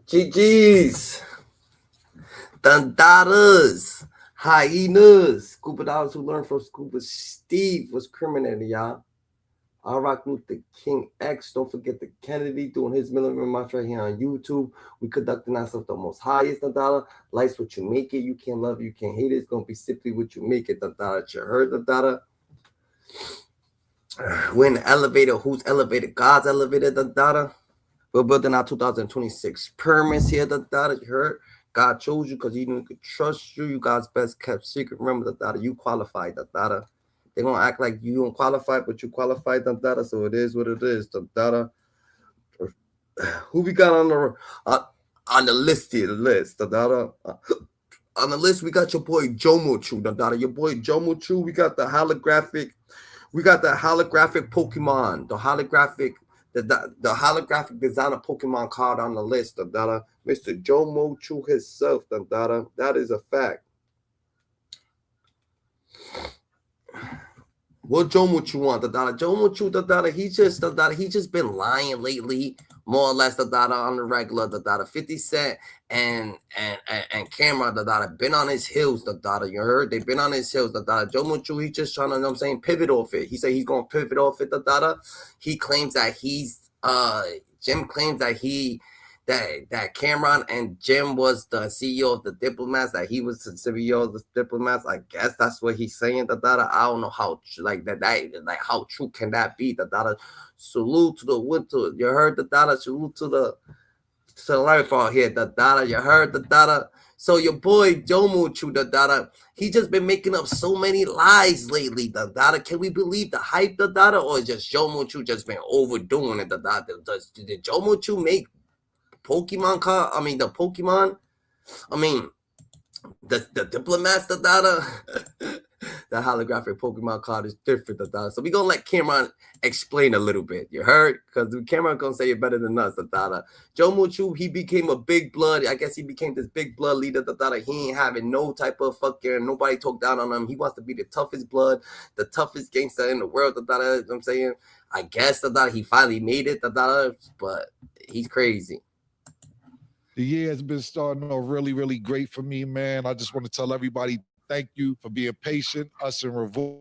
GG's, Dandadas, Hyenas, Scuba Dollars who learned from Scuba Steve was criminal, y'all. I rock Luther King X. Don't forget the Kennedy doing his military march right here on YouTube. We conducting ourselves the most highest, Dandada. Life's what you make it. You can't love it, you can't hate it. It's gonna be simply what you make it, Dandada. You heard, Dandada? We're in the elevator. Who's elevated? God's elevator, Dandada. We're building our 2026 permits here, Dandada. You heard? God chose you because he knew he could trust you. You God's best kept secret. Remember, Dandada, you qualified, Dandada. They're gonna act like you don't qualify, but you qualified, Dandada. So it is what it is, Dandada. Who we got on the list here? The list, Dandada. On the list, we got your boy Jomochu, Dandada. Your boy Jomochu. We got the holographic. We got the holographic Pokemon. The holographic designer Pokemon card on the list, Dandada. Mr. Jomochu himself, Dandada. That is a fact. What Jomochu want, Dandada? Jomochu, Dandada, he just been lying lately, more or less, Dandada, on the regular, Dandada. 50 Cent and Camron, Dandada, been on his heels, Dandada. You heard? They've been on his heels, Dandada. Jomochu, he just trying to, you know what I'm saying, pivot off it. He said he's gonna pivot off it, Dandada. He claims that Jim claims that that Camron and Jim was the CEO of the Diplomats, that he was the CEO of the Diplomats. I guess that's what he's saying, Dandada. I don't know how how true can that be, Dandada. Salute to the winter. You heard, Dandada. Salute to the life out here, Dandada. You heard, Dandada. So your boy Jomochu, Dandada, he just been making up so many lies lately, Dandada. Can we believe the hype, Dandada, or just Jomochu just been overdoing it, Dandada? Did Jomochu make Pokemon card? I mean, the Pokemon. I mean, the Diplomats, Dandada. The holographic Pokemon card is different, Dandada. So we gonna let Camron explain a little bit. You heard? Because Camron gonna say it better than us, Dandada. Jomochu, he became a big blood. I guess he became this big blood leader, Dandada. He ain't having no type of fucking. Nobody talk down on him. He wants to be the toughest blood, the toughest gangster in the world, Dandada. You know what I'm saying? I guess, Dandada, he finally made it, Dandada. But he's crazy. The year has been starting off really, really great for me, man. I just want to tell everybody thank you for being patient. Us in Revolt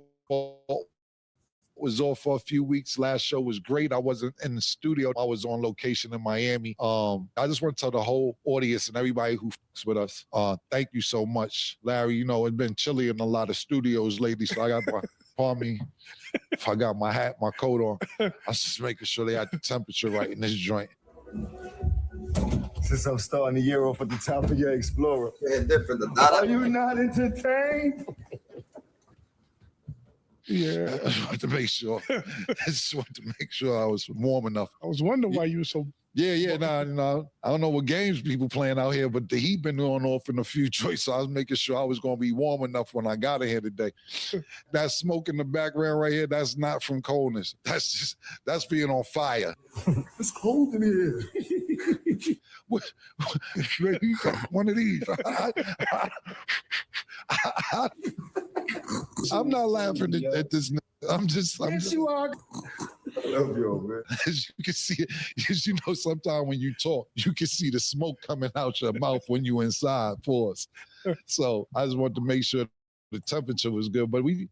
was off for a few weeks. Last show was great. I wasn't in the studio. I was on location in Miami. I just want to tell the whole audience and everybody who fucks with us, thank you so much. Larry, you know, it's been chilly in a lot of studios lately, so I got my, pardon me, if I got my hat, my coat on, I was just making sure they had the temperature right in this joint. Since I'm starting the year off at the top of your Explorer. Yeah, different. Are you not entertained? Yeah, I just wanted to make sure. I just wanted to make sure I was warm enough. I was wondering why you were so. Yeah, nah, I don't know what games people playing out here, but the heat been going off in a few joints, so I was making sure I was going to be warm enough when I got in here today. That smoke in the background right here, that's not from coldness. That's being on fire. It's cold in here. One of these. I'm not laughing at this. I'm just. You are. I love you, man. As you can see, as you know, sometimes when you talk, you can see the smoke coming out your mouth when you inside. Pause. So I just wanted to make sure the temperature was good, but the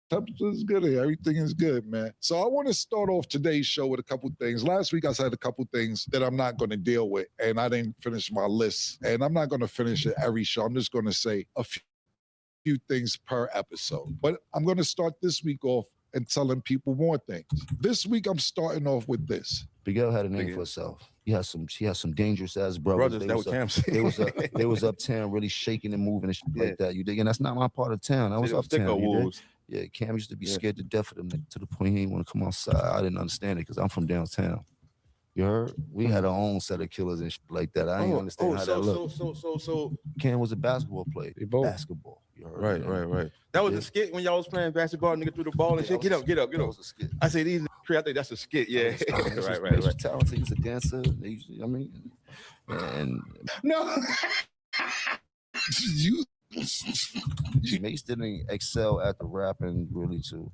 temperature is good here. Everything is good, man. So I want to start off today's show with a couple things. Last week I said a couple things that I'm not going to deal with, and I didn't finish my list. And I'm not going to finish it every show. I'm just going to say a few things per episode. But I'm going to start this week off and telling people more things. This week I'm starting off with this. Miguel had a name for herself. She has some dangerous ass brothers. They was uptown really shaking and moving and shit like that. You dig? And that's not my part of town. I was uptown. Yeah, Cam used to be scared to death of them to the point he didn't want to come outside. I didn't understand it because I'm from downtown. You heard? We had our own set of killers and shit like that. I didn't understand how that looked. So Cam was a basketball player. Basketball. You heard? Right. That was a skit when y'all was playing basketball, nigga threw the ball and shit. Get up. That was a skit. I say these. I think that's a skit. Yeah. Right. He's talented. He's a dancer. And No. You Mace didn't excel at the rapping really to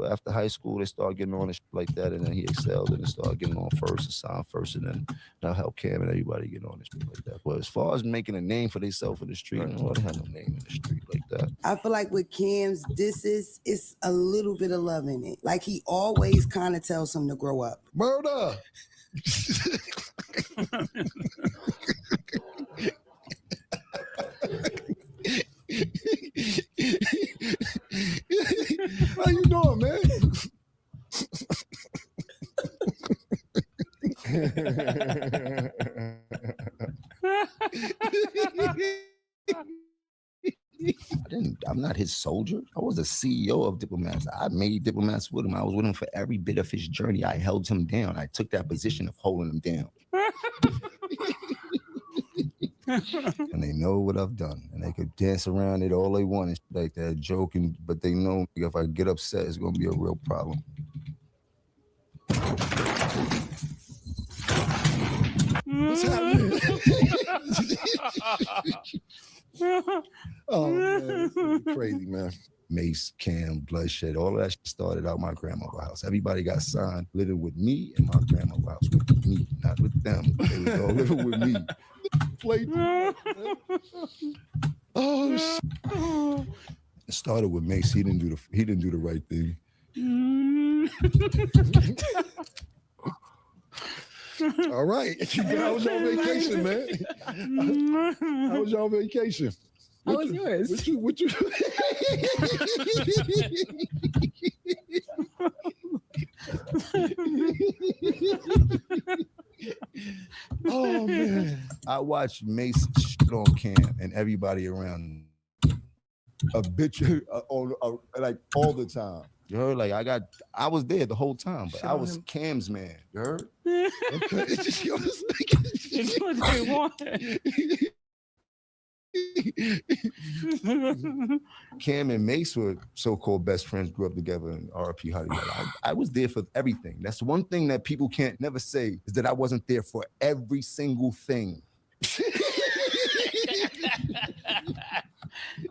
after high school. They started getting on and shit like that, and then he excelled and started getting on first and signed first, and then that helped Cam and everybody get on and shit like that. But as far as making a name for themselves in the street, they had no name in the street like that. I feel like with Cam's disses, it's a little bit of love in it. Like he always kind of tells him to grow up. Murder. How you doing, man? I'm not his soldier. I was the CEO of Diplomats. I made Diplomats with him. I was with him for every bit of his journey. I held him down. I took that position of holding him down. And they know what I've done. And they could dance around it all they want and like that, joking, but they know if I get upset, it's gonna be a real problem. What's happening? Oh man, this is crazy, man. Mace, Cam, bloodshed, all of that shit started out my grandmother's house. Everybody got signed, living with me in my grandmother's house, with me, not with them. They was all living with me. Oh shit. It started with Mace. He didn't do the right thing. All right. How was your vacation, man? How was your vacation? How was yours? What you Oh man. I watched Mace shit on Cam and everybody around him. A bitch like all the time. You heard? Like I was there the whole time, but I was Cam's man. You heard? Okay. It's what they want. Cam and Mace were so-called best friends, grew up together in RP Hollywood. I was there for everything. That's one thing that people can't never say is that I wasn't there for every single thing.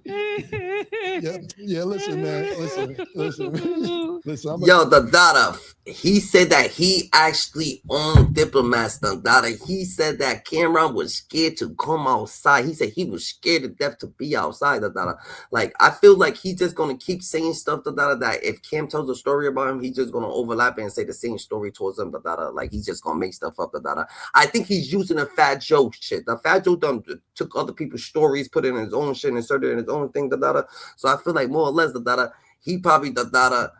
Yeah, listen, man. Listen. Yo, the Dada, he said that he actually owned Diplomats. The Dada, he said that Camron was scared to come outside. He said he was scared to death to be outside. The Dada, like I feel like he's just gonna keep saying stuff. The Dada, that if Cam tells a story about him, he's just gonna overlap it and say the same story towards him. The Dada, like he's just gonna make stuff up. The Dada, I think he's using a Fat Joe shit. The Fat Joe took other people's stories, put it in his own shit, inserted in his own thing. The Dada. So I feel like more or less the Dada, he probably the Dada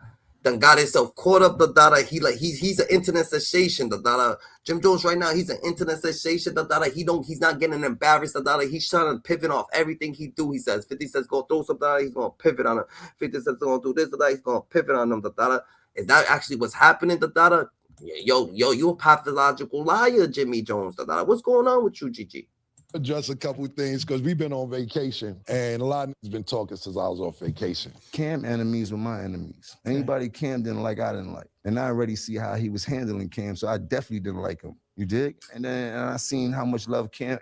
done got himself caught up. The Dada, he's an internet sensation. The Dada, Jim Jones right now, he's an internet sensation. The Dada, he's not getting embarrassed. The Dada, he's trying to pivot off everything he do. He says 50 Cent's gonna throw some Dada, he's gonna pivot on him. 50 Cent's gonna do this, the Dada, he's gonna pivot on him. The Dada, is that actually what's happening? The Dada, yo, you a pathological liar, Jimmy Jones. The Dada, what's going on with you, GG? Address a couple things because we've been on vacation and a lot of niggas been talking since I was off vacation. Cam enemies were my enemies. Anybody Cam didn't like, I didn't like. And I already see how he was handling Cam, so I definitely didn't like him. You dig? And then I seen how much love Cam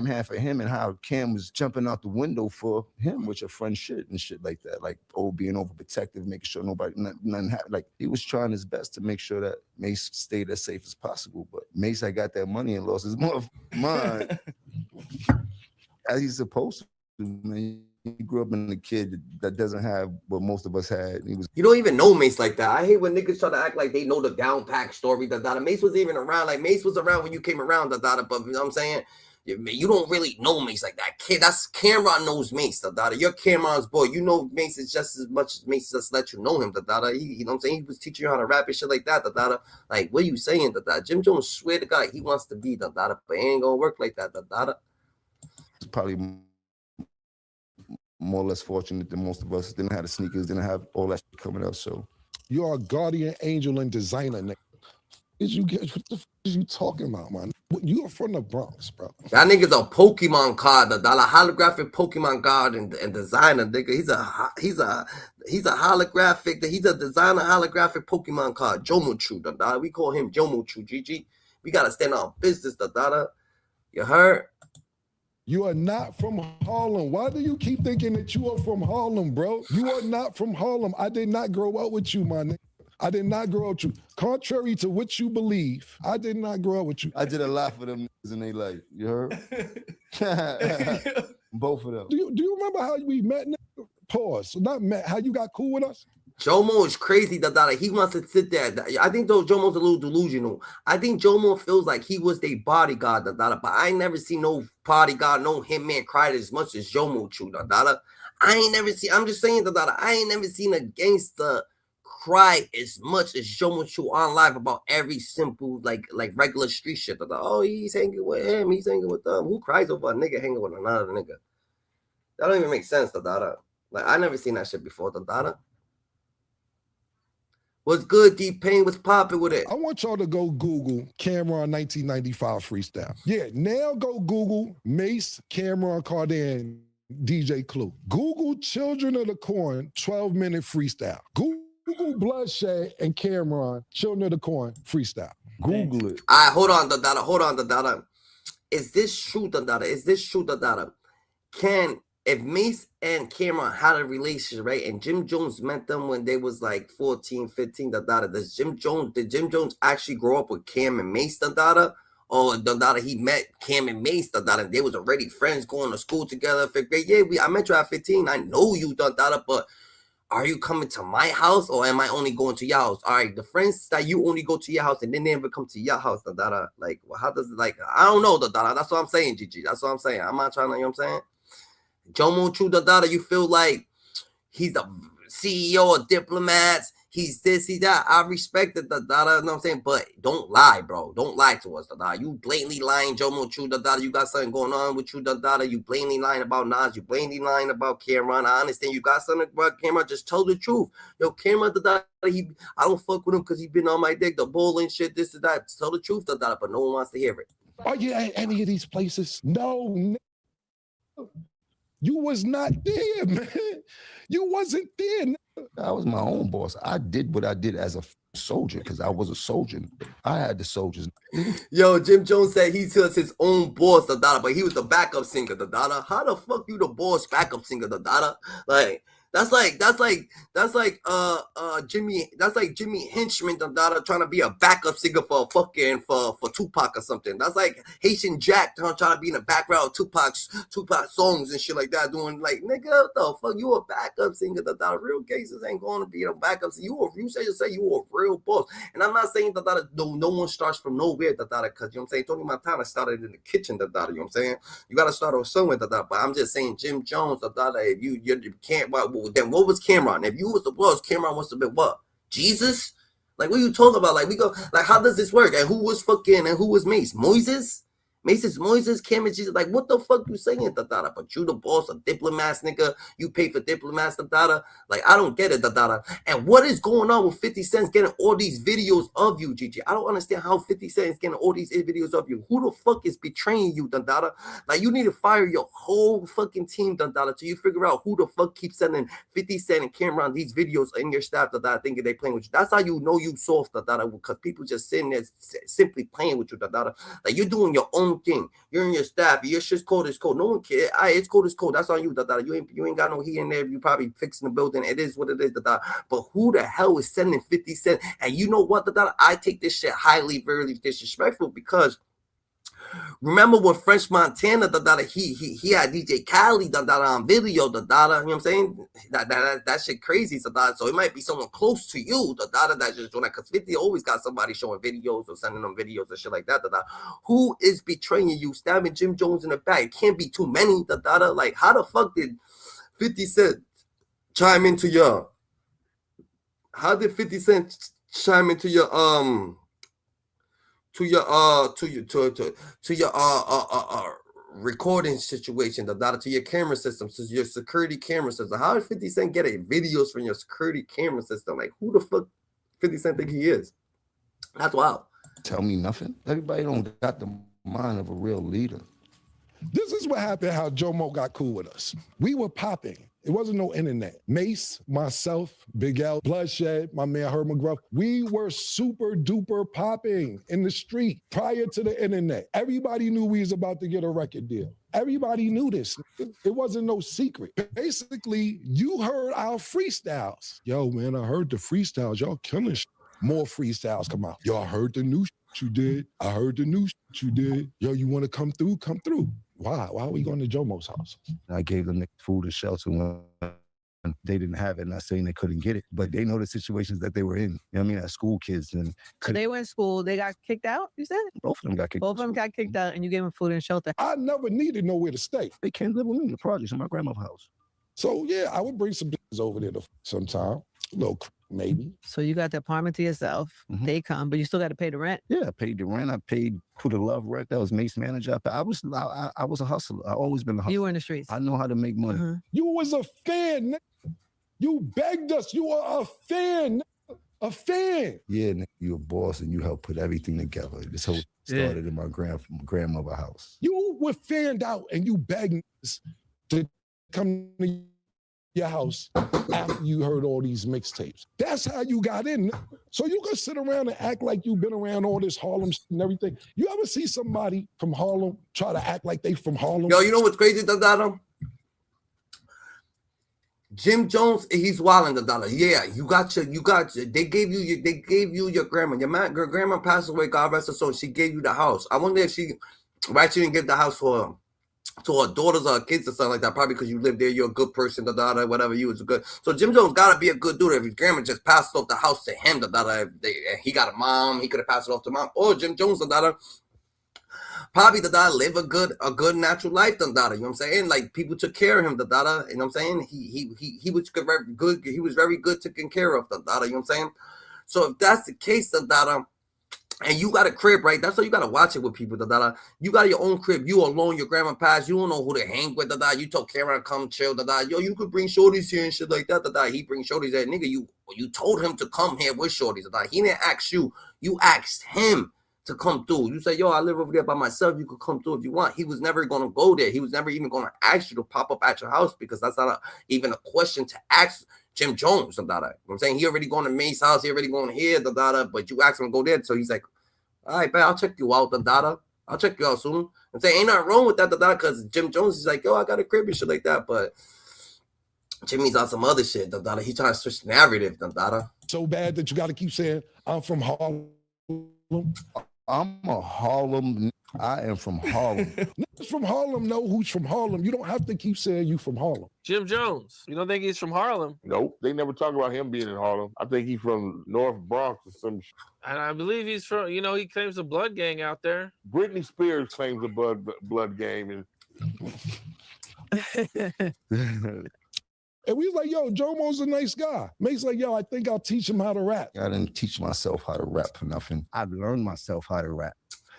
had for him and how Cam was jumping out the window for him with your friend shit and shit like that. Like, being overprotective, making sure nothing happened. Like, he was trying his best to make sure that Mace stayed as safe as possible. But Mace had got that money and lost his mind. As he's supposed to, man. He grew up in a kid that doesn't have what most of us had. You don't even know Mace like that. I hate when niggas try to act like they know the down pack story. The Dada. Mace was even around. Like Mace was around when you came around. The Dada. But you know what I'm saying? You don't really know Mace like that. Kid, that's Camron knows Mace. The Dada. You're Camron's boy. You know Mace is just as much as Mace just let you know him. The Dada. You know what I'm saying? He was teaching you how to rap and shit like that. The Dada. Like, what are you saying? The Dada. Jim Jones swear to God he wants to be the Dada, but it ain't gonna work like that. The Dada. It's probably more or less fortunate than most of us. Didn't have the sneakers, didn't have all that shit coming up. So you are a guardian angel and designer, nigga. What the fuck is you talking about, man? You are from the Bronx, bro. That nigga's a Pokemon card, the holographic Pokemon card and designer, nigga. He's a holographic. He's a designer holographic Pokemon card. Jomuchu, the Dada. We call him Jomuchu, GG. We gotta stand on business, the Dada. You heard? You are not from Harlem. Why do you keep thinking that you are from Harlem, bro? You are not from Harlem. I did not grow up with you, my nigga. I did not grow up with you. Contrary to what you believe, I did not grow up with you. I did a lot for them niggas in their life. You heard? Both of them. Do you remember how we met? Nigga? Pause. Not met. How you got cool with us? Jomo is crazy. He wants to sit there. I think though Jomo's a little delusional. I think Jomo feels like he was their bodyguard. But I ain't never seen no bodyguard, no hitman cried as much as Jomo chew. I ain't never seen. I'm just saying I ain't never seen a gangster cry as much as Jomo chew on live about every simple like regular street shit. Oh, he's hanging with him. He's hanging with them. Who cries over a nigga hanging with another nigga? That don't even make sense. Like I never seen that shit before. What's good, D-Pain? What's popping with it? I want y'all to go Google Camron 1995 freestyle. Yeah, now go Google Mace, Camron, Cardan, DJ Clue. Google Children of the Corn 12-minute freestyle. Google Bloodshed and Camron Children of the Corn freestyle. Google it. All right, hold on, Dada. Is this true, Dada? Is this true, Dada? If Mace and Camron had a relationship, right, and Jim Jones met them when they was like 14, 15, did Jim Jones actually grow up with Cam and Mace, or he met Cam and Mace, and they was already friends going to school together, 5th grade? Yeah, I met you at 15. I know you, but are you coming to my house, or am I only going to your house? All right, the friends that you only go to your house and then they never come to your house, like, well, how does it, like, I don't know, that's what I'm saying, Gigi. That's what I'm saying. I'm not trying to, you know what I'm saying? Jomo True you feel like he's the CEO of Diplomats, he's this, he's that. I respect it, you know what I'm saying? But don't lie, bro. Don't lie to us, You blatantly lying, Jomo True you got something going on with you, You blatantly lying about Nas, you blatantly lying about Camron. I understand you got something about Camron, just tell the truth. Yo, Camron, I don't fuck with him because he been on my dick, the bull and shit, this and that. Tell the truth, but no one wants to hear it. Are you at any of these places? No. You was not there, man. You wasn't there. I was my own boss. I did what I did as a soldier because I was a soldier. I had the soldiers. Yo, Jim Jones said he's his own boss, but he was the backup singer, How the fuck you the boss backup singer, Like, that's like Jimmy Henchman, trying to be a backup singer for Tupac or something. That's like Haitian Jack trying to be in the background of Tupac songs and shit like that, doing like, nigga, what the fuck, you a backup singer, real cases ain't going to be a backup singer. You say you a real boss. And I'm not saying no one starts from nowhere, because you know what I'm saying, Tony Montana started in the kitchen, you know what I'm saying? You gotta start with somewhere, but I'm just saying Jim Jones, if you can't, then what was Camron? If you was the boss, Camron must have been what? Jesus? Like, what are you talking about? Like, we go, like, how does this work? And who was Mace? Moises? Moises, Cameron, Jesus. Like, what the fuck you saying, But you the boss of Diplomats, nigga. You pay for Diplomats, Like, I don't get it, And what is going on with 50 Cent getting all these videos of you, Gigi? I don't understand how 50 Cent is getting all these videos of you. Who the fuck is betraying you, Like, you need to fire your whole fucking team, till you figure out who the fuck keeps sending 50 Cent and Camron these videos in your staff, thinking they playing with you. That's how you know you soft, because people just sitting there simply playing with you, Like, you're doing your own thing. You're in your staff. Your shit's cold as cold. No one cares. It's cold as cold. That's on you. You ain't got no heat in there. You probably fixing the building. It is what it is. But who the hell is sending 50 Cent? And you know what? I take this shit highly, very disrespectful, because remember when French Montana, he had DJ Khaled on video, you know what I'm saying? That shit crazy, so it might be someone close to you, that just doing that, because 50 always got somebody showing videos or sending them videos and shit like that, Who is betraying you, stabbing Jim Jones in the back? It can't be too many, Like, how the fuck did 50 Cent chime into your? How did 50 Cent chime into your to your recording situation, to your camera system, to your security camera system? How did 50 Cent get videos from your security camera system? Like, who the fuck 50 Cent think he is? That's wild. Tell me nothing. Everybody don't got the mind of a real leader. This is what happened, how Jomo got cool with us. We were popping. It wasn't no internet. Mace, myself, Big L, Bloodshed, my man Herb McGruff, we were super duper popping in the street prior to the internet. Everybody knew we was about to get a record deal. Everybody knew this. It wasn't no secret. Basically, you heard our freestyles. Yo, man, I heard the freestyles. Y'all killing shit. More freestyles come out. Yo, I heard the new shit you did. I heard the new shit you did. Yo, you want to come through? Come through. Why? Why are we going to Jomo's house? I gave them food and shelter when they didn't have it. Not saying they couldn't get it, but they know the situations that they were in. You know what I mean? As school kids. And So they were in school. They got kicked out, you said? both of them got kicked Both of them got kicked out, and you gave them food and shelter. I never needed nowhere to stay. They can't live with me in the projects in my grandma's house. So, yeah, I would bring some business over there sometime. A little, maybe. So you got the apartment to yourself. Mhm. They come, but you still got to pay the rent. Yeah, I paid the rent. I paid Put a Love rent. That was Mace manager. I was a hustler. I always been a hustler. You were in the streets. I know how to make money. Mhm. You was a fan. You begged us. You were a fan. A fan. Yeah, nigga, you a boss and you helped put everything together. This whole started in my grandmother's house. You were fanned out and you begged us to come to your house after you heard all these mixtapes. That's how you got in. So you can sit around and act like you've been around all this Harlem shit and everything. You ever see somebody from Harlem try to act like they from Harlem? Yo, you know what's crazy, Dada? Jim Jones, he's wilding, Dada. Yeah, they gave you your grandma. Your grandma passed away, God rest her soul. She gave you the house. I wonder if she didn't give the house to her daughters or her kids or something like that. Probably because you lived there, you're a good person, whatever. You was good. So Jim Jones gotta be a good dude. If his grandma just passed off the house to him, he got a mom, he could have passed it off to mom. Or Jim Jones, probably live a good natural life, you know what I'm saying? Like people took care of him, you know what I'm saying? He was very good. He was very good taken care of, you know what I'm saying? So if that's the case, and you got a crib, right? That's how you got to watch it with people, You got your own crib. You alone, your grandma passed. You don't know who to hang with, You told Camron come chill, Yo, you could bring shorties here and shit like that, He bring shorties there. Nigga, you told him to come here with shorties, He didn't ask you. You asked him to come through. You say, yo, I live over there by myself. You could come through if you want. He was never going to go there. He was never even going to ask you to pop up at your house because that's not even a question to ask Jim Jones, You know what I'm saying? He already going to Mace's house. He already going here, but you asked him to go there. So he's like, all right, man, I'll check you out, I'll check you out soon. I'm saying ain't nothing wrong with that, because Jim Jones is like, yo, I got a crib and shit like that. But Jimmy's on some other shit, He trying to switch the narrative, So bad that you got to keep saying, I'm from Harlem. I'm a Harlem. I am from Harlem. Niggas from Harlem know who's from Harlem. You don't have to keep saying you from Harlem. Jim Jones. You don't think he's from Harlem? Nope. They never talk about him being in Harlem. I think he's from North Bronx or some shit. And I believe he's from, he claims a blood gang out there. Britney Spears claims a blood gang. And we was like, yo, Jomo's a nice guy. Mace's like, yo, I think I'll teach him how to rap. I didn't teach myself how to rap for nothing. I've learned myself how to rap.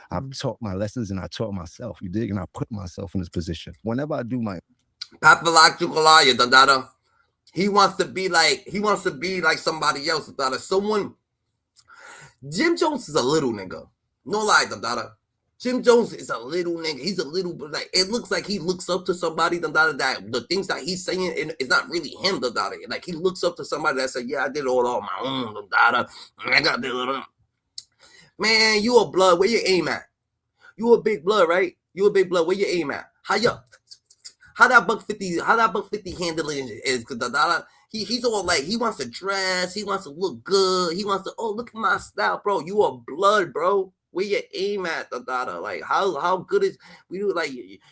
I've taught my lessons and I taught myself, you dig? And I put myself in this position. Whenever I do my pathological liar, he wants to be like somebody else, Someone. Jim Jones is a little nigga. No lie, Jim Jones is a little nigga. He's a little, like, it looks like he looks up to somebody, that the things that he's saying is not really him, Like, he looks up to somebody that said, yeah, I did it all on my own, I got to do it. Man, you a blood. Where you aim at? You a big blood, right? You a big blood. Where you aim at? How that $150 handling is? Because he's all like, he wants to dress. He wants to look good. He wants to, oh, look at my style, bro. You a blood, bro. Where you aim at, Like, how good is, we do, like,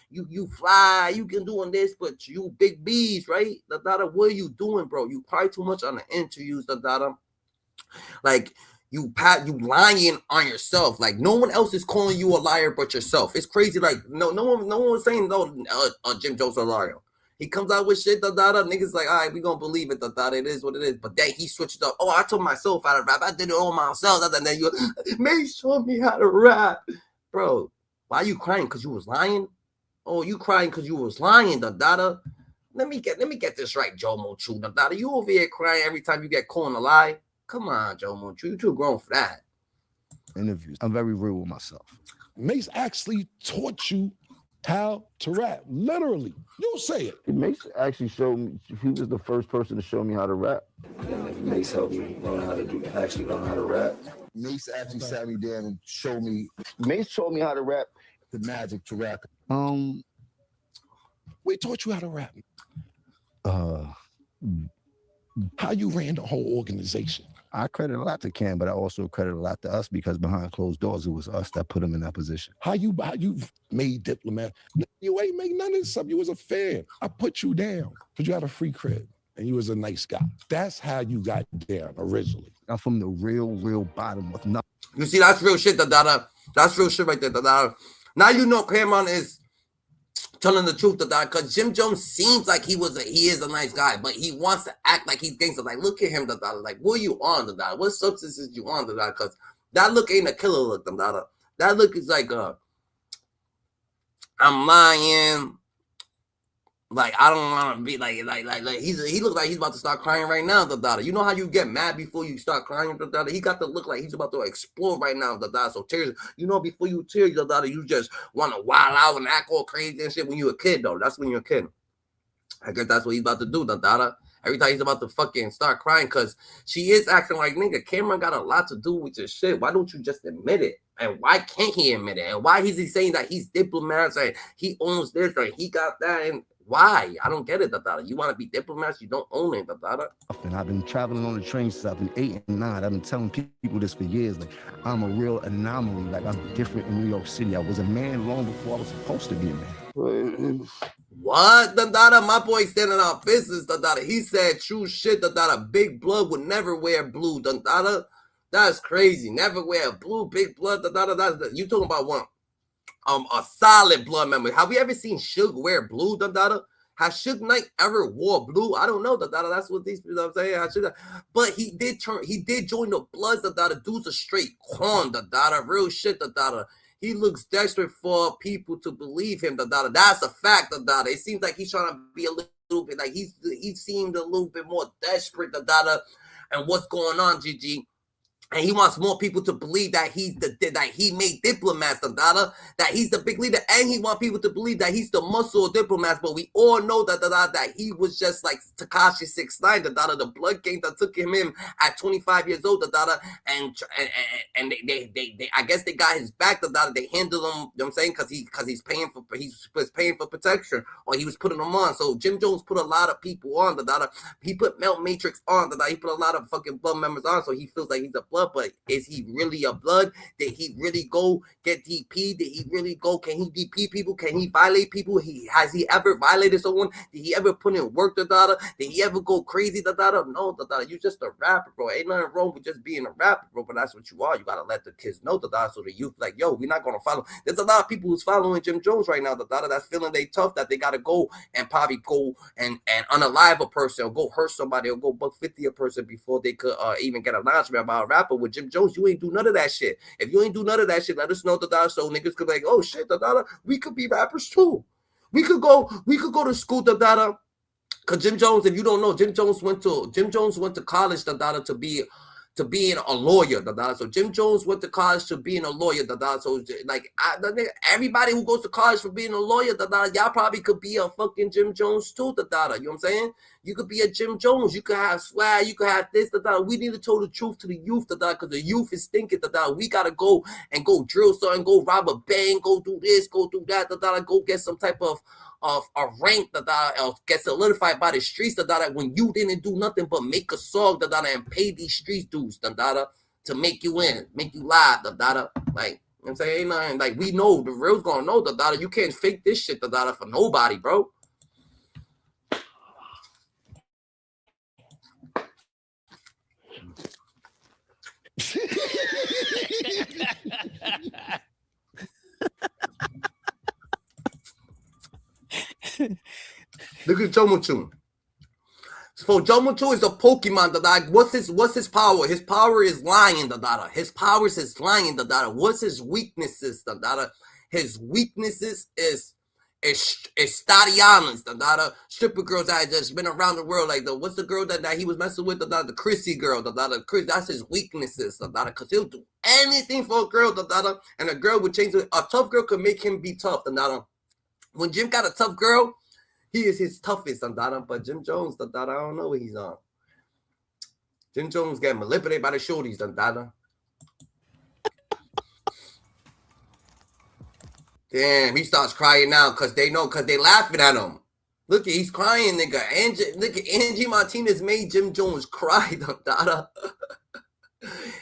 you fly, you can doing this, but you big bees, right? What are you doing, bro? You probably too much on the interviews, Like, you lying on yourself. Like, no one else is calling you a liar but yourself. It's crazy. Like, no one was saying Jim Jones a liar. He comes out with shit, niggas like, all right, we gonna believe it, it is what it is. But then he switched up. Oh, I told myself how to rap. I did it all myself. And then you, Mace showed me how to rap, bro. Why are you crying? Because you was lying? Oh, you crying because you was lying, Let me get this right, Jomo Chu, You over here crying every time you get caught in a lie. Come on, Jomo Chu. You too grown for that. Interviews. I'm very real with myself. Mace actually taught you how to rap. Literally. You say it. Mace actually showed me, he was the first person to show me how to rap. And Mace helped me learn how to rap. Mace actually sat me down and showed me, Mace showed me how to rap, the magic to rap. We taught you how to rap. How you ran the whole organization. I credit a lot to Cam, but I also credit a lot to us because behind closed doors, it was us that put him in that position. How you made Diplomats. You ain't make none of this stuff. You was a fan. I put you down because you had a free crib and you was a nice guy. That's how you got down originally. I'm from the real bottom of nothing. You see, that's real shit, That's real shit right there, Now you know Camron is telling the truth, because Jim Jones seems like he is a nice guy, but he wants to act like he thinks like, look at him, like, what are you on, what substances you on, because that look ain't a killer look, that look is like I'm lying, like I don't want to be like he looks like he's about to start crying right now, you know how you get mad before you start crying, he got to look like he's about to explode right now, so tears, you know, before you tear, you just want to wild out and act all crazy and shit when you're a kid, though. That's when you're a kid. I guess that's what he's about to do, every time he's about to fucking start crying, because she is acting like, nigga, Camron got a lot to do with this shit. Why don't you just admit it? And why can't he admit it? And why is he saying that he's Diplomats and he owns this or he got that? And why? I don't get it, You want to be Diplomats, you don't own it, And I've been traveling on the train since I've been 8 and 9. I've been telling people this for years. Like, I'm a real anomaly. Like, I'm different in New York City. I was a man long before I was supposed to be a man. What? My boy standing on business, He said true shit, Big Blood would never wear blue, That's crazy. Never wear blue, Big Blood, You talking about one? A solid blood member. Have we ever seen Suge wear blue, Has Suge Knight ever wore blue? I don't know, That's what these people are saying. But he did join the Bloods, Dude's a straight corn, Real shit, He looks desperate for people to believe him, That's a fact, It seems like he's trying to be a little bit, like he seemed a little bit more desperate, And what's going on, GG? And he wants more people to believe that that he made Diplomats, that he's the big leader, and he wants people to believe that he's the muscle of Diplomats. But we all know that he was just like Tekashi 6ix9ine, the blood gang that took him in at 25 years old, and they I guess they got his back, they handled him, you know what I'm saying, because he was paying for protection, or he was putting them on. So Jim Jones put a lot of people on, he put Melt Matrix on, he put a lot of fucking blood members on, so he feels like he's a blood. But is he really a blood? Did he really go get DP? Did he really go? Can he DP people? Can he violate people? Has he ever violated someone? Did he ever put in work, Did he ever go crazy, No, you just a rapper, bro. Ain't nothing wrong with just being a rapper, bro. But that's what you are. You gotta let the kids know, so the youth like, yo, we're not gonna follow. There's a lot of people who's following Jim Jones right now, that's feeling they tough, that they gotta go and probably go and unalive a person, or go hurt somebody, or go $150 a person before they could even get announcement about a rapper. With Jim Jones, you ain't do none of that shit. If you ain't do none of that shit, let us know, so niggas could be like, oh shit, we could be rappers too. We could go to school, Cause Jim Jones, if you don't know, Jim Jones went to college, to be being a lawyer, So Jim Jones went to college to being a lawyer, So like everybody who goes to college for being a lawyer, y'all probably could be a fucking Jim Jones too, You know what I'm saying? You could be a Jim Jones. You could have swag. You could have this, We need to tell the truth to the youth, because the youth is thinking, we gotta go and go drill something, go rob a bank, go do this, go do that, Go get some type of a rank, get solidified by the streets, when you didn't do nothing but make a song, and pay these street dudes, to make you in, make you live, like, you know what I'm saying? Ain't nothing, like, we know, the real's gonna know, you can't fake this shit, for nobody, bro. Look at Jomuchu. So Jomuchu is a Pokemon, What's his power? His power is lying, His powers is lying, What's his weaknesses, His weaknesses is stadianas, stripper girls that had just been around the world, like what's the girl that he was messing with, the Chrissy girl, Chris, that's his weaknesses, because he'll do anything for a girl, and a girl would change it. A tough girl could make him be tough, When Jim got a tough girl, he is his toughest, but Jim Jones, I don't know what he's on. Jim Jones getting manipulated by the shorties, Damn, he starts crying now because they laughing at him. Look, he's crying, nigga. Look at Angie Martinez made Jim Jones cry,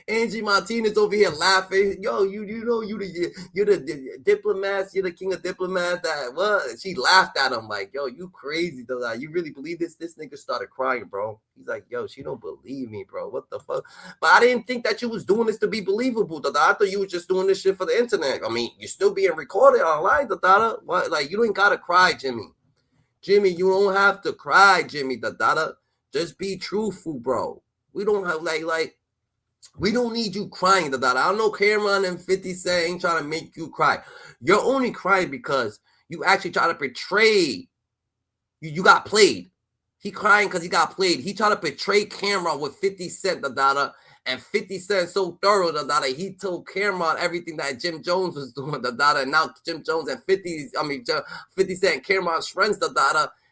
Angie Martinez over here laughing. Yo, you're the diplomats. You're the king of diplomats. That what? She laughed at him like, yo, you crazy though. You really believe this? This nigga started crying, bro. He's like, yo, she don't believe me, bro. What the fuck? But I didn't think that you was doing this to be believable, I thought you was just doing this shit for the internet. I mean, you're still being recorded online, What? Like, you ain't gotta cry, Jimmy. Jimmy, you don't have to cry, Jimmy, Just be truthful, bro. We don't have like. We don't need you crying, I don't know Camron and 50 Cent ain't trying to make you cry. You're only crying because you actually try to portray. You got played. He crying because he got played. He tried to portray Camron with 50 Cent, and 50 Cent so thorough, he told Camron everything that Jim Jones was doing, and now Jim Jones and 50 Cent and Cameron's friends,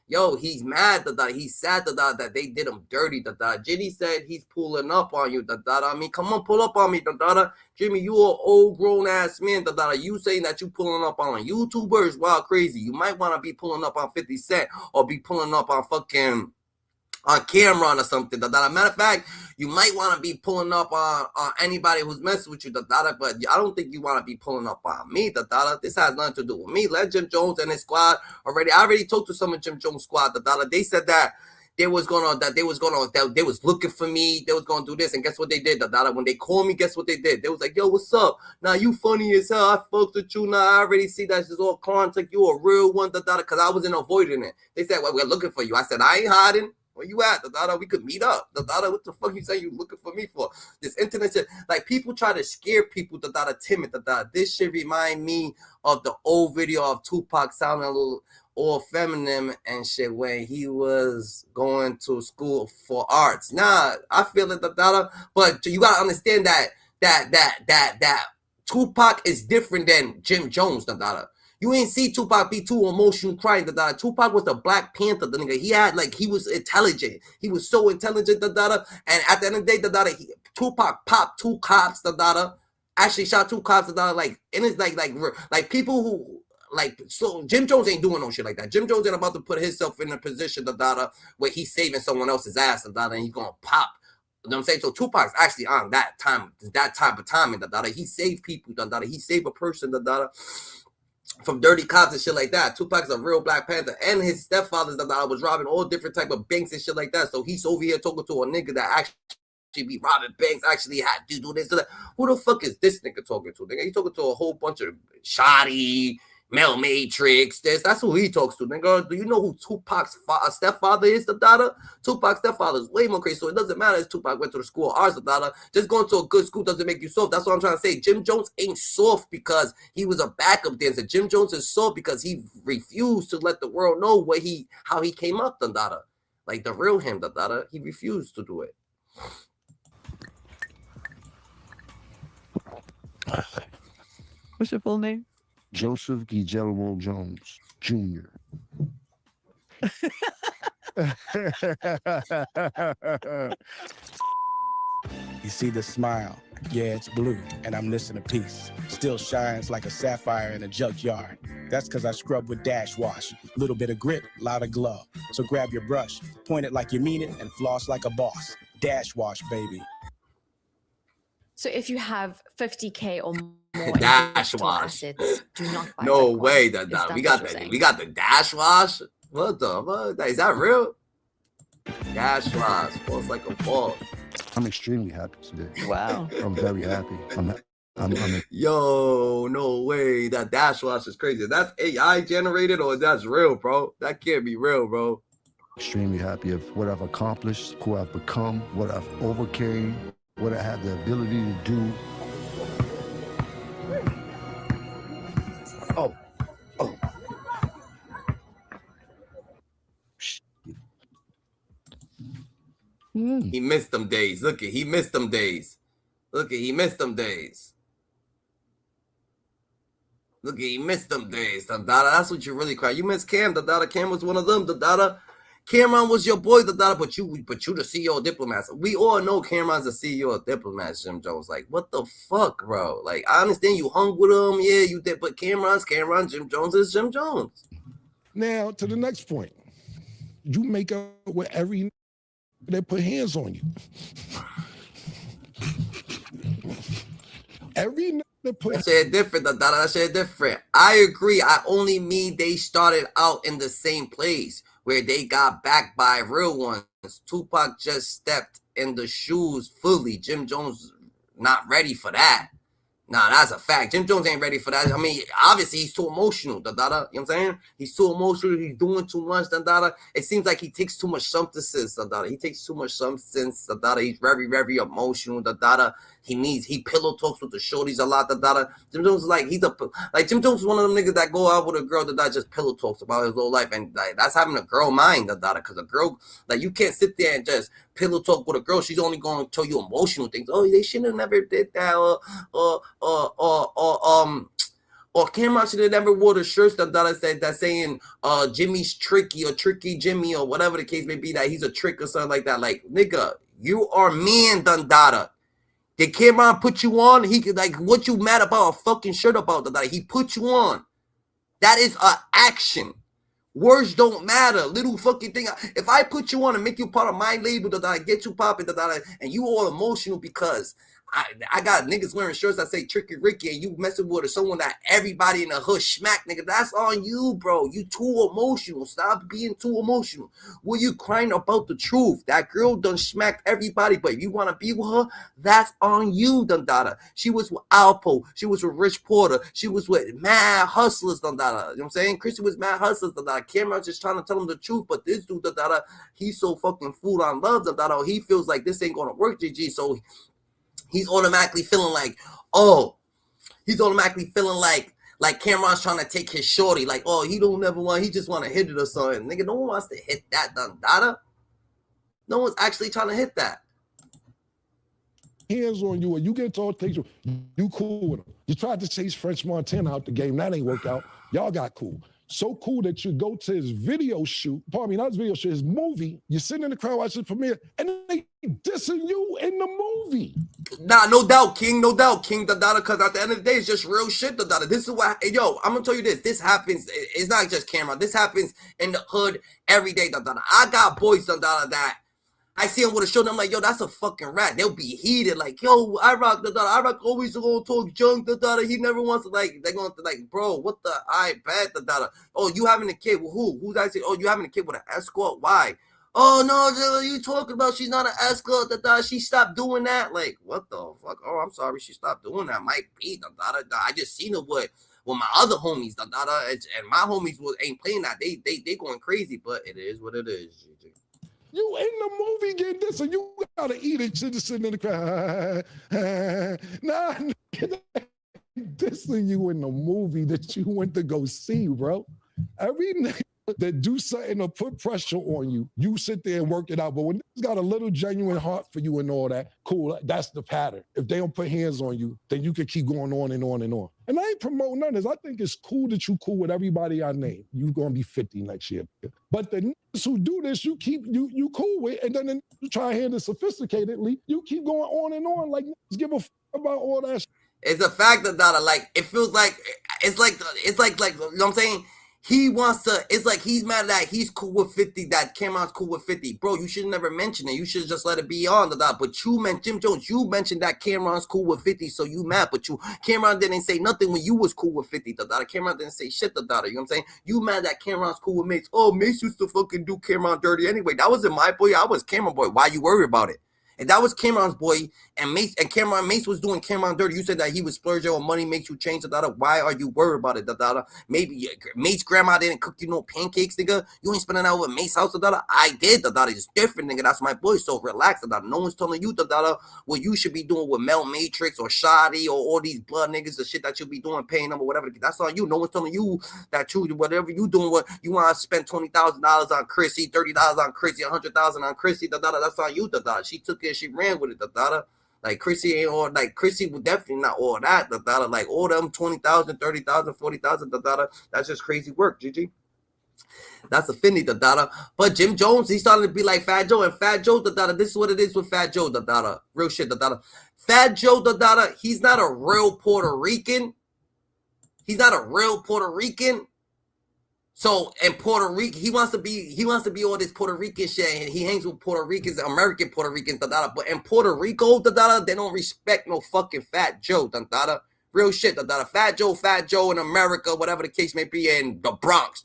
yo, he's mad, he's sad, that they did him dirty, Jimmy said he's pulling up on you, I mean, come on, pull up on me, Jimmy, you an old grown-ass man, you saying that you pulling up on YouTubers, wild crazy. You might want to be pulling up on 50 Cent or be pulling up on fucking on Camron or something, Matter of fact, you might want to be pulling up on anybody who's messing with you, but I don't think you want to be pulling up on me, This has nothing to do with me. Let Jim Jones and his squad already. I already talked to some of Jim Jones' squad, They said that they was looking for me. They was gonna do this, and guess what they did, When they called me, guess what they did? They was like, yo, what's up? Now you funny as hell. I fucked with you. Now I already see that it's all contact. You a real one, because I wasn't avoiding it. They said, well, we're looking for you. I said, I ain't hiding. Where you at, We could meet up. What the fuck you say you looking for me for? This internet shit. Like, people try to scare people, timid, This shit remind me of the old video of Tupac sounding a little all feminine and shit when he was going to school for arts. Nah, I feel it, but you gotta understand that Tupac is different than Jim Jones, You ain't see Tupac be too emotional crying, Tupac was the Black Panther, nigga. He was intelligent. He was so intelligent, and at the end of the day, Tupac popped 2 cops, actually shot 2 cops, and it's like people who, so Jim Jones ain't doing no shit like that. Jim Jones ain't about to put himself in a position, where he's saving someone else's ass, and he's gonna pop. You know what I'm saying? So Tupac's actually on that type of timing, he saved people, he saved a person, from dirty cops and shit like that. Tupac's a real Black Panther, and his stepfathers was robbing all different type of banks and shit like that. So he's over here talking to a nigga that actually be robbing banks, actually had to do this to that. Who the fuck is this nigga talking to? Nigga, he talking to a whole bunch of shoddy, Mel Matrix. That's who he talks to, nigga. Do you know who Tupac's stepfather is, Tupac's stepfather is way more crazy, so it doesn't matter if Tupac went to the school of arts, Just going to a good school doesn't make you soft. That's what I'm trying to say. Jim Jones ain't soft because he was a backup dancer. Jim Jones is soft because he refused to let the world know how he came up, Like the real him, he refused to do it. What's your full name? Joseph Guillermo Jones Jr. You see the smile. Yeah, it's blue, and I'm missing a piece. Still shines like a sapphire in a junkyard. That's because I scrub with Dash Wash. Little bit of grit, lot of glow. So grab your brush, point it like you mean it, and floss like a boss. Dash Wash, baby. So if you have 50K or more Dash in Wash. assets, do not buy No Bitcoin. way, Is that we got what you're saying? we got the Dash Wash. What the fuck? Is that real? Dash Wash. Falls like a ball. I'm extremely happy today. Wow. I'm very happy. I'm Yo, no way. That Dash Wash is crazy. That's AI generated or that's real, bro? That can't be real, bro. extremely happy of what I've accomplished, who I've become, what I've overcame, what I have the ability to do. Oh. He missed them days. Look at, he missed them days. Look at, he missed them days. Look, he missed them days, da da. That's what you really cry. You miss Cam, da da. Cam was one of them, da da. Camron was your boy, da da. But you the CEO of Diplomats. We all know Camron's the CEO of Diplomats. Jim Jones, like, what the fuck, bro? Like, I understand you hung with him, yeah, you did, but Camron. Jim Jones is Jim Jones. Now to the next point. You make up with every that put hands on you. Every that put that shit different, that shit different. I agree. I only mean they started out in the same place where they got backed by real ones. Tupac just stepped in the shoes fully. Jim Jones not ready for that. Nah, that's a fact. Jim Jones ain't ready for that. I mean, obviously he's too emotional, You know what I'm saying? He's too emotional. He's doing too much, It seems like he takes too much substances, He takes too much substance, He's very, very emotional, He pillow talks with the shorties a lot, Jim Jones is like, Jim Jones is one of them niggas that go out with a girl that just pillow talks about his whole life. And like, that's having a girl mind, because a girl, like, you can't sit there and just pillow talk with a girl. She's only going to tell you emotional things. Oh, they should have never did that. Or Camron should have never wore the shirts that's saying Jimmy's tricky or tricky Jimmy or whatever the case may be, that he's a trick or something like that. Like, nigga, you are man, Dundada. Did Camron put you on? He could, like, what you mad about a fucking shirt about, Dundada? He put you on. That is an action. Words don't matter. Little fucking thing. If I put you on and make you part of my label, get you popping, and you all emotional because I got niggas wearing shirts that say Tricky Ricky, and you messing with someone that everybody in the hood smack, nigga. That's on you, bro. You too emotional. Stop being too emotional. Were you crying about the truth? That girl done smacked everybody, but if you want to be with her, that's on you, Dundada. She was with Alpo. She was with Rich Porter. She was with mad hustlers, Dundada. You know what I'm saying? Chrissy was mad hustlers, Dundada. Camera just trying to tell him the truth, but this dude, Dundada, he's so fucking fooled on love, Dundada. He feels like this ain't gonna work, GG. So he's automatically feeling like, like Camron's trying to take his shorty. Like, oh, he don't never want, he just want to hit it or something. Nigga, no one wants to hit that, Dundada. No one's actually trying to hit that. Hands on you, or you get to take you cool with him. You tried to chase French Montana out the game. That ain't work out. Y'all got cool. So cool that you go to his video shoot, not his video shoot, his movie. You're sitting in the crowd watching the premiere, and then they dissing you in the movie. Nah, no doubt, King, Dundada, because at the end of the day, it's just real shit, Dundada. This is what, yo, I'm gonna tell you this. This happens, it's not just Camron. This happens in the hood every day, Dundada. I got boys, Dundada, that I see him with a shoulder. I'm like, yo, that's a fucking rat. They'll be heated. Like, yo, I rock always gonna talk junk, He never wants to, like, they're going to, like, bro, what the, I bet, Oh, you having a kid with who? Who's that? Oh, you having a kid with an escort? Why? Oh, no, you talking about she's not an escort, She stopped doing that. Like, what the fuck? Oh, I'm sorry, she stopped doing that. Might be, I just seen her with my other homies, and my homies ain't playing that. They going crazy, but it is what it is, GG. You in the movie getting this, and you gotta eat it, just sitting in the crowd. Nah, dissing you in the movie that you went to go see, bro. Every nigga that do something to put pressure on you, you sit there and work it out. But when niggas got a little genuine heart for you and all that, cool, that's the pattern. If they don't put hands on you, then you can keep going on and on and on. And I ain't promoting none of this. I think it's cool that you cool with everybody I name. You're gonna be 50 next year. But the niggas who do this, you cool with, and then you try to handle it sophisticatedly, you keep going on and on, like niggas give a fuck about all that shit. It's a fact that like, it feels like, it's like, you know what I'm saying? He wants to, it's like he's mad that he's cool with 50, that Camron's cool with 50. Bro, you should never mention it. You should just let it be on, But you mentioned, Jim Jones, you mentioned that Camron's cool with 50, so you mad. But Camron didn't say nothing when you was cool with 50, Camron didn't say shit, You know what I'm saying? You mad that Camron's cool with Mace. Oh, Mace used to fucking do Camron dirty anyway. That wasn't my boy. I was Camron boy. Why you worry about it? If that was Camron's boy, and Mace was doing Camron dirty, you said that he was splurging on money, makes you change, why are you worried about it, Maybe Mace's grandma didn't cook you no pancakes, nigga. You ain't spending out with Mace's house, I did, It's different, nigga. That's my boy, so relax, No one's telling you, what you should be doing with Mel Matrix or Shoddy or all these blood niggas, the shit that you be doing, paying them or whatever. That's on you. No one's telling you that whatever you doing, what you want to spend $20,000 on Chrissy, $30 on Chrissy, $100,000 on Chrissy, That's on you, She took it, she ran with it, Like Chrissy ain't all, like Chrissy would definitely not all that, like all them 20,000, 30,000, 40,000, that's just crazy work, GG. That's a finny, But Jim Jones, he's starting to be like Fat Joe, and Fat Joe, this is what it is with Fat Joe, real shit, Fat Joe, he's not a real Puerto Rican. He's not a real Puerto Rican. So in Puerto Rico, he wants to be all this Puerto Rican shit, and he hangs with Puerto Ricans, American Puerto Ricans, But in Puerto Rico, they don't respect no fucking Fat Joe, Real shit, Fat Joe in America, whatever the case may be, in the Bronx,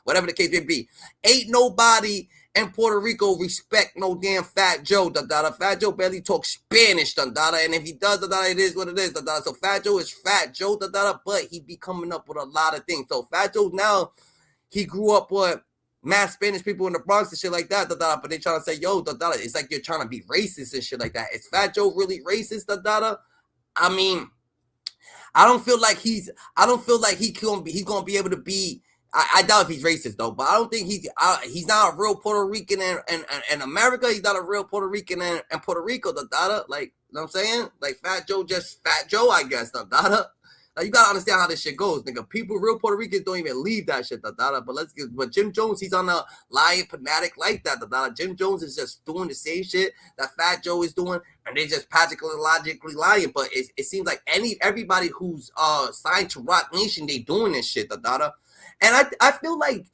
whatever the case may be. Ain't nobody in Puerto Rico respect no damn Fat Joe, Fat Joe barely talks Spanish, and if he does, it is what it is, So Fat Joe is Fat Joe, but he be coming up with a lot of things. So Fat Joe now, he grew up with mad Spanish people in the Bronx and shit like that, but they trying to say, yo, it's like you're trying to be racist and shit like that. Is Fat Joe really racist, I mean, I don't feel like he's gonna be able to be. I doubt if he's racist though, but I don't think he's not a real Puerto Rican in America. He's not a real Puerto Rican in Puerto Rico, like, you know what I'm saying? Like Fat Joe, just Fat Joe, I guess, Like, you gotta understand how this shit goes, nigga. People, real Puerto Ricans don't even leave that shit, But Jim Jones, he's on a lying fanatic like that, Jim Jones is just doing the same shit that Fat Joe is doing, and they just logically lying. But it seems like everybody who's signed to Rock Nation, they doing this shit, And I feel like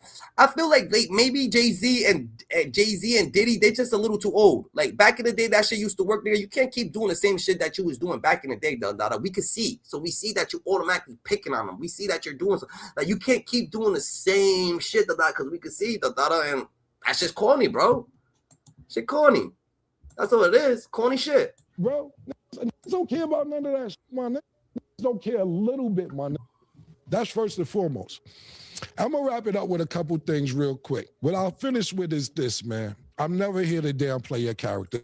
maybe Jay-Z and Diddy, they just a little too old. Like back in the day, that shit used to work there. You can't keep doing the same shit that you was doing back in the day, We could see. So we see that you automatically picking on them. We see that you're doing something. Like you can't keep doing the same shit, because we could see, and that's just corny, bro. Shit corny. That's all it is. Corny shit. Bro, niggas don't care about none of that shit, my nigga. Niggas don't care a little bit, my nigga. That's first and foremost. I'm going to wrap it up with a couple things real quick. What I'll finish with is this, man. I'm never here to downplay your character.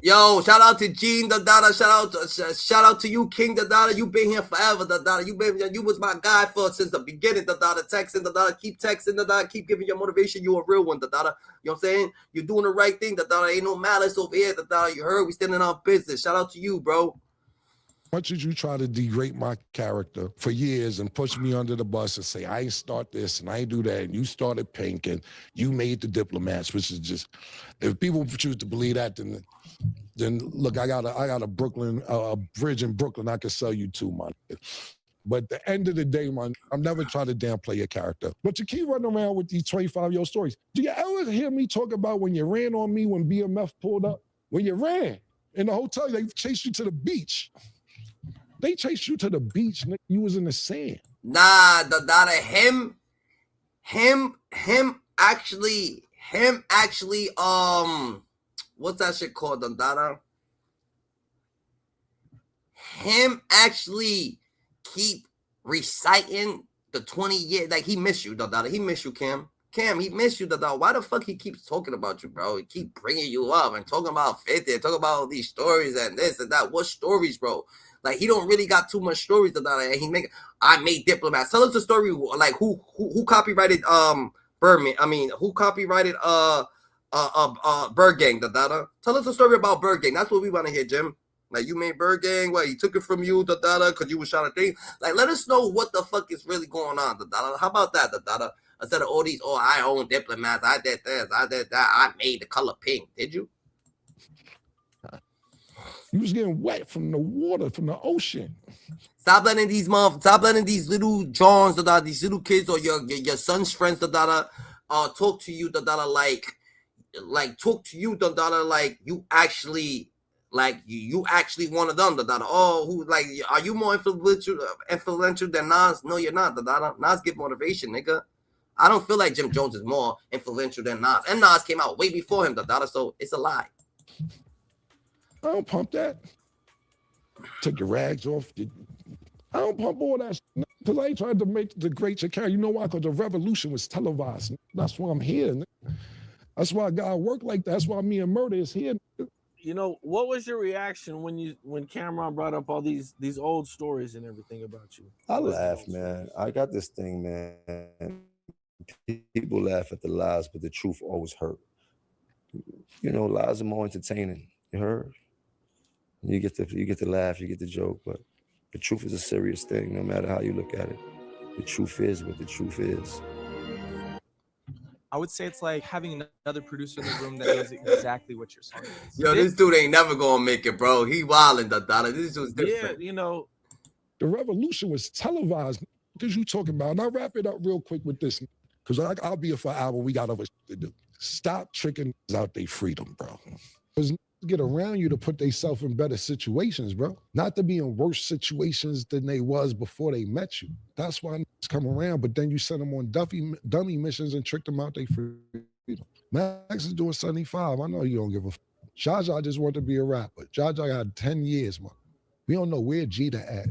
Yo, shout out to Gene, shout out to you, King, You been here forever, You was my guy since the beginning, Texting, keep texting, keep giving your motivation. You a real one, You know what I'm saying? You're doing the right thing, Ain't no malice over here, You heard we standing on business. Shout out to you, bro. Much as you try to degrade my character for years and push me under the bus and say, I ain't start this and I ain't do that, and you started Pink and you made the Diplomats, which is just, if people choose to believe that, then look, I got a bridge in Brooklyn I can sell you to, man. But at the end of the day, man, I'm never trying to downplay your character. But you keep running around with these 25-year-old stories. Do you ever hear me talk about when you ran on me when BMF pulled up? When you ran in the hotel, they chased you to the beach. They chased you to the beach, nigga. You was in the sand. Nah, him actually, what's that shit called, Him actually keep reciting the 20 years, like he miss you, He miss you, Cam. Cam, he miss you, Why the fuck he keeps talking about you, bro? He keep bringing you up and talking about 50, talking about all these stories and this and that. What stories, bro? Like he don't really got too much stories about it. And I made Diplomats. Tell us the story, like who copyrighted Birdman? I mean, who copyrighted Bird Gang, Tell us the story about Bird Gang. That's what we want to hear, Jim. Like you made Bird Gang, he took it from you, because you was trying to think. Like, let us know what the fuck is really going on, How about that, Instead of all these, I own Diplomats, I did this, I did that, I made the color pink. Did you? You was getting wet from the water, from the ocean. Stop letting these little Johns, these little kids or your son's friends, talk to you, like talk to you, like you actually, one of them, who, like, are you more influential than Nas? No, you're not, Nas give motivation, nigga. I don't feel like Jim Jones is more influential than Nas, and Nas came out way before him, so it's a lie. I don't pump that. Took your rags off. I don't pump all that because I ain't trying to make the great Shakira. You know why? Because the revolution was televised. That's why I'm here. That's why God work like that. That's why me and Murder is here. You know, what was your reaction when Camron brought up all these old stories and everything about you? I laugh, man. I got this thing, man. People laugh at the lies, but the truth always hurt. You know, lies are more entertaining. You heard? You get to laugh, you get the joke, but the truth is a serious thing, no matter how you look at it. The truth is what the truth is. I would say it's like having another producer in the room that knows exactly what your song is. Yo, this dude ain't never gonna make it, bro. He wildin', Dada. This was different. Yeah, you know. The revolution was televised. What is you talking about? And I'll wrap it up real quick with this, because I'll be here for an hour. We got other shit to do. Stop tricking out their freedom, bro. Because get around you to put themselves in better situations, bro. Not to be in worse situations than they was before they met you. That's why niggas come around, but then you send them on dummy missions and trick them out their freedom. Max is doing 75. I know you don't give a f. Jaja just wanted to be a rapper. Jaja had 10 years, man. We don't know where Jeter at.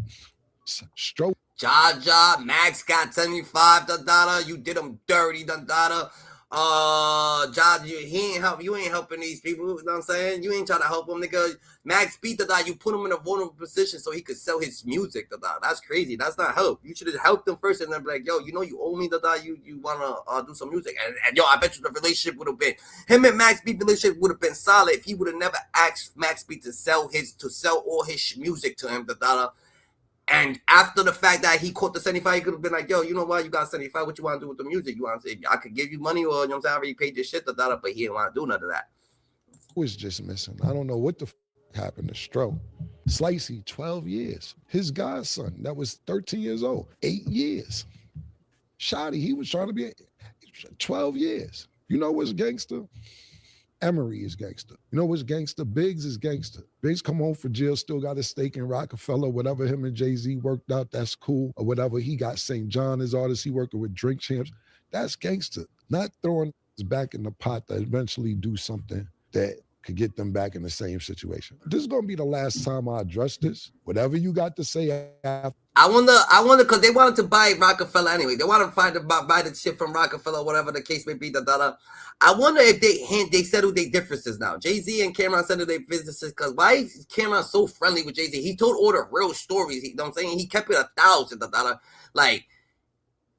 Stroke. Jaja, Max got 75, Dada. You did him dirty, Dada. Jaja, he ain't help. You ain't helping these people. You know what I'm saying? You ain't trying to help him, nigga. Max beat Dada. You put him in a vulnerable position so he could sell his music, Dada. That's crazy. That's not help. You should have helped him first and then be like, yo, you know you owe me, Dada. You wanna do some music, and yo, I bet you the relationship would have been him and Max Beat relationship would have been solid if he would have never asked Max Beat to sell all his music to him, Dada. And after the fact that he caught the 75, he could have been like, yo, you know what? You got 75. What you want to do with the music? You want to say, I could give you money, or, you know what I'm saying? I already paid your shit, but he didn't want to do none of that. Was just missing. I don't know what the happened to Stroke. Slicey, 12 years. His godson, that was 13 years old, 8 years. Shotty, he was trying to be 12 years. You know what's gangster? Emery is gangster. You know what's gangster? Biggs is gangster. Biggs come home for jail, still got a stake in Rockefeller, whatever him and Jay-Z worked out, that's cool. Or whatever, he got St. John as artist, he working with Drink Champs. That's gangster. Not throwing back in the pot to eventually do something that could get them back in the same situation. This is gonna be the last time I address this. Whatever you got to say after. I wonder, because they wanted to buy Rockefeller anyway. They wanted to buy the shit from Rockefeller, whatever the case may be. I wonder if they settled their differences now. Jay-Z and Camron settled their businesses, because why is Camron so friendly with Jay-Z? He told all the real stories. You know what I'm saying? He kept it 1,000. Like,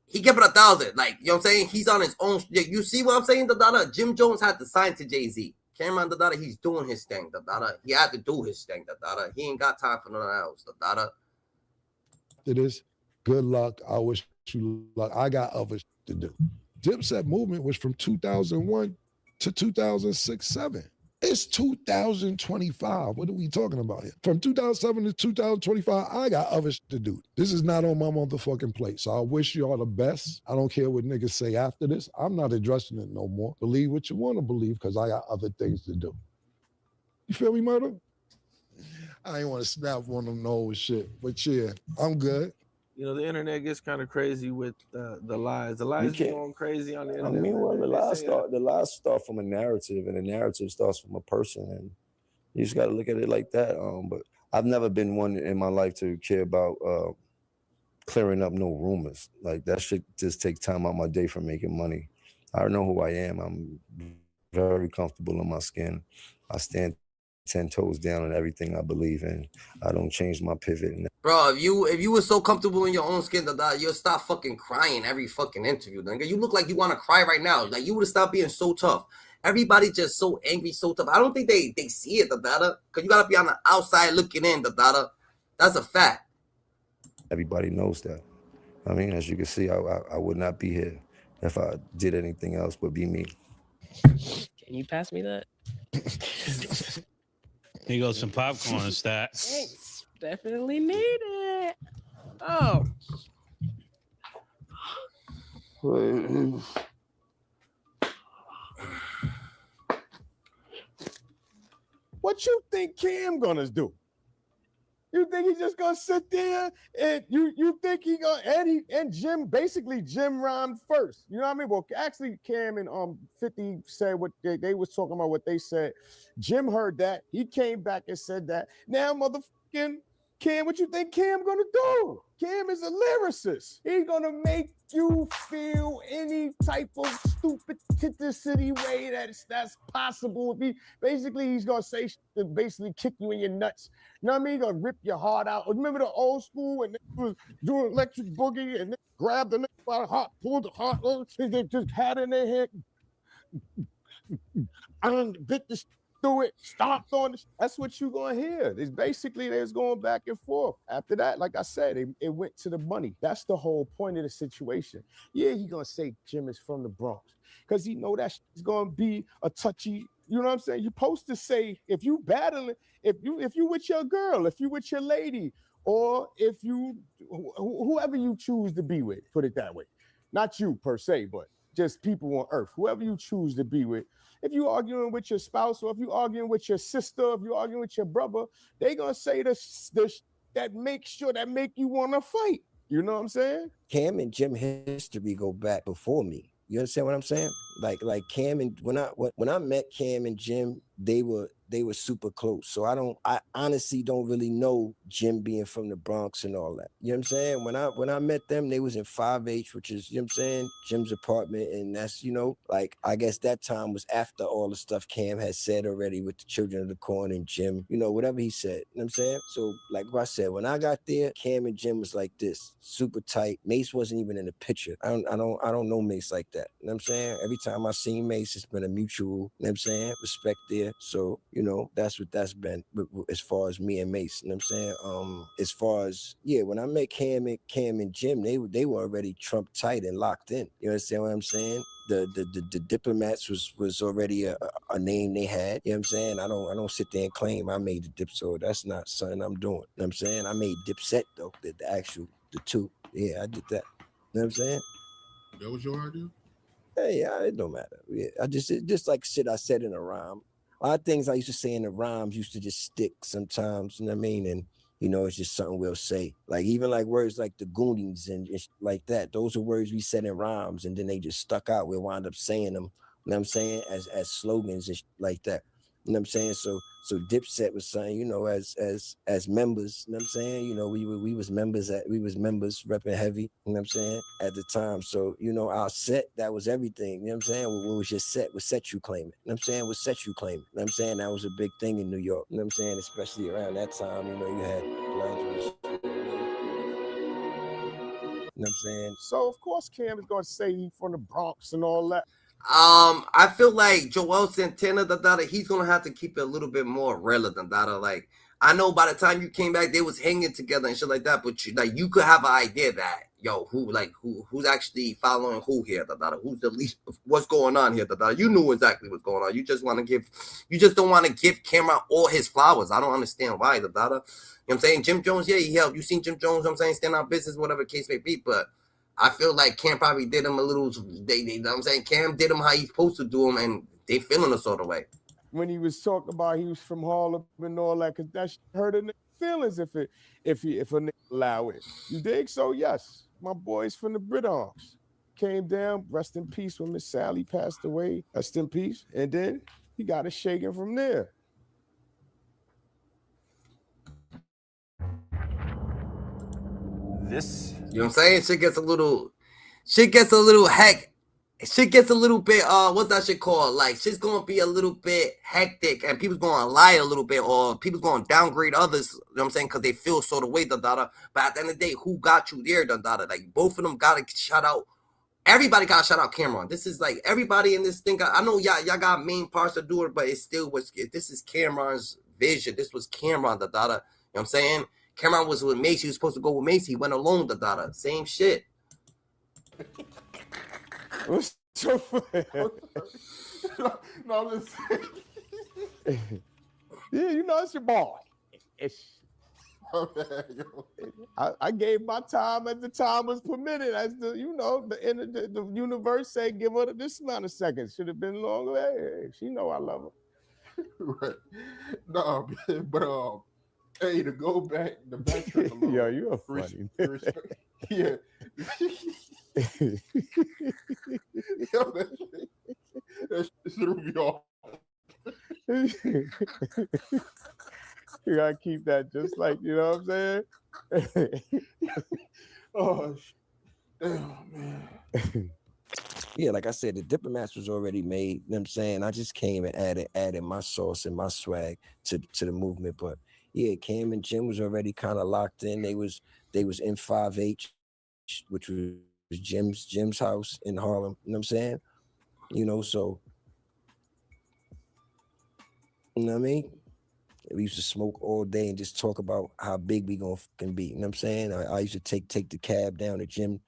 he kept it 1,000. Like, you know what I'm saying? He's on his own. You see what I'm saying? Jim Jones had to sign to Jay-Z. Camron, he's doing his thing. He had to do his thing. He ain't got time for nothing else. After this, good luck. I wish you luck. I got other shit to do. Dipset movement was from 2001 to 2006-7. It's 2025. What are we talking about here? From 2007 to 2025, I got other shit to do. This is not on my motherfucking plate. So I wish you all the best. I don't care what niggas say after this. I'm not addressing it no more. Believe what you want to believe, because I got other things to do. You feel me, Murder? I ain't want to snap one of them old shit, but yeah, I'm good. You know, the internet gets kind of crazy with the lies. The lies be going crazy on the internet. I mean, well, the lies start from a narrative, and the narrative starts from a person, and you just got to look at it like that. But I've never been one in my life to care about clearing up no rumors. Like, that shit just takes time out my day from making money. I know who I am. I'm very comfortable in my skin. I stand 10 toes down on everything I believe in. I don't change my pivot. Bro, if you were so comfortable in your own skin, you'll stop fucking crying every fucking interview. You look like you want to cry right now. Like, you would have stopped being so tough. Everybody just so angry, so tough. I don't think they see it, because you gotta be on the outside looking in, That's a fact. Everybody knows that. I mean, as you can see, I would not be here if I did anything else but be me. Can you pass me that? Here goes some popcorn, Stat. Thanks. Definitely need it. Oh. What you think Cam gonna do? You think he's just gonna sit there and you think he gonna and Jim rhymed first? You know what I mean? Well, actually, Cam and 50 said what they was talking about. What they said. Jim heard that. He came back and said that. Now, motherfucking Cam, what you think Cam gonna do? Cam is a lyricist. He's gonna make you feel any type of stupid city way that's possible. He's gonna say shit to basically kick you in your nuts. You know what I mean? He's gonna rip your heart out. Remember the old school and they was doing electric boogie and they grabbed the neck by the heart, pulled the heart, they just had it in their head. I bit this threw it, stomped on it. That's what you're gonna hear. It's basically they was going back and forth. After that, like I said, it went to the money. That's the whole point of the situation. Yeah, he gonna say Jim is from the Bronx because he know that is gonna be a touchy. You know what I'm saying? You're supposed to say if you battling, if you with your girl, if you with your lady, or if you whoever you choose to be with, put it that way. Not you per se, but just people on earth, whoever you choose to be with. If you arguing with your spouse, or if you arguing with your sister, if you arguing with your brother, they gonna say that make you want to fight. You know what I'm saying? Cam and Jim history go back before me. You understand what I'm saying? Like Cam and when I met Cam and Jim, they were super close. So I honestly don't really know Jim being from the Bronx and all that. You know what I'm saying? When I met them, they was in 5H, which is, you know what I'm saying, Jim's apartment. And that's, you know, like I guess that time was after all the stuff Cam had said already with the Children of the Corn and Jim, you know, whatever he said. You know what I'm saying? So like I said, when I got there, Cam and Jim was like this, super tight. Mace wasn't even in the picture. I don't know Mace like that. You know what I'm saying? Every time I seen Mace, it's been a mutual, you know what I'm saying, respect there. So, you know, that's what that's been as far as me and Mace. You know what I'm saying? As far as, yeah, when I met Cam and Jim, they were already Trump tight and locked in. You understand what I'm saying? The Diplomats was already a name they had. You know what I'm saying? I don't sit there and claim I made the Dip, so that's not something I'm doing. You know what I'm saying? I made Dipset though, the two. Yeah, I did that. You know what I'm saying? That was your idea? Hey, yeah, it don't matter. Yeah, it just like shit I said in a rhyme. A lot of things I used to say in the rhymes used to just stick sometimes, you know what I mean? And, you know, it's just something we'll say. Like, even like words like the Goonies and like that, those are words we said in rhymes, and then they just stuck out. We'll wind up saying them, you know what I'm saying, as slogans and like that. You know what I'm saying? So Dipset was saying, you know, as members, you know what I'm saying? You know, we was members repping heavy, you know what I'm saying, at the time. So, you know, our set, that was everything. You know what I'm saying? What was your set? What set you claiming? You know what I'm saying? What set you claiming? You know what I'm saying? That was a big thing in New York. You know what I'm saying? Especially around that time, you know, you had Bloods. You know what I'm saying? So of course Cam is gonna say he from the Bronx and all that. I feel like Joel Santana, he's gonna have to keep it a little bit more relevant. Like, I know by the time you came back, they was hanging together and shit like that. But you could have an idea that who's actually following who here. Who's the least? What's going on here? You knew exactly what's going on. You just don't want to give Camron all his flowers. I don't understand why. You know what I'm saying? Jim Jones, yeah, he helped. You seen Jim Jones? You know what I'm saying, stand on business, whatever the case may be, but. I feel like Cam probably did him a little. You know what I'm saying? Cam did him how he's supposed to do him, and they feeling a sort of way. When he was talking about he was from Harlem and all that, because that hurt a nigga feelings if a nigga allow it. You dig? So yes, my boys from the Bronx came down. Rest in peace when Miss Sally passed away. Rest in peace. And then he got it shaken from there. This, you know what I'm saying? Shit gets a little heck. Shit gets a little bit, what's that shit called? Like, shit's gonna be a little bit hectic, and people's gonna lie a little bit, or people's gonna downgrade others, you know what I'm saying? Because they feel sort of way, But at the end of the day, who got you there, Like, both of them gotta shout out. Everybody gotta shout out Camron. This is like everybody in this thing. I know y'all got main parts to do it, but it still was. This is Camron's vision. This was Camron, You know what I'm saying? Camron was with Mace. He was supposed to go with Mace. He went alone, Same shit. What's so funny? No, I'm just saying. Yeah, you know, it's your boy. I gave my time as the time was permitted. As the, you know, the universe said, give her this amount of seconds. Should have been longer. Hey, she know I love her. Right. No, but hey, to go back, the backtrack a little. Yo, you're funny. Yeah. Yo, that shit threw me off. You gotta keep that just like, you know what I'm saying? Oh, man. Yeah, like I said, the Diplomats was already made. You know what I'm saying? I just came and added my sauce and my swag to the movement. But yeah, Cam and Jim was already kind of locked in. They was in 5H, which was Jim's house in Harlem. You know what I'm saying? You know, so You know what I mean? We used to smoke all day and just talk about how big we gonna fucking be. You know what I'm saying? I used to take the cab down to Jim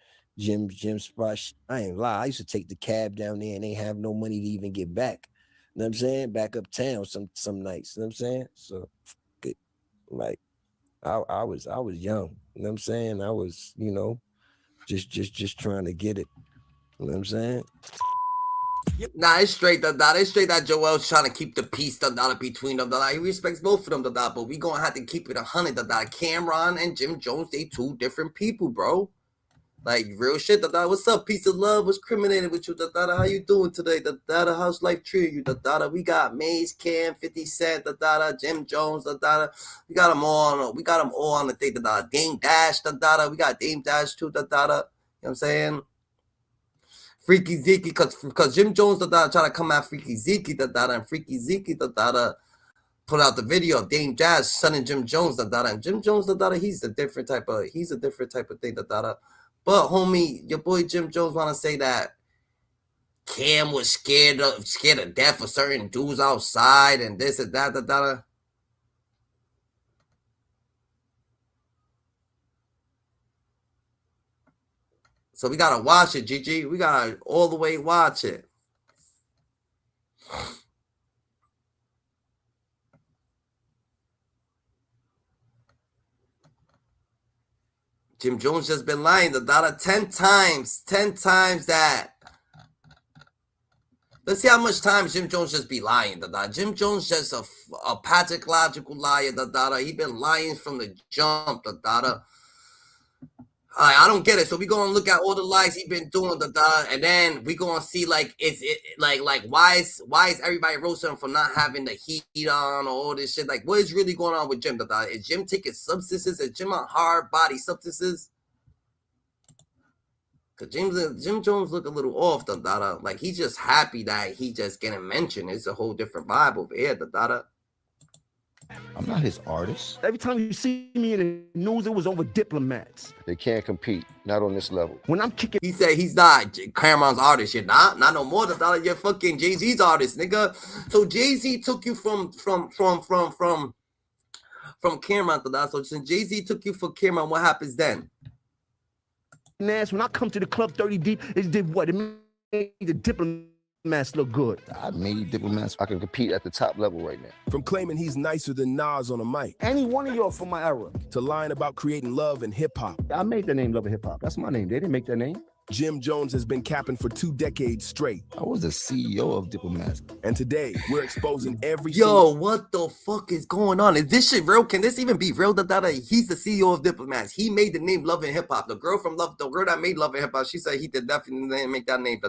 spot. I ain't lie. I used to take the cab down there and ain't have no money to even get back. You know what I'm saying? Back uptown some nights. You know what I'm saying? So like I was young. You know what I'm saying? I was, just trying to get it. You know what I'm saying? Nah, it's straight that Joel's trying to keep the peace between them. He respects both of them, but we gonna have to keep it 100. Camron and Jim Jones, they two different people, bro. Like real shit. What's up? Peace of love. What's criminated with you? How you doing today? How's life treating you? We got Maze, Cam, 50 Cent, Jim Jones, We got them all. We got them all on the thing. Dame Dash, We got Dame Dash too. You know what I'm saying? Freaky Zeke, because Jim Jones trying to come at Freaky Zeke, and Freaky Zeke put out the video of Dame Dash, son and Jim Jones, and Jim Jones he's a different type of thing, But homie, your boy Jim Jones wanna say that Cam was scared of death of certain dudes outside and this and that, So we gotta watch it, GG. We gotta all the way watch it. Jim Jones just been lying, 10 times that. Let's see how much time Jim Jones just be lying, Jim Jones just a pathological liar, He been lying from the jump, I don't get it. So we gonna look at all the lies he been doing, and then we gonna see like why is everybody roasting him for not having the heat on or all this shit? Like what is really going on with Jim? Is Jim taking substances? Is Jim on hard body substances? Cause Jim Jones look a little off, Like he's just happy that he just getting mentioned. It's a whole different vibe over here, I'm not his artist. Every time you see me in the news, it was over Diplomats. They can't compete, not on this level. When I'm kicking, he said he's not Camron's artist. You're not no more. You're fucking Jay-Z's artist, nigga. So Jay-Z took you from Camron, So since Jay-Z took you for Camron, what happens then? When I come to the club 30 deep, it did what? It made the Diplomats look good. I made Diplomats. I can compete at the top level right now. From claiming he's nicer than Nas on a mic. Any one of y'all from my era. To lying about creating love and hip hop. I made the name Love and Hip Hop. That's my name. They didn't make that name. Jim Jones has been capping for 2 decades straight. I was the CEO of Diplomats. And today, we're exposing every what the fuck is going on? Is this shit real? Can this even be real? He's the CEO of Diplomats. He made the name Love and Hip Hop. The girl that made Love and Hip Hop, she said he did definitely make that name,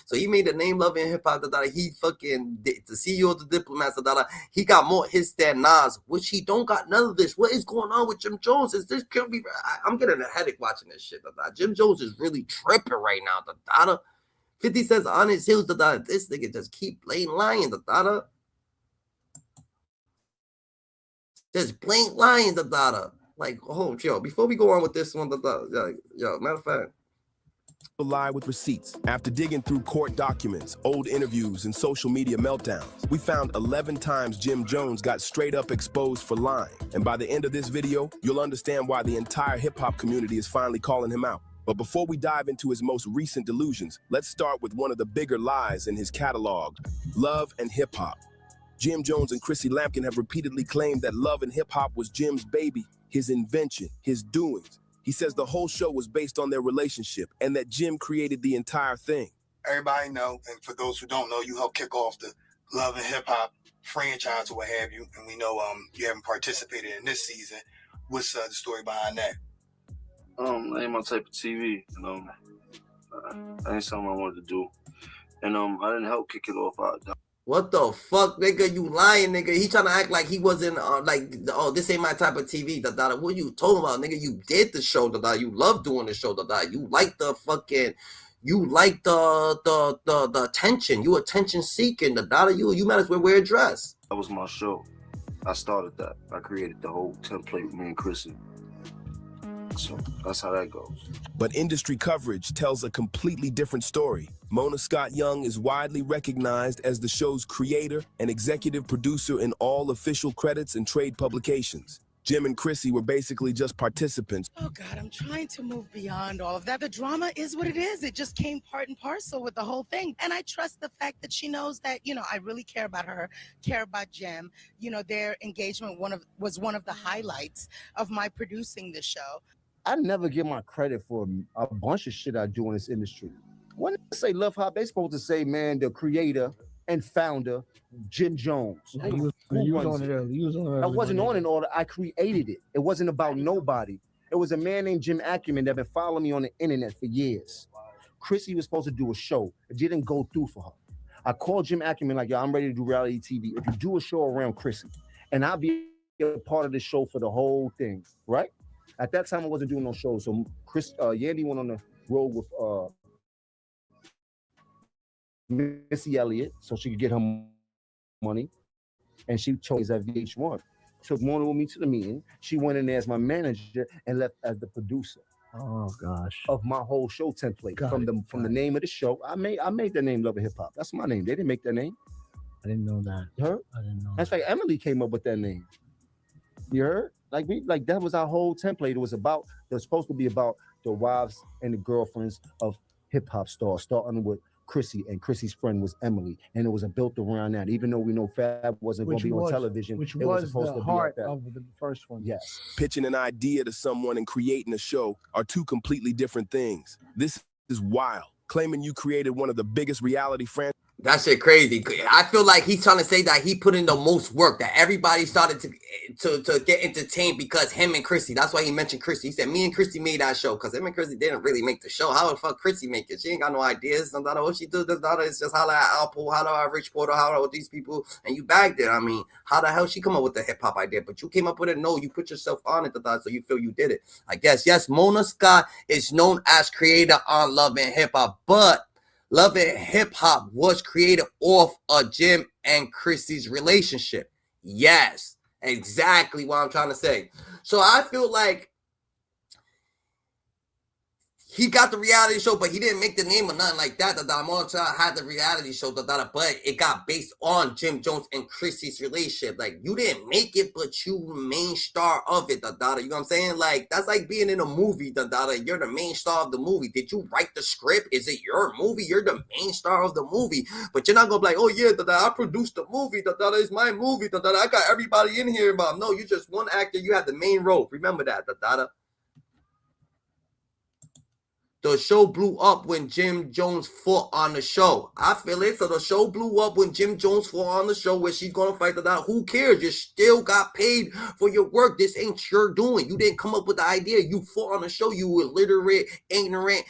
So he made the name Love and Hip Hop, He fucking the CEO of the Diplomats, He got more hits than Nas, which he don't got none of this. What is going on with Jim Jones? Is this could be? I'm getting a headache watching this shit, Jim Jones is really tripping right now, 50 says on his heels, this nigga just keep lying, Just blank lying, Like, oh, yo, before we go on with this one, matter of fact. Lie with receipts. After digging through court documents, old interviews, and social media meltdowns, we found 11 times Jim Jones got straight up exposed for lying. And by the end of this video, you'll understand why the entire hip-hop community is finally calling him out. But before we dive into his most recent delusions, let's start with one of the bigger lies in his catalog, Love and Hip Hop. Jim Jones and Chrissy Lampkin have repeatedly claimed that Love and Hip Hop was Jim's baby, his invention, his doings. He says the whole show was based on their relationship and that Jim created the entire thing. Everybody know, and for those who don't know, you helped kick off the Love and Hip Hop franchise or what have you, and we know you haven't participated in this season. What's the story behind that? That ain't my type of TV, that ain't something I wanted to do, and I didn't help kick it off. What the fuck, nigga? You lying, nigga? He trying to act like he wasn't this ain't my type of TV. What you talking about, nigga? You did the show, You love doing the show, You like the fucking. You like the attention. You attention seeking, You might as well wear a dress. That was my show. I started that. I created the whole template with me and Chrissy. So that's how that goes. But industry coverage tells a completely different story. Mona Scott Young is widely recognized as the show's creator and executive producer in all official credits and trade publications. Jim and Chrissy were basically just participants. Oh God, I'm trying to move beyond all of that. The drama is what it is. It just came part and parcel with the whole thing. And I trust the fact that she knows that, you know, I really care about her, care about Jim. You know, their engagement was one of the highlights of my producing the show. I never get my credit for a bunch of shit I do in this industry. When they say Love Hop, they supposed to say, man, the creator and founder, Jim Jones. Yeah, you was on it early. You was on it early. I wasn't on an order. I created it. It wasn't about nobody. It was a man named Jim Ackerman that been following me on the internet for years. Chrissy was supposed to do a show. It didn't go through for her. I called Jim Ackerman like, yo, I'm ready to do reality TV. If you do a show around Chrissy, and I'll be a part of the show for the whole thing, right? At that time, I wasn't doing no shows. So Yandy went on the road with Missy Elliott so she could get her money. And she chose at VH1. Took Mona with me to the meeting. She went in there as my manager and left as the producer. Oh gosh. Of my whole show template. From the name of the show. I made the name Love and Hip Hop. That's my name. They didn't make that name. I didn't know that. You heard? I didn't know. That's like Emily came up with that name. You heard? Like that was our whole template. It was supposed to be about the wives and the girlfriends of hip hop stars, starting with Chrissy, and Chrissy's friend was Emily, and it was built around that. Even though we know Fab wasn't going to be on television, which it was supposed the to heart be like that. of the first one. Yes. Pitching an idea to someone and creating a show are two completely different things. This is wild. Claiming you created one of the biggest reality franchises. That shit crazy. I feel like he's trying to say that he put in the most work, that everybody started to get entertained because him and Chrissy. That's why he mentioned Chrissy. He said me and Chrissy made that show because him and Chrissy didn't really make the show. How the fuck Chrissy make it? She ain't got no ideas. No matter what she do, it's just holla at Alpo, holla at Rich Porter, holla at these people, and you bagged it. I mean, how the hell she come up with the hip hop idea? But you came up with it. No, you put yourself on it, so you feel you did it. I guess yes. Mona Scott is known as creator on Love and Hip Hop, but Love and Hip Hop was created off of Jim and Chrissy's relationship. Yes, exactly what I'm trying to say. So I feel like he got the reality show, but he didn't make the name or nothing like that. Mona had the reality show, but it got based on Jim Jones and Chrissy's relationship. Like, you didn't make it, but you were main star of it. You know what I'm saying? Like, that's like being in a movie. You're the main star of the movie. Did you write the script? Is it your movie? You're the main star of the movie. But you're not going to be like, oh, yeah, I produced the movie. It's my movie. I got everybody in here. But no, you're just one actor. You had the main role. Remember that. The show blew up when Jim Jones fought on the show. I feel it. So the show blew up when Jim Jones fought on the show where she's going to fight the dog. Who cares? You still got paid for your work. This ain't your doing. You didn't come up with the idea. You fought on the show. You were illiterate, ignorant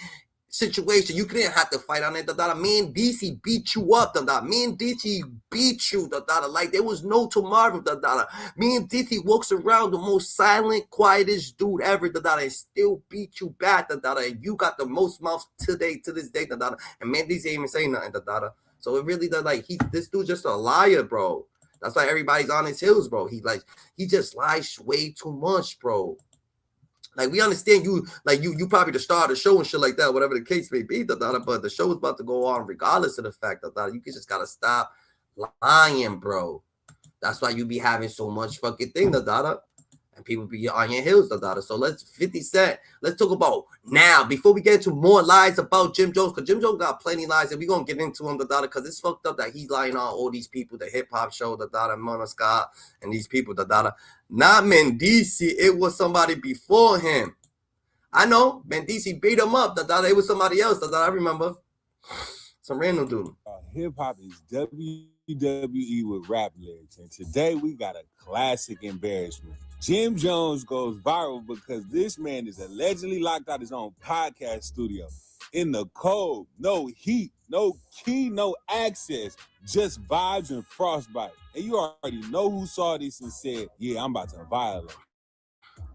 situation. You didn't have to fight on it. Me and DC beat you up. Me and DC beat you. Like there was no tomorrow. Me and DC walks around the most silent, quietest dude ever. And still beat you back. And you got the most mouth to this day. And man, DC ain't even saying nothing. So it really does. Like this dude just a liar, bro. That's why everybody's on his heels, bro. He just lies way too much, bro. Like, we understand you, like, you probably the star of the show and shit like that, whatever the case may be, but the show is about to go on regardless of the fact that you just gotta stop lying, bro. That's why you be having so much fucking thing, and people be on your heels, So let's 50 Cent. Let's talk about now before we get into more lies about Jim Jones, because Jim Jones got plenty of lies, and we're gonna get into him, because it's fucked up that he's lying on all these people, the hip hop show, Mona Scott, and these people, Not Mendici, it was somebody before him. I know Mendici beat him up. It was somebody else. I remember some random dude. Hip hop is WWE with rap lyrics, and today we got a classic embarrassment. Jim Jones goes viral because this man is allegedly locked out his own podcast studio in the cold, no heat, no key, no access, just vibes and frostbite. And you already know who saw this and said, yeah, I'm about to violate.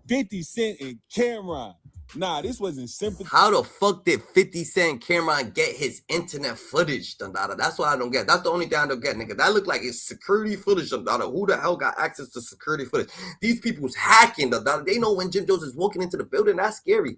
50 Cent and Camron. Nah, this wasn't sympathy. How the fuck did 50 Cent Camron get his internet footage, Dada? That's what I don't get. That's the only thing I don't get, nigga. That looked like it's security footage, Dada. Who the hell got access to security footage? These people's hacking, Dada. They know when Jim Jones is walking into the building. That's scary.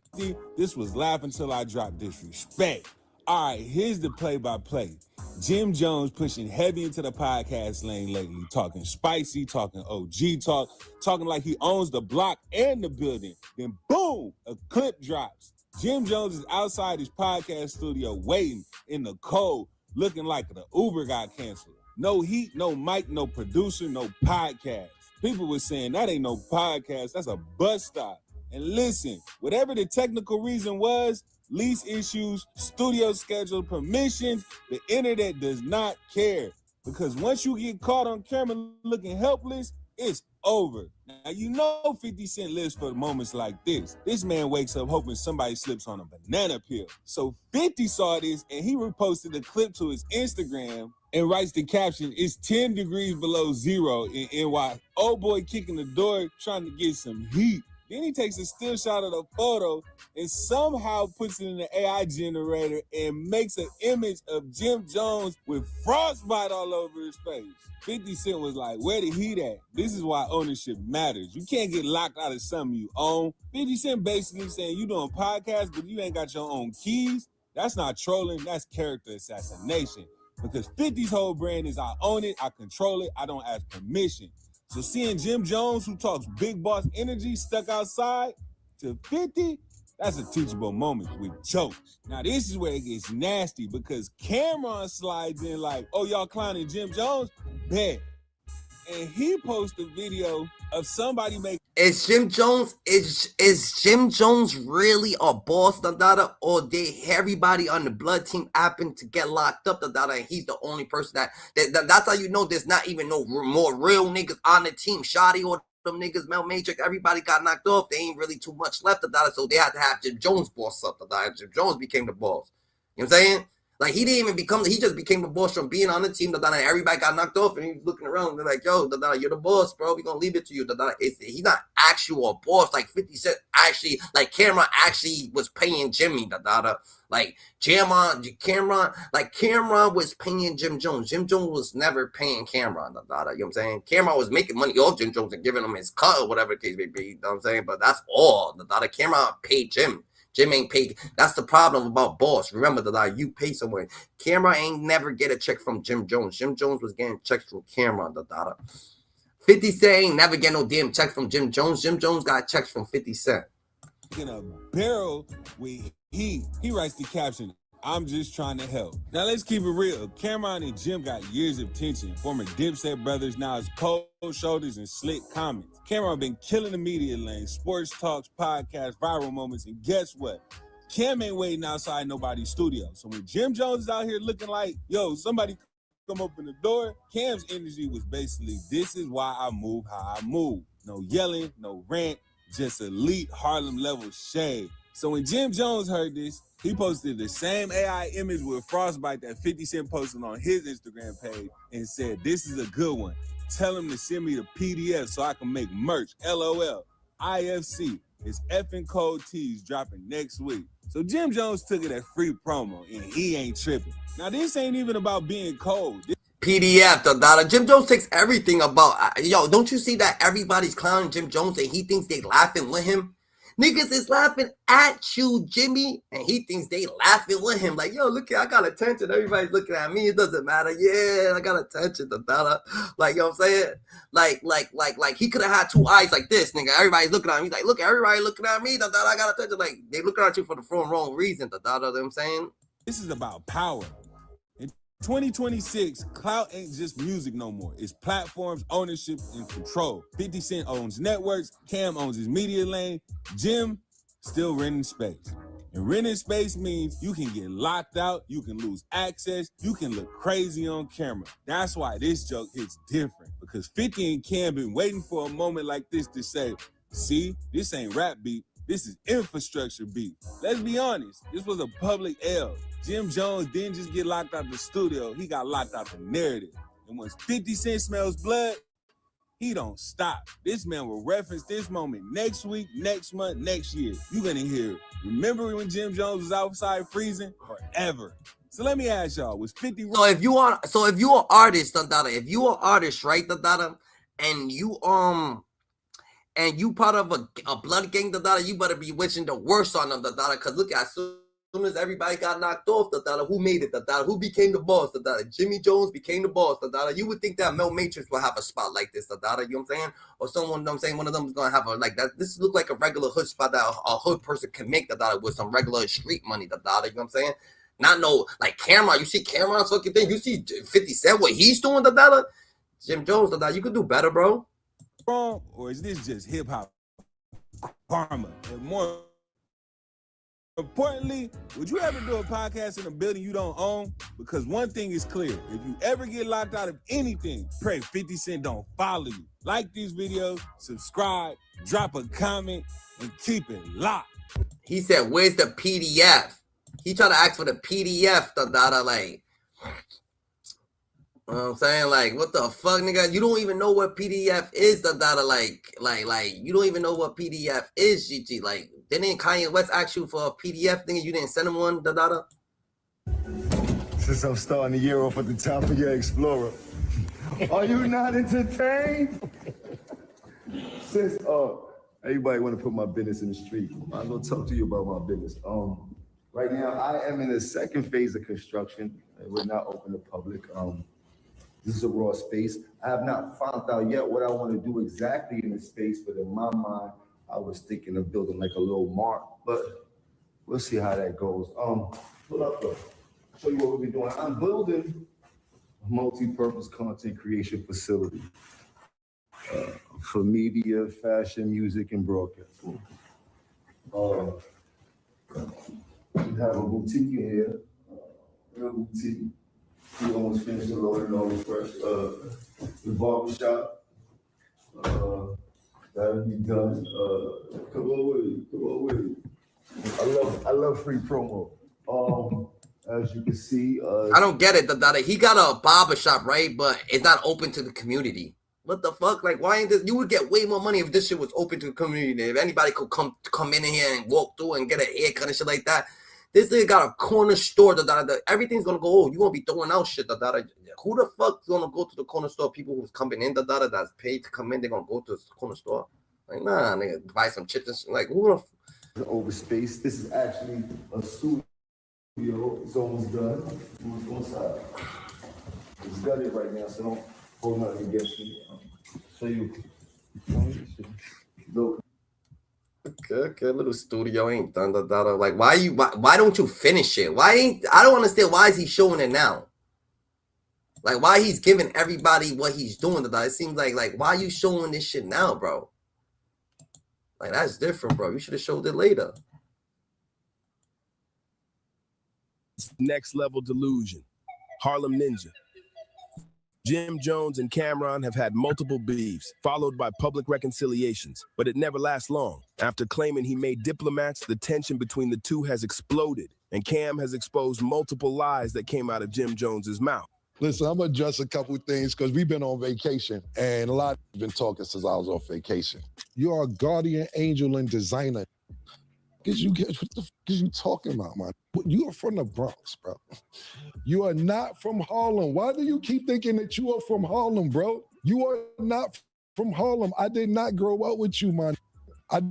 This was laugh until I drop disrespect. All right, here's the play-by-play. Jim Jones pushing heavy into the podcast lane lately, talking spicy, talking OG talk, talking like he owns the block and the building. Then boom, a clip drops. Jim Jones is outside his podcast studio waiting in the cold, looking like the Uber got canceled. No heat, no mic, no producer, no podcast. People were saying that ain't no podcast, that's a bus stop. And listen, whatever the technical reason was, lease issues, studio schedule, permissions, the internet does not care. Because once you get caught on camera looking helpless, it's over. Now, you know 50 Cent lives for moments like this. This man wakes up hoping somebody slips on a banana peel. So 50 saw this and he reposted a clip to his Instagram and writes the caption, "It's 10 degrees below zero in NY. Old boy kicking the door trying to get some heat." Then he takes a still shot of the photo and somehow puts it in the AI generator and makes an image of Jim Jones with frostbite all over his face. 50 Cent was like, where the heat at? This is why ownership matters. You can't get locked out of something you own. 50 Cent basically saying you doing podcasts, but you ain't got your own keys. That's not trolling, that's character assassination. Because 50's whole brand is I own it, I control it, I don't ask permission. So seeing Jim Jones, who talks big boss energy, stuck outside, to 50, that's a teachable moment with jokes. Now this is where it gets nasty because Camron slides in like, oh, y'all clowning Jim Jones? Bet. And he posts a video of somebody making... Is Jim Jones really a boss, Dada, or did everybody on the blood team happen to get locked up, Dada, and he's the only person that's how you know there's not even no more real niggas on the team. Shotty or them niggas, Mel Matrix, everybody got knocked off. They ain't really too much left, Dada, so they had to have Jim Jones boss up, Dada. Jim Jones became the boss. You know what I'm saying? Like, he didn't even become, he just became the boss from being on the team, and everybody got knocked off, and he's looking around, and they're like, yo, you're the boss, bro, we're gonna leave it to you, he's not actual boss, like 50 Cent actually, like, Camron actually was paying Jimmy, like, Camron was paying Jim Jones. Jim Jones was never paying Camron, you know what I'm saying? Camron was making money off Jim Jones and giving him his cut, or whatever the case may be, you know what I'm saying? But that's all, Camron paid Jim. Jim ain't paid. That's the problem about boss. Remember that you pay someone. Camron ain't never get a check from Jim Jones. Jim Jones was getting checks from Camron. 50 Cent ain't never get no damn check from Jim Jones. Jim Jones got checks from 50 Cent. In a barrel with he writes the caption, "I'm just trying to help." Now let's keep it real. Camron and Jim got years of tension. Former Dipset brothers, now it's cold shoulders and slick comments. Camron been killing the media lane, sports talks, podcasts, viral moments, and guess what? Cam ain't waiting outside nobody's studio. So when Jim Jones is out here looking like, yo, somebody come open the door, Cam's energy was basically, this is why I move how I move. No yelling, no rant, just elite Harlem level shade. So when Jim Jones heard this, he posted the same AI image with frostbite that 50 Cent posted on his Instagram page and said, this is a good one. Tell him to send me the PDF so I can make merch. LOL. IFC. It's effing cold tees dropping next week. So Jim Jones took it as free promo and he ain't tripping. Now this ain't even about being cold. PDF, Dada. Jim Jones takes everything about, yo, don't you see that everybody's clowning Jim Jones and he thinks they laughing with him? Niggas is laughing at you, Jimmy, and he thinks they laughing with him. Like, yo, look, I got attention. Everybody's looking at me. It doesn't matter. Yeah, I got attention, Dada. Like, you know what I'm saying? Like he could have had two eyes like this, nigga. Everybody's looking at me. Like, look, everybody looking at me, Dada. I got attention. Like, they looking at you for the wrong reason, Dada. You know what I'm saying? This is about power. In 2026, clout ain't just music no more. It's platforms, ownership, and control. 50 Cent owns networks. Cam owns his media lane. Jim still renting space. And renting space means you can get locked out, you can lose access, you can look crazy on camera. That's why this joke hits different. Because 50 and Cam been waiting for a moment like this to say, see, this ain't rap beat. This is infrastructure beat. Let's be honest, this was a public L. Jim Jones didn't just get locked out the studio, he got locked out the narrative. And once 50 Cent smells blood, he don't stop. This man will reference this moment next week, next month, next year. You're gonna hear, remember when Jim Jones was outside freezing? Forever. So let me ask y'all, was 50... So if you are an artist, if you are artist, right, and you part of a blood gang, you better be wishing the worst on them, because look, as soon as everybody got knocked off, who made it, who became the boss, Jimmy Jones became the boss, you would think that Mel Matrix will have a spot like this, you know what I'm saying? Or someone, one of them is gonna have a like that. This look like a regular hood spot that a hood person can make, with some regular street money, you know what I'm saying? Not no like Camron. You see Camron's fucking thing. You see 50 Cent, what he's doing, Jim Jones, you could do better, bro. Wrong, or is this just hip hop karma? And more importantly, would you ever do a podcast in a building you don't own? Because one thing is clear: if you ever get locked out of anything, pray 50 Cent don't follow you. Like these videos, subscribe, drop a comment, and keep it locked. He said, "Where's the PDF?" He tried to ask for the PDF, like, you know what I'm saying? Like, what the fuck, nigga? You don't even know what PDF is, like, you don't even know what PDF is, GG. Like, didn't Kanye West ask you for a PDF thing and you didn't send him one, Since I'm starting the year off at the top of your Explorer, are you not entertained? Since, everybody want to put my business in the street, I'm going to talk to you about my business. Right now, I am in the second phase of construction. We're not open to public. This is a raw space. I have not found out yet what I want to do exactly in the space, but in my mind, I was thinking of building like a little mart, but we'll see how that goes. Pull up, though. Show you what we'll be doing. I'm building a multi-purpose content creation facility for media, fashion, music, and broadcasting. We have a boutique here, real boutique. We almost finished the loading all the fresh. The barbershop, that'll be done. Come on with it. I love free promo. As you can see, I don't get it, He got a barbershop, right? But it's not open to the community. What the fuck? Like, why ain't this? You would get way more money if this shit was open to the community. If anybody could come in here and walk through and get an haircut and shit like that. This nigga got a corner store. Everything's gonna go. Oh, you gonna be throwing out shit. Who the fuck's gonna go to the corner store? People who's coming in. That's paid to come in. They're gonna go to the corner store. Like, nah, nigga, buy some chips. Like, who the over space. This is actually a studio. It's almost done. One side. It's gutted right now, so don't hold nothing against me. Show you. Look. Okay, little studio ain't done. Like, why don't you finish it? I don't understand. Why is he showing it now? Like, why he's giving everybody what he's doing? It seems like why are you showing this shit now, bro? Like, that's different, bro. You should have showed it later. Next level delusion. Harlem Ninja. Jim Jones and Camron have had multiple beefs, followed by public reconciliations, but it never lasts long. After claiming he made Diplomats, the tension between the two has exploded, and Cam has exposed multiple lies that came out of Jim Jones's mouth. Listen, I'm gonna address a couple things because we've been on vacation, and a lot have been talking since I was on vacation. You are a guardian angel and designer. What the fuck is you talking about, man? You are from the Bronx, bro. You are not from Harlem. Why do you keep thinking that you are from Harlem, bro? You are not from Harlem. I did not grow up with you, man. I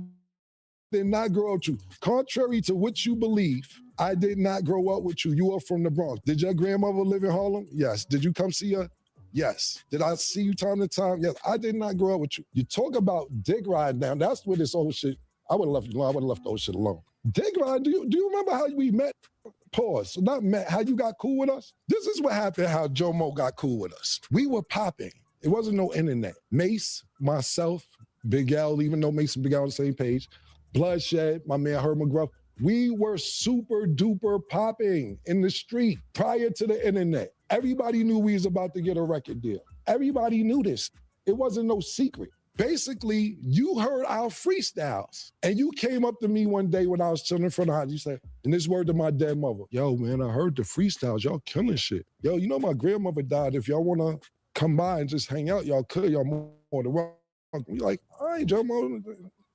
did not grow up with you. Contrary to what you believe, I did not grow up with you. You are from the Bronx. Did your grandmother live in Harlem? Yes. Did you come see her? Yes. Did I see you time to time? Yes. I did not grow up with you. You talk about dick riding down. That's where this old shit. I would have left the old shit alone. Dick ride. Do you remember how we met? Pause. Not met. How you got cool with us? This is what happened. How Joe Mo got cool with us. We were popping. It wasn't no internet. Mace, myself, Big L, even though Mace and Big L on the same page. Bloodshed, my man Herb McGruff. We were super duper popping in the street prior to the internet. Everybody knew we was about to get a record deal. Everybody knew this. It wasn't no secret. Basically, you heard our freestyles, and you came up to me one day when I was chilling in front of the house. You said, and this word to my dead mother, yo, man, I heard the freestyles. Y'all killing shit. Yo, you know my grandmother died. If y'all want to come by and just hang out, y'all could. Y'all or the wrong. We like, all right, Jomo,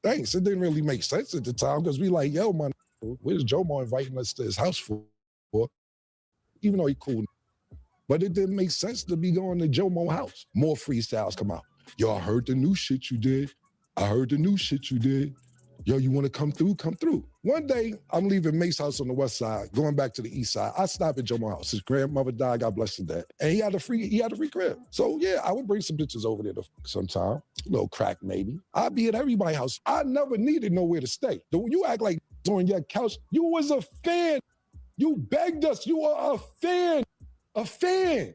thanks. It didn't really make sense at the time because we like, yo, man, where's Jomo inviting us to his house for? Even though he cool. But it didn't make sense to be going to Jomo house. More freestyles come out. Yo, I heard the new shit you did. I heard the new shit you did. Yo, you want to come through? Come through. One day, I'm leaving Mace's house on the west side, going back to the east side. I stop at Jomo's house. His grandmother died, God bless her dad. And he had a free crib. So yeah, I would bring some bitches over there sometime. A little crack maybe. I'd be at everybody's house. I never needed nowhere to stay. You act like on your couch. You was a fan. You begged us. You are a fan. A fan.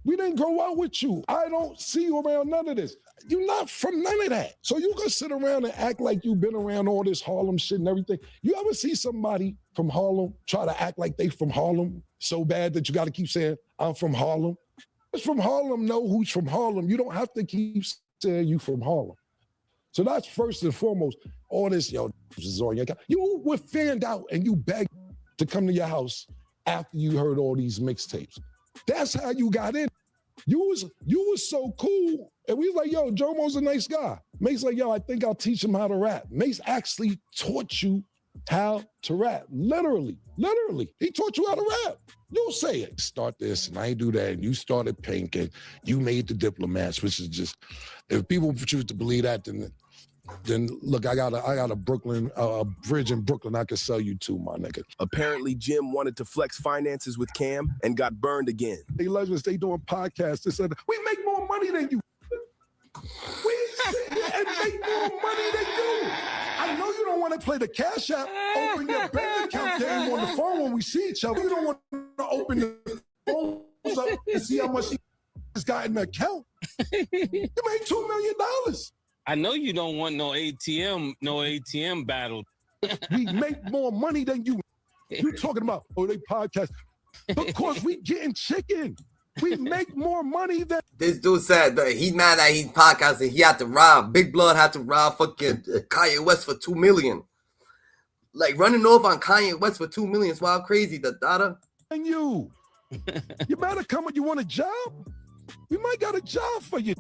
We didn't grow out with you. I don't see you around none of this. You're not from none of that. So you can sit around and act like you've been around all this Harlem shit and everything. You ever see somebody from Harlem try to act like they from Harlem so bad that you got to keep saying, I'm from Harlem? Who's from Harlem know who's from Harlem. You don't have to keep saying you from Harlem. So that's first and foremost. All this, yo, is on your account. You were fanned out and you begged to come to your house after you heard all these mixtapes. That's how you got in. You was so cool. And we was like, yo, Jomo's a nice guy. Mace's like, yo, I think I'll teach him how to rap. Mace actually taught you how to rap. Literally. He taught you how to rap. You say it. Start this and I do that. And you started Pink and you made the Diplomats, which is just, if people choose to believe that, then look, I got a Brooklyn, a bridge in Brooklyn I could sell you to, my nigga. Apparently, Jim wanted to flex finances with Cam and got burned again. They legends, they doing podcasts. They said, we make more money than you. We sit here and make more money than you. I know you don't want to play the Cash App, open your bank account game on the phone when we see each other. You don't want to open the phones up and see how much he has got in the account. You made $2 million. I know you don't want no ATM battle. We make more money than you. You talking about, they podcast. Because we getting chicken. We make more money than... This dude said that he's mad that he's podcasting. He had to rob. Big Blood had to rob fucking Kanye West for $2 million. Like running off on Kanye West for $2 million is wild crazy, the data. And you better come when you want a job. We might got a job for you.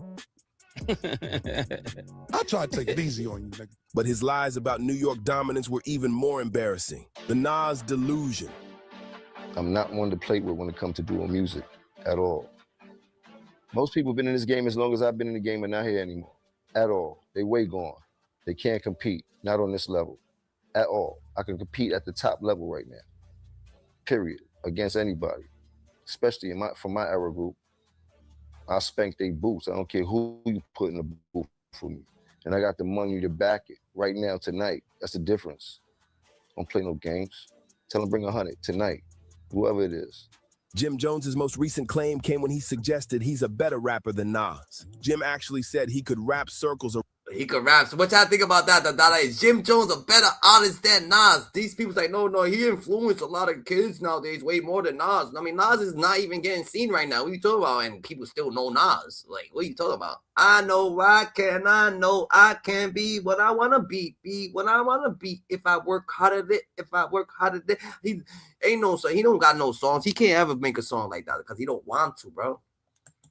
I'll try to take it easy on you, nigga. But his lies about New York dominance were even more embarrassing. The Nas delusion. I'm not one to play with when it comes to doing music at all. Most people have been in this game as long as I've been in the game and not here anymore. At all. They way gone. They can't compete. Not on this level. At all. I can compete at the top level right now. Period. Against anybody. Especially from my era group. I spank they boots. I don't care who you put in the booth for me. And I got the money to back it right now, tonight. That's the difference. Don't play no games. Tell them bring 100 tonight, whoever it is. Jim Jones's most recent claim came when he suggested he's a better rapper than Nas. Jim actually said he could rap circles. He could rap. So what y'all think about that? That is Jim Jones a better artist than Nas? These people say, no, he influenced a lot of kids nowadays way more than Nas. I mean, Nas is not even getting seen right now. What are you talking about? And people still know Nas. Like, what are you talking about? I know I can be what I want to be what I want to be. If I work hard at it, he ain't no song. He don't got no songs. He can't ever make a song like that because he don't want to, bro.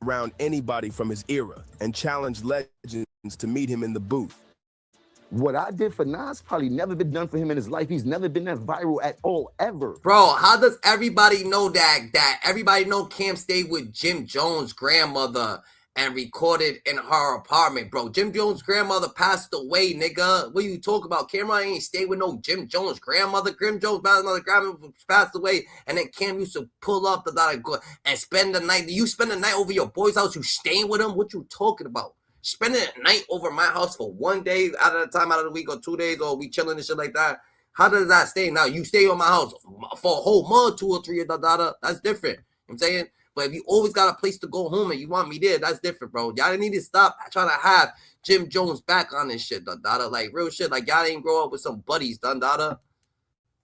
Around anybody from his era and challenged legends to meet him in the booth. What I did for Nas probably never been done for him in his life. He's never been that viral at all, ever. Bro, how does everybody know that everybody know Cam stayed with Jim Jones' grandmother and recorded in her apartment, bro? Jim Jones' grandmother passed away, nigga. What you talking about? Camron ain't stayed with no Jim Jones' grandmother. Jim Jones' grandmother passed away, and then Cam used to pull up and spend the night. Do you spend the night over your boy's house? You staying with him? What you talking about? Spending a night over my house for 1 day out of the time out of the week or 2 days, or we chilling and shit like that. How does that stay? Now you stay on my house for a whole month, 2 or 3, that's different. You know what I'm saying? But if you always got a place to go home and you want me there, that's different, bro. Y'all need to stop trying to have Jim Jones back on this shit, dada. Like real shit. Like y'all ain't grow up with some buddies, dada.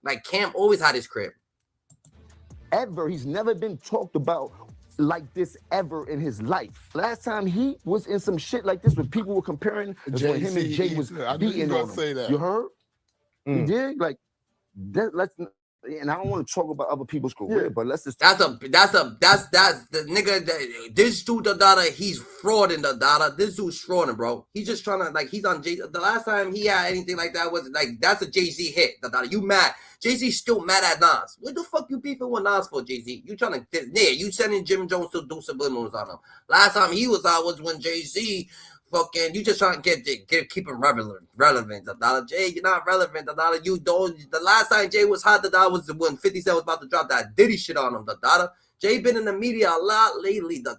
Like Cam always had his crib. Ever. He's never been talked about like this ever in his life. Last time he was in some shit like this when people were comparing when him and Jay was beating on him. You heard? He did? Like, and I don't want to talk about other people's career, but let's just. That's the nigga. This dude, the daughter, he's frauding the daughter. This dude's frauding, bro. He's just trying to, like, he's on Jay. The last time he had anything like that was like, that's a Jay-Z hit. The daughter, you mad? Jay-Z still mad at Nas. What the fuck you beefing with Nas for, Jay-Z? You trying to, yeah, you sending Jim Jones to do subliminals on him. Last time he was out was when Jay-Z. Fucking, you just trying to keep him relevant. The dollar, Jay, you're not relevant. The dollar, you don't. The last time Jay was hot, the dollar was when 50 Cent was about to drop that Diddy shit on him. The dollar, Jay been in the media a lot lately. The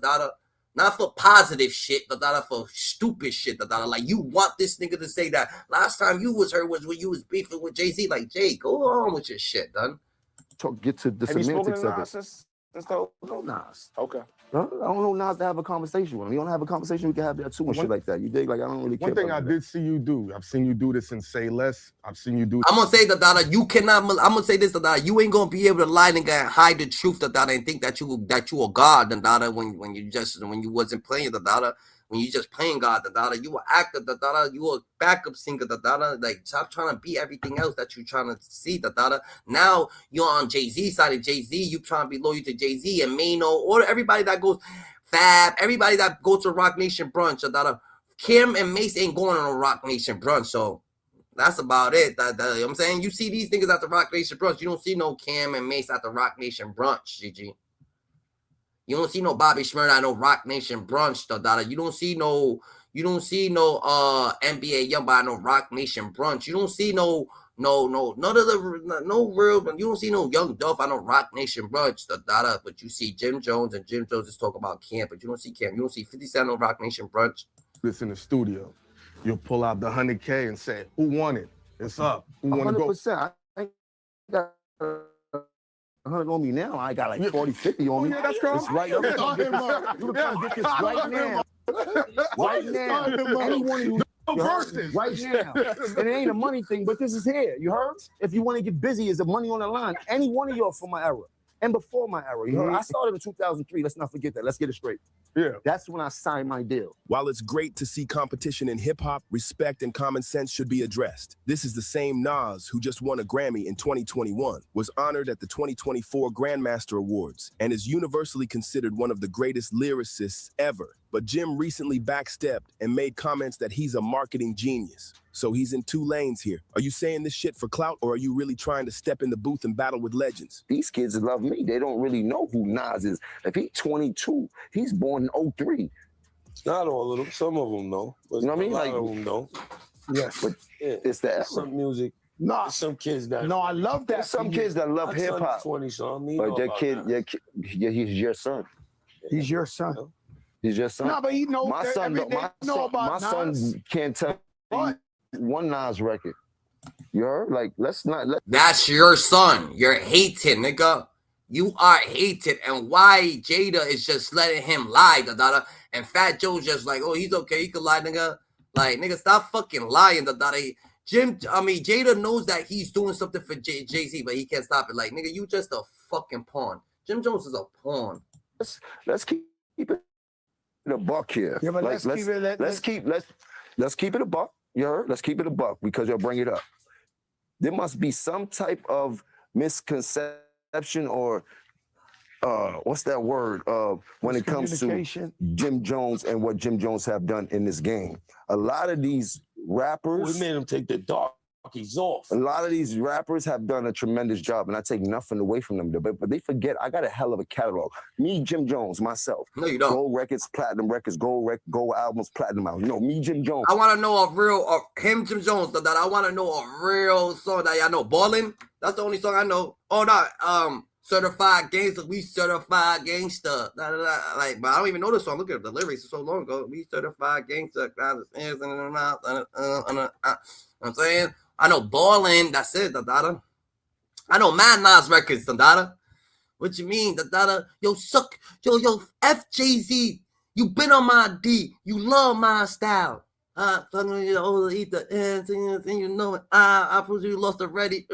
dollar, not for positive shit. The dollar for stupid shit. The dollar, like you want this nigga to say that last time you was heard was when you was beefing with Jay-Z. Like Jay, go on with your shit, done. Get to the semantics of it. Since the Nas. Okay. I don't know Nas to have a conversation with him. You want to have a conversation, we can have that too and shit like that. You dig? Like, I don't really care. One thing I did see you do, I've seen you do this in Say Less. I've seen you do. I'm gonna say that you cannot. I'm gonna say this, that you ain't gonna be able to lie and hide the truth, that and think that you a god, that when you wasn't playing the when you just playing God, you were actor, you were backup singer, like stop trying to be everything else that you trying to see, Now you're on Jay-Z side of Jay-Z, you trying to be loyal to Jay-Z and Mano, or everybody that goes Fab, everybody that goes to Rock Nation brunch, Kim and Mace ain't going on a Rock Nation brunch, so that's about it. You know what I'm saying? You see these niggas at the Rock Nation brunch, you don't see no Kim and Mace at the Rock Nation brunch, GG. You don't see no Bobby Shmurda at no Rock Nation brunch, You don't see no NBA Youngboy at no Rock Nation brunch. You don't see no real. You don't see no Young Dolph at no Rock Nation brunch, But you see Jim Jones, and Jim Jones is talking about Cam, but you don't see Cam. You don't see 50 Cent on Rock Nation brunch. This in the studio, you'll pull out the 100K and say, "Who won it? It's up. Who want to go?" 100%. I got 100 on me now. I got like 40, 50 on me. Yeah, that's cool. It's right up. You can get this right now. Right now. Anyone who right now. And it ain't a money thing, but this is here. You heard? If you want to get busy, is the money on the line. Any one of y'all from my era and before my era. You heard? I started in 2003. Let's not forget that. Let's get it straight. Yeah. That's when I signed my deal. While it's great to see competition in hip-hop, respect and common sense should be addressed. This is the same Nas who just won a Grammy in 2021, was honored at the 2024 Grandmaster Awards, and is universally considered one of the greatest lyricists ever. But Jim recently backstepped and made comments that he's a marketing genius. So he's in two lanes here. Are you saying this shit for clout, or are you really trying to step in the booth and battle with legends? These kids love me. They don't really know who Nas is. If he's 22, he's born in 03. Not all of them. Some of them know. But you know what I mean? A lot Like, of them don't. Yes. But it's the effort. Some music. No, some kids that. No, I love that. There's some kids that love hip hop. 20, so I mean, but he's your son. He's your son. He's your son. No, but he knows. My son can't tell me one Nas record. You heard? Like, That's your son. You're hating, nigga. You are hated, and why Jada is just letting him lie, and Fat Joe's just like, oh, he's okay, he could lie, nigga. Like, nigga, stop fucking lying, Jada knows that he's doing something for Jay-Z, but he can't stop it. Like, nigga, you just a fucking pawn. Jim Jones is a pawn. Let's keep it a buck here. Yeah, but like, let's keep it a buck. You heard? Let's keep it a buck because you'll bring it up. There must be some type of misconception or what's that word when it comes to Jim Jones and what Jim Jones have done in this game. A lot of these rappers, we made him take the darkies off. A lot of these rappers have done a tremendous job, and I take nothing away from them. But they forget I got a hell of a catalog. Me, Jim Jones, myself. No, you don't. Gold records, platinum records, gold albums, platinum albums. No, me, Jim Jones. I want to know a real Jim Jones. That I want to know a real song that y'all know. Ballin'. That's the only song I know. Oh no, Certified Gangster. We certified gangster. Like, but I don't even know this song. Look at the lyrics. It's so long ago. We certified gangster. I'm saying. I know Ballin'. That's it. I know Mad Nas records. What you mean? Yo, suck. Yo, F Jay-Z. You been on my D. You love my style. Eat the ends, and you know it. I put you lost already.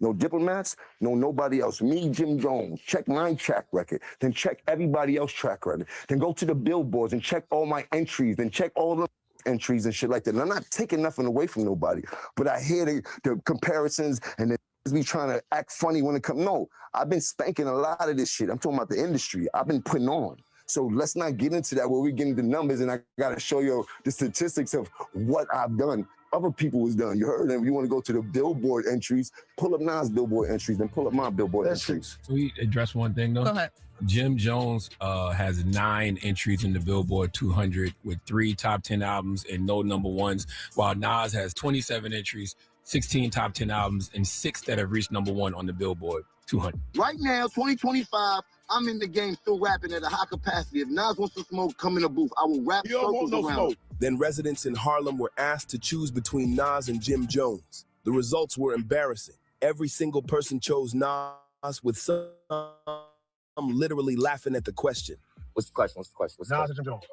No Diplomats, no nobody else. Me, Jim Jones. Check my track record. Then check everybody else's track record. Then go to the billboards and check all my entries. Then check all the entries and shit like that. And I'm not taking nothing away from nobody, but I hear the comparisons and me trying to act funny when it comes. No, I've been spanking a lot of this shit. I'm talking about the industry. I've been putting on. So let's not get into that where we get into numbers and I gotta show you the statistics of what I've done. Other people was done. You heard them. You want to go to the Billboard entries, pull up Nas Billboard entries, then pull up my Billboard entries. Can we address one thing though? Go ahead. Jim Jones has 9 entries in the Billboard 200 with 3 top 10 albums and no number ones, while Nas has 27 entries, 16 top 10 albums, and 6 that have reached number 1 on the Billboard 200. Right now, 2025, I'm in the game still rapping at a high capacity. If Nas wants to smoke, come in the booth. I will rap circles around. Then residents in Harlem were asked to choose between Nas and Jim Jones. The results were embarrassing. Every single person chose Nas, with some literally laughing at the question. What's the question? Nas or Jim Jones?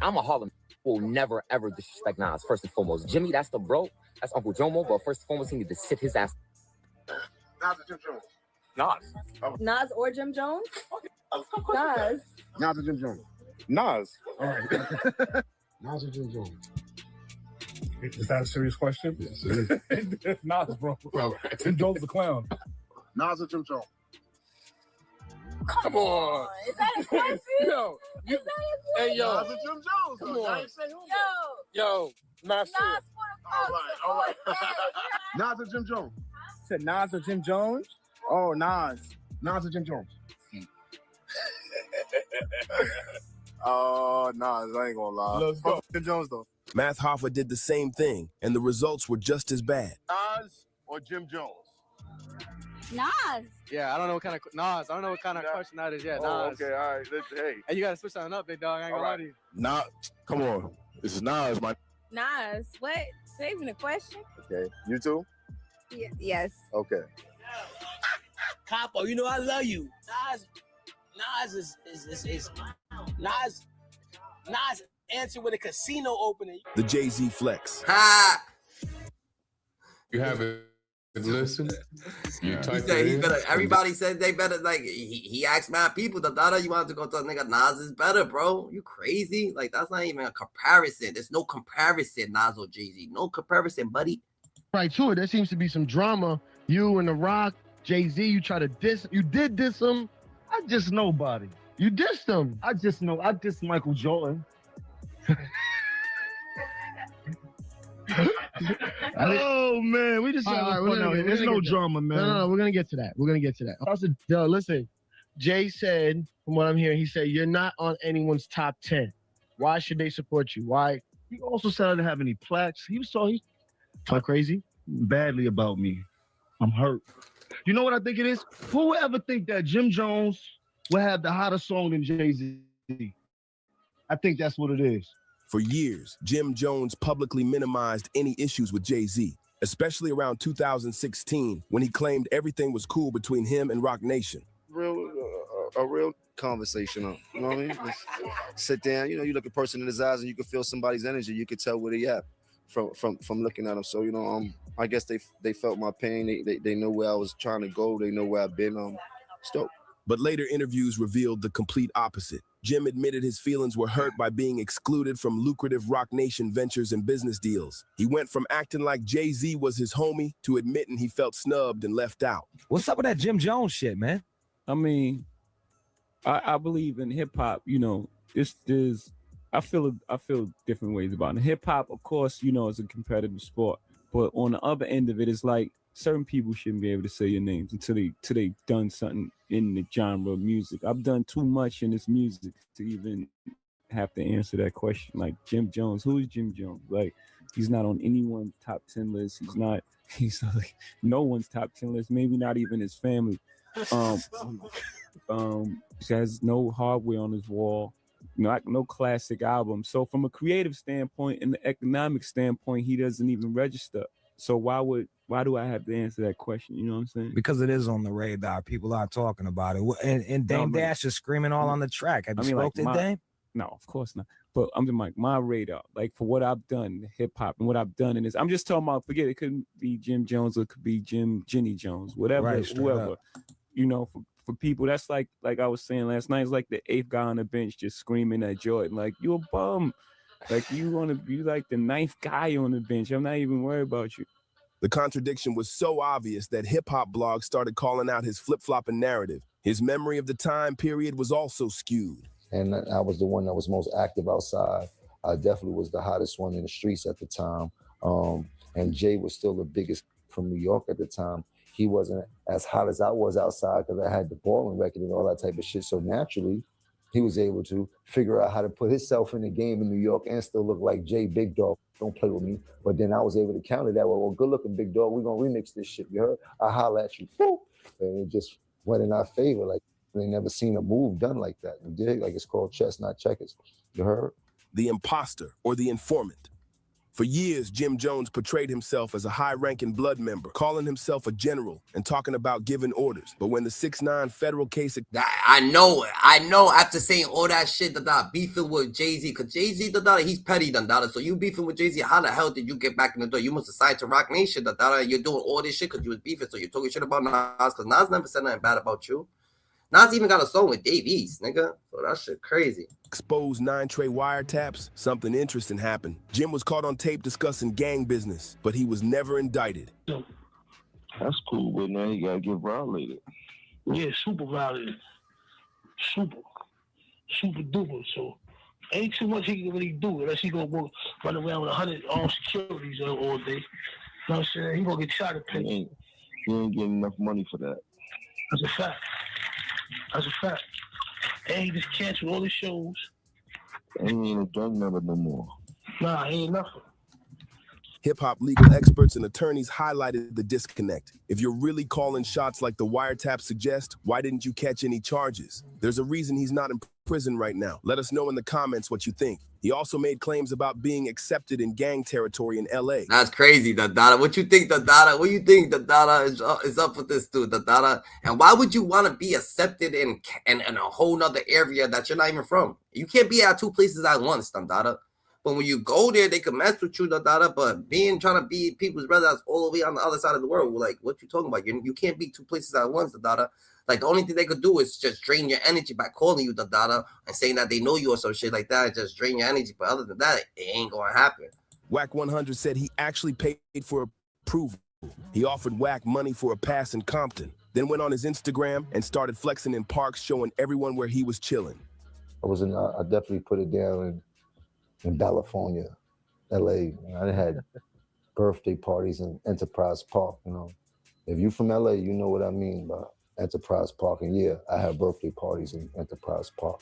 I'm a Harlem. Will never ever disrespect Nas. First and foremost, Jimmy, that's the bro. That's Uncle Jomo. But first and foremost, he need to sit his ass. Nas or Jim Jones? Nas. Nas or Jim Jones? Nas. Nas or Jim Jones? Nas. All right. Nas or Jim Jones? Is that a serious question? Yes, it is. Nas, bro. All right. Jim Jones is a clown. Nas or Jim Jones? Come on. Is that a question? Yo. Hey, yo. Nas or Jim Jones? Come on. I ain't say who. Yo. Nas. All right. Nas or Jim Jones? Said Nas or Jim Jones? Oh, Nas. Nas or Jim Jones? Oh, Nas, I ain't gonna lie. Let's go. Jim Jones, though. Math Hoffa did the same thing, and the results were just as bad. Nas or Jim Jones? Nas. Yeah, I don't know what kind of Nas. I don't know what kind of question that is. Yeah, Nas. Okay, all right. Hey. Hey, you gotta switch something up, big dog. I ain't gonna lie to you. Nas. Come on. This is Nas, my. Nas. What? Saving a question? Okay. You too? Yes. Okay. Capo, you know I love you. Nas is Nas answer with a casino opening. The Jay-Z flex. Ha! You haven't listened. You He typed said it he in. better. Everybody said they better. Like he asked my people. The data you want to go to nigga Nas is better, bro. You crazy? Like that's not even a comparison. There's no comparison. Nas or Jay-Z. No comparison, buddy. Right to it. There seems to be some drama. You and The Rock, Jay-Z, you try to diss. You did diss him. I just nobody. You dissed him. I just know. I dissed Michael Jordan. Oh man, we just there's no drama, man. No, we're gonna get to that. We're gonna get to that. Also, listen, Jay said, from what I'm hearing, he said you're not on anyone's top 10. Why should they support you? Why? He also said I didn't have any plaques. He talk crazy badly about me. I'm hurt. You know what I think it is? Who would ever think that Jim Jones would have the hotter song than Jay-Z? I think that's what it is. For years, Jim Jones publicly minimized any issues with Jay-Z, especially around 2016 when he claimed everything was cool between him and Rock Nation. A real conversation. You know what I mean? Just sit down. You know, you look a person in his eyes and you can feel somebody's energy. You can tell where they at from looking at him. So you know, I guess they felt my pain. They know where I was trying to go. They know where I've been. Stoked. But later interviews revealed the complete opposite. Jim admitted his feelings were hurt by being excluded from lucrative Rock Nation ventures and business deals. He went from acting like Jay-Z was his homie to admitting he felt snubbed and left out. What's up with that Jim Jones shit, man? I mean, I believe in hip hop. You know, I feel different ways about it. Hip hop, of course, you know, is a competitive sport, but on the other end of it, it's like certain people shouldn't be able to say your names until they done something in the genre of music. I've done too much in this music to even have to answer that question. Like Jim Jones, who is Jim Jones? Like he's not on anyone's top 10 list. He's like no one's top 10 list. Maybe not even his family. He has no hardware on his wall. No classic album. So from a creative standpoint and the economic standpoint, he doesn't even register. So why do I have to answer that question? You know what I'm saying? Because it is on the radar. People are talking about it. And Dame Dash is screaming all on the track. Have you spoke to Dame? No, of course not. But I'm just like my radar, like for what I've done, hip hop, and what I've done in this. I'm just talking about. Forget it could be Jim Jones or it could be Jenny Jones, whatever, Right, whoever. You know, for people, that's like I was saying last night. It's like the 8th guy on the bench just screaming at Jordan, like you a bum. Like you want to be like the ninth guy on the bench. I'm not even worried about you. The contradiction was so obvious that hip-hop blogs started calling out his flip-flopping narrative. His memory of the time period was also skewed. And I was the one that was most active outside. I definitely was the hottest one in the streets at the time. And Jay was still the biggest from New York at the time. He wasn't as hot as I was outside because I had the balling record and all that type of shit. So naturally, he was able to figure out how to put himself in the game in New York and still look like Jay Big Dog. Don't play with me. But then I was able to counter that. Well, good looking Big Dog. We're going to remix this shit. You heard? I holler at you. And it just went in our favor. Like, they never seen a move done like that. You dig? Like, it's called chess, not checkers. You heard? The imposter or the informant. For years, Jim Jones portrayed himself as a high-ranking blood member, calling himself a general and talking about giving orders. But when the 6ix9ine federal case... I know after saying all that shit, beefing with Jay-Z, because Jay-Z, he's petty, so you beefing with Jay-Z, how the hell did you get back in the door? You must have signed to Rock Nation, you're doing all this shit because you was beefing, so you're talking shit about Nas, because Nas never said nothing bad about you. Nas even got a song with Dave East, nigga. So that shit crazy. Exposed 9-tray wiretaps, something interesting happened. Jim was caught on tape discussing gang business, but he was never indicted. That's cool, but now you gotta get violated. Yeah, super violated. Super duper. So ain't too much he can really do unless he gonna run around with 100 armed securities all day. You know what I'm saying? He gonna get shot at pay. He ain't getting enough money for that. That's a fact. And he just canceled all his shows. And he ain't a gang member no more. Nah, he ain't nothing. Hip-hop legal experts and attorneys highlighted the disconnect. If you're really calling shots like the wiretap suggest, why didn't you catch any charges? There's a reason he's not in prison right now. Let us know in the comments what you think. He also made claims about being accepted in gang territory in LA. That's crazy, Dada. What you think, Dada? What you think, Dada, is up with this dude, Dada? And why would you want to be accepted in a whole nother area that you're not even from? You can't be at two places at once, Dada. But when you go there, they can mess with you, Dada. But trying to be people's brother that's all the way on the other side of the world, like, what you talking about? You can't be two places at once, Dada. Like, the only thing they could do is just drain your energy by calling you Dada and saying that they know you or some shit like that, and just drain your energy. But other than that, it ain't gonna happen. Wack 100 said he actually paid for approval. He offered Wack money for a pass in Compton, then went on his Instagram and started flexing in parks, showing everyone where he was chilling. I definitely put it down in California, LA. I had birthday parties in Enterprise Park. You know, if you from LA, you know what I mean by Enterprise Park. And yeah, I had birthday parties in Enterprise Park.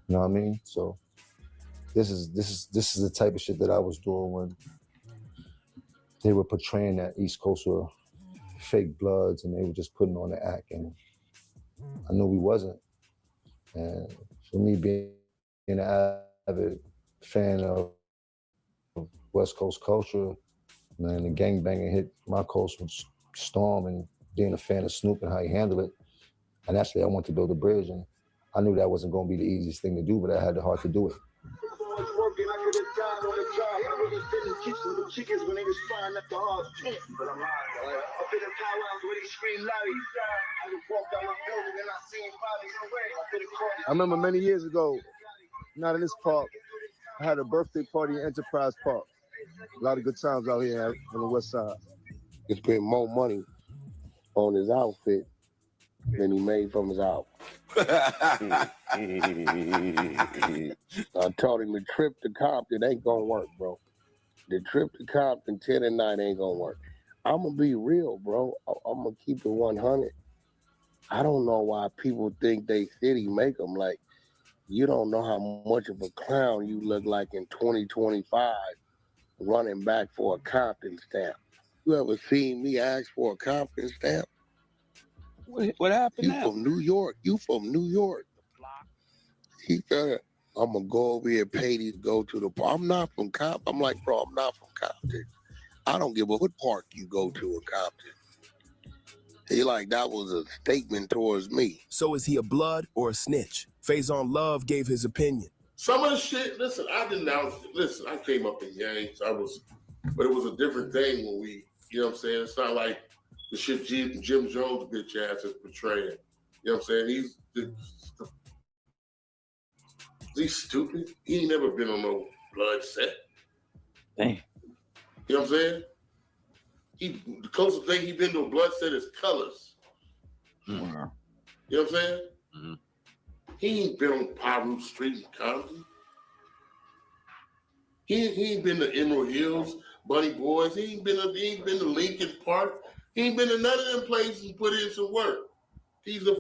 You know what I mean? So this is the type of shit that I was doing when they were portraying that East Coast were fake Bloods, and they were just putting on the act. And I knew we wasn't. And for me, being an avid fan of West Coast culture, man, the gangbanging hit my coast with Storm, and being a fan of Snoop and how he handled it. And actually, I wanted to build a bridge, and I knew that wasn't going to be the easiest thing to do, but I had the heart to do it. I remember many years ago, not in this park, I had a birthday party in Enterprise Park. A lot of good times out here on the west side. He spent more money on his outfit than he made from his album. I told him the trip to Compton ain't gonna work, bro. The trip to Compton 10 at night ain't gonna work. I'm gonna be real, bro. I'm gonna keep it 100. I don't know why people think they city make them. Like, you don't know how much of a clown you look like in 2025 running back for a Compton stamp. You ever seen me ask for a Compton stamp? What happened now? You from New York. He said, I'm going to go over here and pay these, go to the park. I'm not from Compton. I'm like, bro, I'm not from Compton. I don't give a what park you go to in Compton. He like, that was a statement towards me. So is he a blood or a snitch? Faison Love gave his opinion. Some of the shit, listen, I denounced it. Listen, I came up in gangs. But it was a different thing when we, you know what I'm saying? It's not like the shit Jim Jones bitch ass is portraying. You know what I'm saying? He's stupid. He ain't never been on no blood set. Damn. You know what I'm saying? The closest thing he been to a blood set is Colors. Wow. You know what I'm saying? Mm-hmm. He ain't been on Piru Street in Compton. He ain't been to Emerald Hills, Bunny Boys. He ain't been to Lincoln Park. He ain't been to none of them places and put in some work. He's a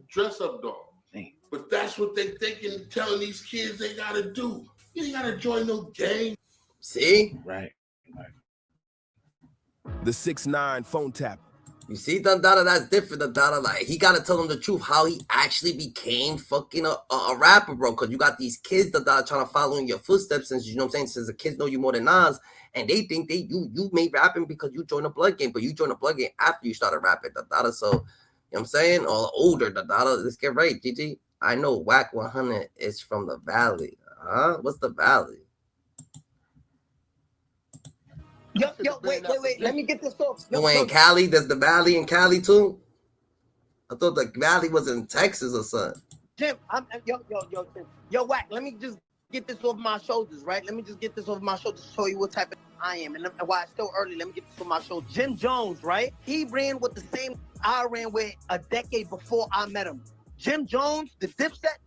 dress-up dog. Damn. But that's what they thinking, telling these kids they gotta do. You ain't gotta join no gang. See? Right. The 6ix9ine phone tap. You see, Dada, that's different. Dada, like he gotta tell them the truth, how he actually became fucking a rapper, bro. Cause you got these kids that are trying to follow in your footsteps, since you know what I'm saying, since the kids know you more than Nas, and they think you made rapping because you joined a blood game, but you joined a blood game after you started rapping, Dada. So, you know what I'm saying? Or older, Dada. Let's get right, GG. I know Whack 100 is from the Valley. Huh? What's the Valley? Yo, wait. Let me get this off. You in Cali? There's the Valley in Cali too? I thought the Valley was in Texas or something. Jim, yo, Whack, let me just get this off my shoulders, right? Let me just get this off my shoulders to show you what type of I am. And while it's still early, let me get this off my shoulders. Jim Jones, right? He ran with the same I ran with a decade before I met him. Jim Jones, the Dipset,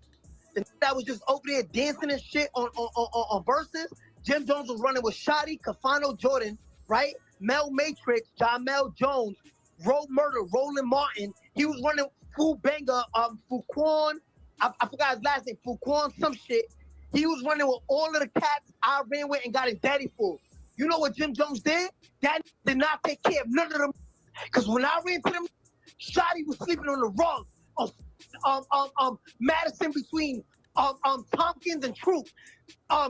that was just over there dancing and shit on verses. Jim Jones was running with Shotty, Cafano Jordan, right? Mel Matrix, Jamel Jones, Road Murder, Roland Martin. He was running Fu Banger, Fuquan. I forgot his last name, Fuquan, some shit. He was running with all of the cats I ran with and got his daddy for. You know what Jim Jones did? That did not take care of none of them. Because when I ran to them, Shotty was sleeping on the rug of Madison between Tompkins and Troop.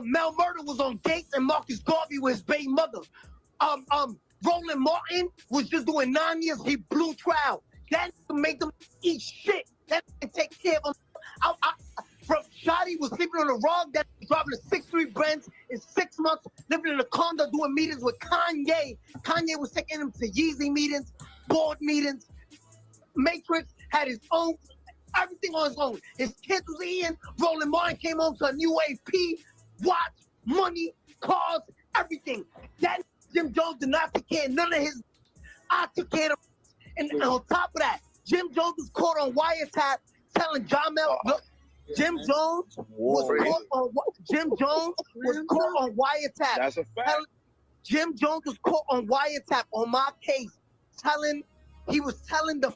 Mel Murder was on Gates and Marcus Garvey with his baby mother. Roland Martin was just doing 9 years. He blew trial. That made them eat shit. That take care of them. From Shotty was sleeping on the rug. That driving a 6'3" Benz in 6 months, living in a condo doing meetings with Kanye. Kanye was taking him to Yeezy meetings, board meetings. Matrix had his own, everything on his own. His kids was in. Roland Martin came home to a new AP, watch, money, cars, everything. That Jim Jones did not take care of none of his. I took care of him. And on top of that, Jim Jones was caught on wiretap telling Jamel, look, Jim Jones was caught on wiretap. That's a fact. Jim Jones was caught on wiretap on my case, he was telling the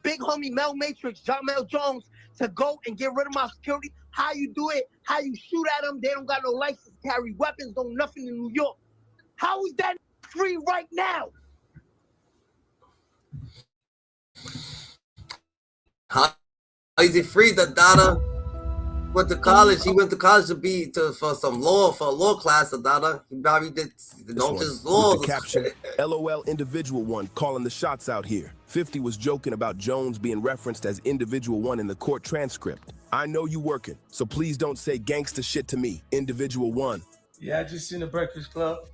big homie Mel Matrix, Jamel Jones, to go and get rid of my security. How you do it? How you shoot at them? They don't got no license to carry weapons, don't nothing in New York. How is that free right now? How is it free? The Dada went to college. He went to college for a law class. The Dada, he probably did don't just law. The caption, LOL individual one calling the shots out here. 50 was joking about Jones being referenced as individual one in the court transcript. I know you working, so please don't say gangsta shit to me, individual one. Yeah, I just seen the Breakfast Club.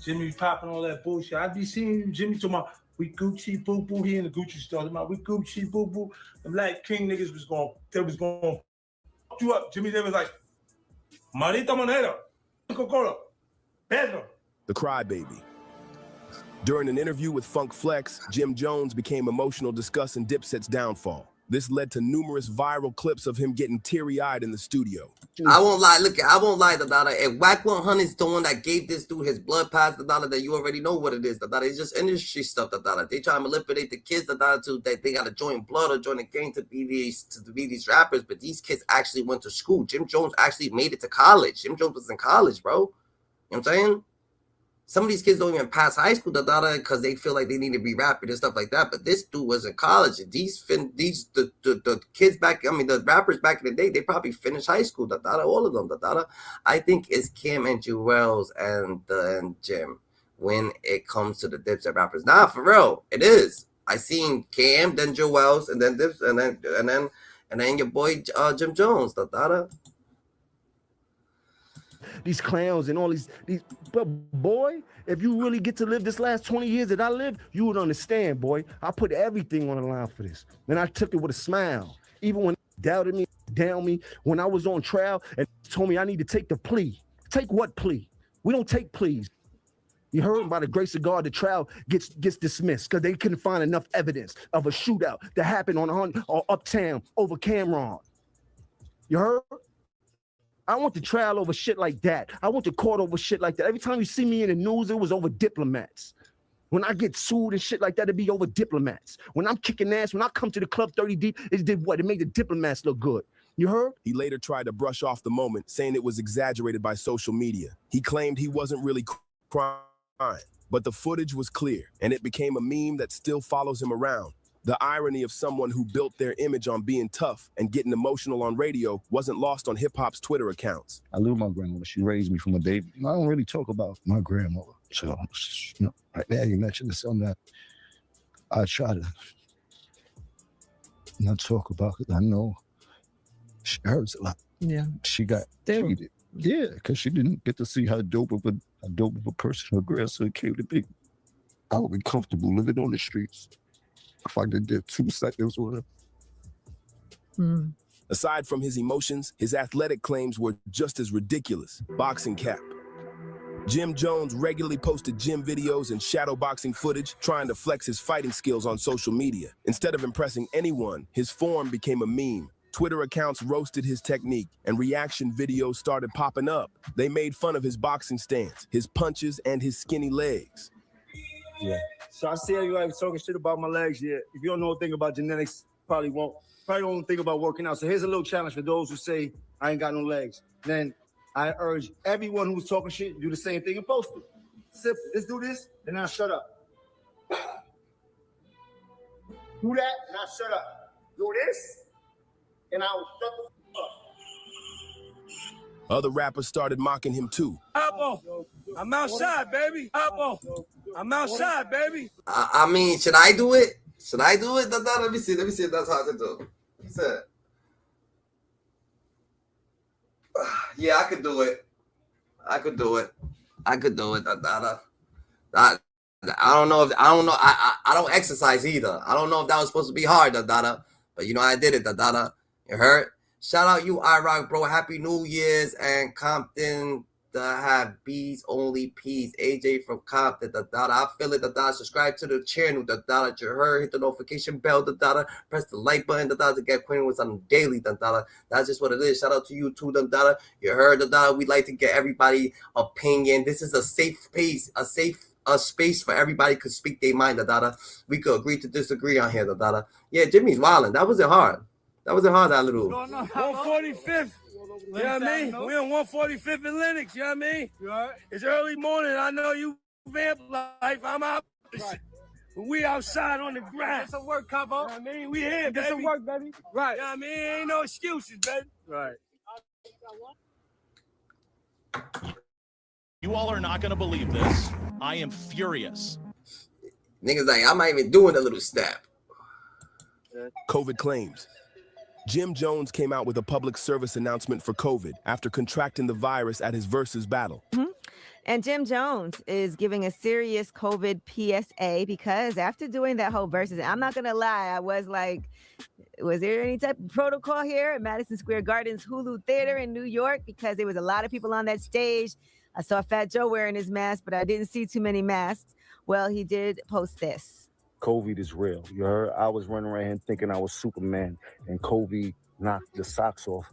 Jimmy popping all that bullshit. I be seeing Jimmy talking about we Gucci boo boo. He in the Gucci store. Talking about we Gucci boo boo. Them like King niggas was going fuck you up. Jimmy, they was like, Marita Monero, Coca-Cola, Pedro. The crybaby. During an interview with Funk Flex, Jim Jones became emotional discussing Dipset's downfall. This led to numerous viral clips of him getting teary-eyed in the studio. I won't lie. Look, I won't lie, the Dada. If Whack 100 is the one that gave this dude his blood pass, the Dada, that you already know what it is, the Dada. It's just industry stuff, the Dada. They try to manipulate the kids, the Dada, too. That they got to join blood or join a gang to be these rappers. But these kids actually went to school. Jim Jones actually made it to college. Jim Jones was in college, bro. You know what I'm saying? Some of these kids don't even pass high school, the Dada, because they feel like they need to be rapping and stuff like that. But this dude was in college. And the kids back, I mean, the rappers back in the day, they probably finished high school, the Dada, all of them, the Dada. I think it's Kim and Jewels and Jim when it comes to the Dipset rappers. Nah, for real, it is. I seen Cam, then Jewels, and then Dips, and then your boy Jim Jones, the Dada. These clowns and all these, but boy, if you really get to live this last 20 years that I lived, you would understand, boy. I put everything on the line for this. And I took it with a smile. Even when they doubted me, down me, when I was on trial and told me I need to take the plea. Take what plea? We don't take pleas. You heard? By the grace of God, the trial gets dismissed because they couldn't find enough evidence of a shootout that happened on uptown over Camron. You heard? I want the trial over shit like that. I want the court over shit like that. Every time you see me in the news, it was over Diplomats. When I get sued and shit like that, it'd be over Diplomats. When I'm kicking ass, when I come to the club 30 deep, it did what? It made the Diplomats look good. You heard? He later tried to brush off the moment, saying it was exaggerated by social media. He claimed he wasn't really crying, but the footage was clear, and it became a meme that still follows him around. The irony of someone who built their image on being tough and getting emotional on radio wasn't lost on hip-hop's Twitter accounts. I live with my grandmother. She raised me from a baby. I don't really talk about my grandmother. So, right now you mentioned it's something that I try to not talk about because I know she hurts a lot. Yeah. She got treated. Yeah, because she didn't get to see how dope of a person her grandson came to be. I would be comfortable living on the streets if I did 2 seconds with her. Aside from his emotions, his athletic claims were just as ridiculous. Boxing cap. Jim Jones regularly posted gym videos and shadow boxing footage, trying to flex his fighting skills on social media. Instead of impressing anyone, his form became a meme. Twitter accounts roasted his technique, and reaction videos started popping up. They made fun of his boxing stance, his punches, and his skinny legs. Yeah. So I see everybody talking shit about my legs. Yeah. If you don't know a thing about genetics, probably don't think about working out. So here's a little challenge for those who say I ain't got no legs. Then I urge everyone who's talking shit to do the same thing and post it. Simple. Let's do this, and now shut up. Do that, and now shut up. Do this, and I'll shut the fuck up. Other rappers started mocking him too. Apple, I'm outside, baby. Apple, I'm outside, baby. I mean, should I do it? Should I do it? Let me see if that's hard to do. He said, yeah, I could do it. I could do it. I don't know. I don't exercise either. I don't know if that was supposed to be hard, but you know I did it, You heard? Shout out you, iRock, bro. Happy New Year's and Compton. Have bees only peas. AJ from Compton. I feel it. Subscribe to the channel. You heard? Hit the notification bell. Press the like button. To get acquainted with something daily. That's just what it is. Shout out to you too. You heard? We like to get everybody opinion. This is a safe space. A space for everybody could speak their mind. We could agree to disagree on here. Yeah, Jimmy's wilding. That wasn't hard. That little. 145th. You know what I mean? We on 145th and Lennox, you know what I mean? Right. It's early morning. I know you vamp life. I'm out. Right. We outside on the grind. Get some work, Capo. You know what I mean? We here, baby. Get some work, baby. Right. You know what I mean? Ain't no excuses, baby. Right. You all are not going to believe this. I am furious. Niggas like, I'm not even doing a little step. COVID claims. Jim Jones came out with a public service announcement for COVID after contracting the virus at his Versus battle. And Jim Jones is giving a serious COVID PSA because after doing that whole Versus, I'm not going to lie, I was like, was there any type of protocol here at Madison Square Garden's Hulu Theater in New York? Because there was a lot of people on that stage. I saw Fat Joe wearing his mask, but I didn't see too many masks. Well, he did post this. COVID is real. You heard? I was running around here thinking I was Superman, and COVID knocked the socks off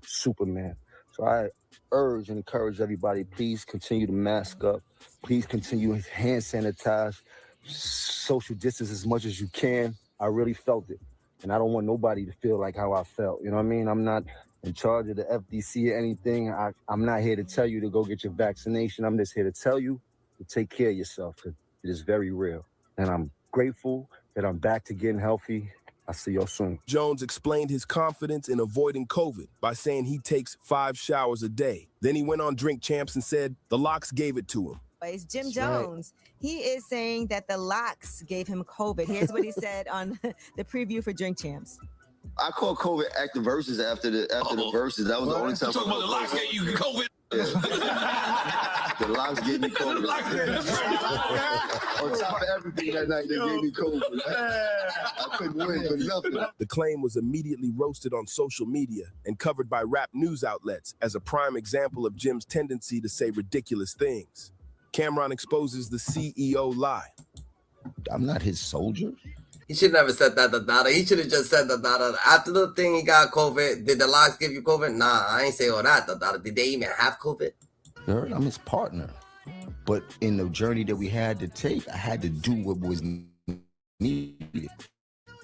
Superman. So I urge and encourage everybody, please continue to mask up. Please continue to hand sanitize, social distance as much as you can. I really felt it. And I don't want nobody to feel like how I felt. You know what I mean? I'm not in charge of the FDC or anything. I'm not here to tell you to go get your vaccination. I'm just here to tell you to take care of yourself, because it is very real. And I'm grateful that I'm back to getting healthy. I'll see y'all soon. Jones explained his confidence in avoiding COVID by saying he takes 5 showers a day. Then he went on Drink Champs and said the locks gave it to him. It's Jim Jones. He is saying that the locks gave him COVID. Here's what he said on the preview for Drink Champs. I called COVID active verses after the verses. That was the only time. Talking about the locks gave you COVID. The locks gave me COVID. On top of everything that night, they gave me COVID. I couldn't win for nothing. The claim was immediately roasted on social media and covered by rap news outlets as a prime example of Jim's tendency to say ridiculous things. Camron exposes the CEO lie. I'm not his soldier. He should never said that, He should have just said after the thing he got COVID. Did the locks give you COVID? Nah, I ain't say all that, Did they even have COVID? You heard? I'm his partner. But in the journey that we had to take, I had to do what was needed.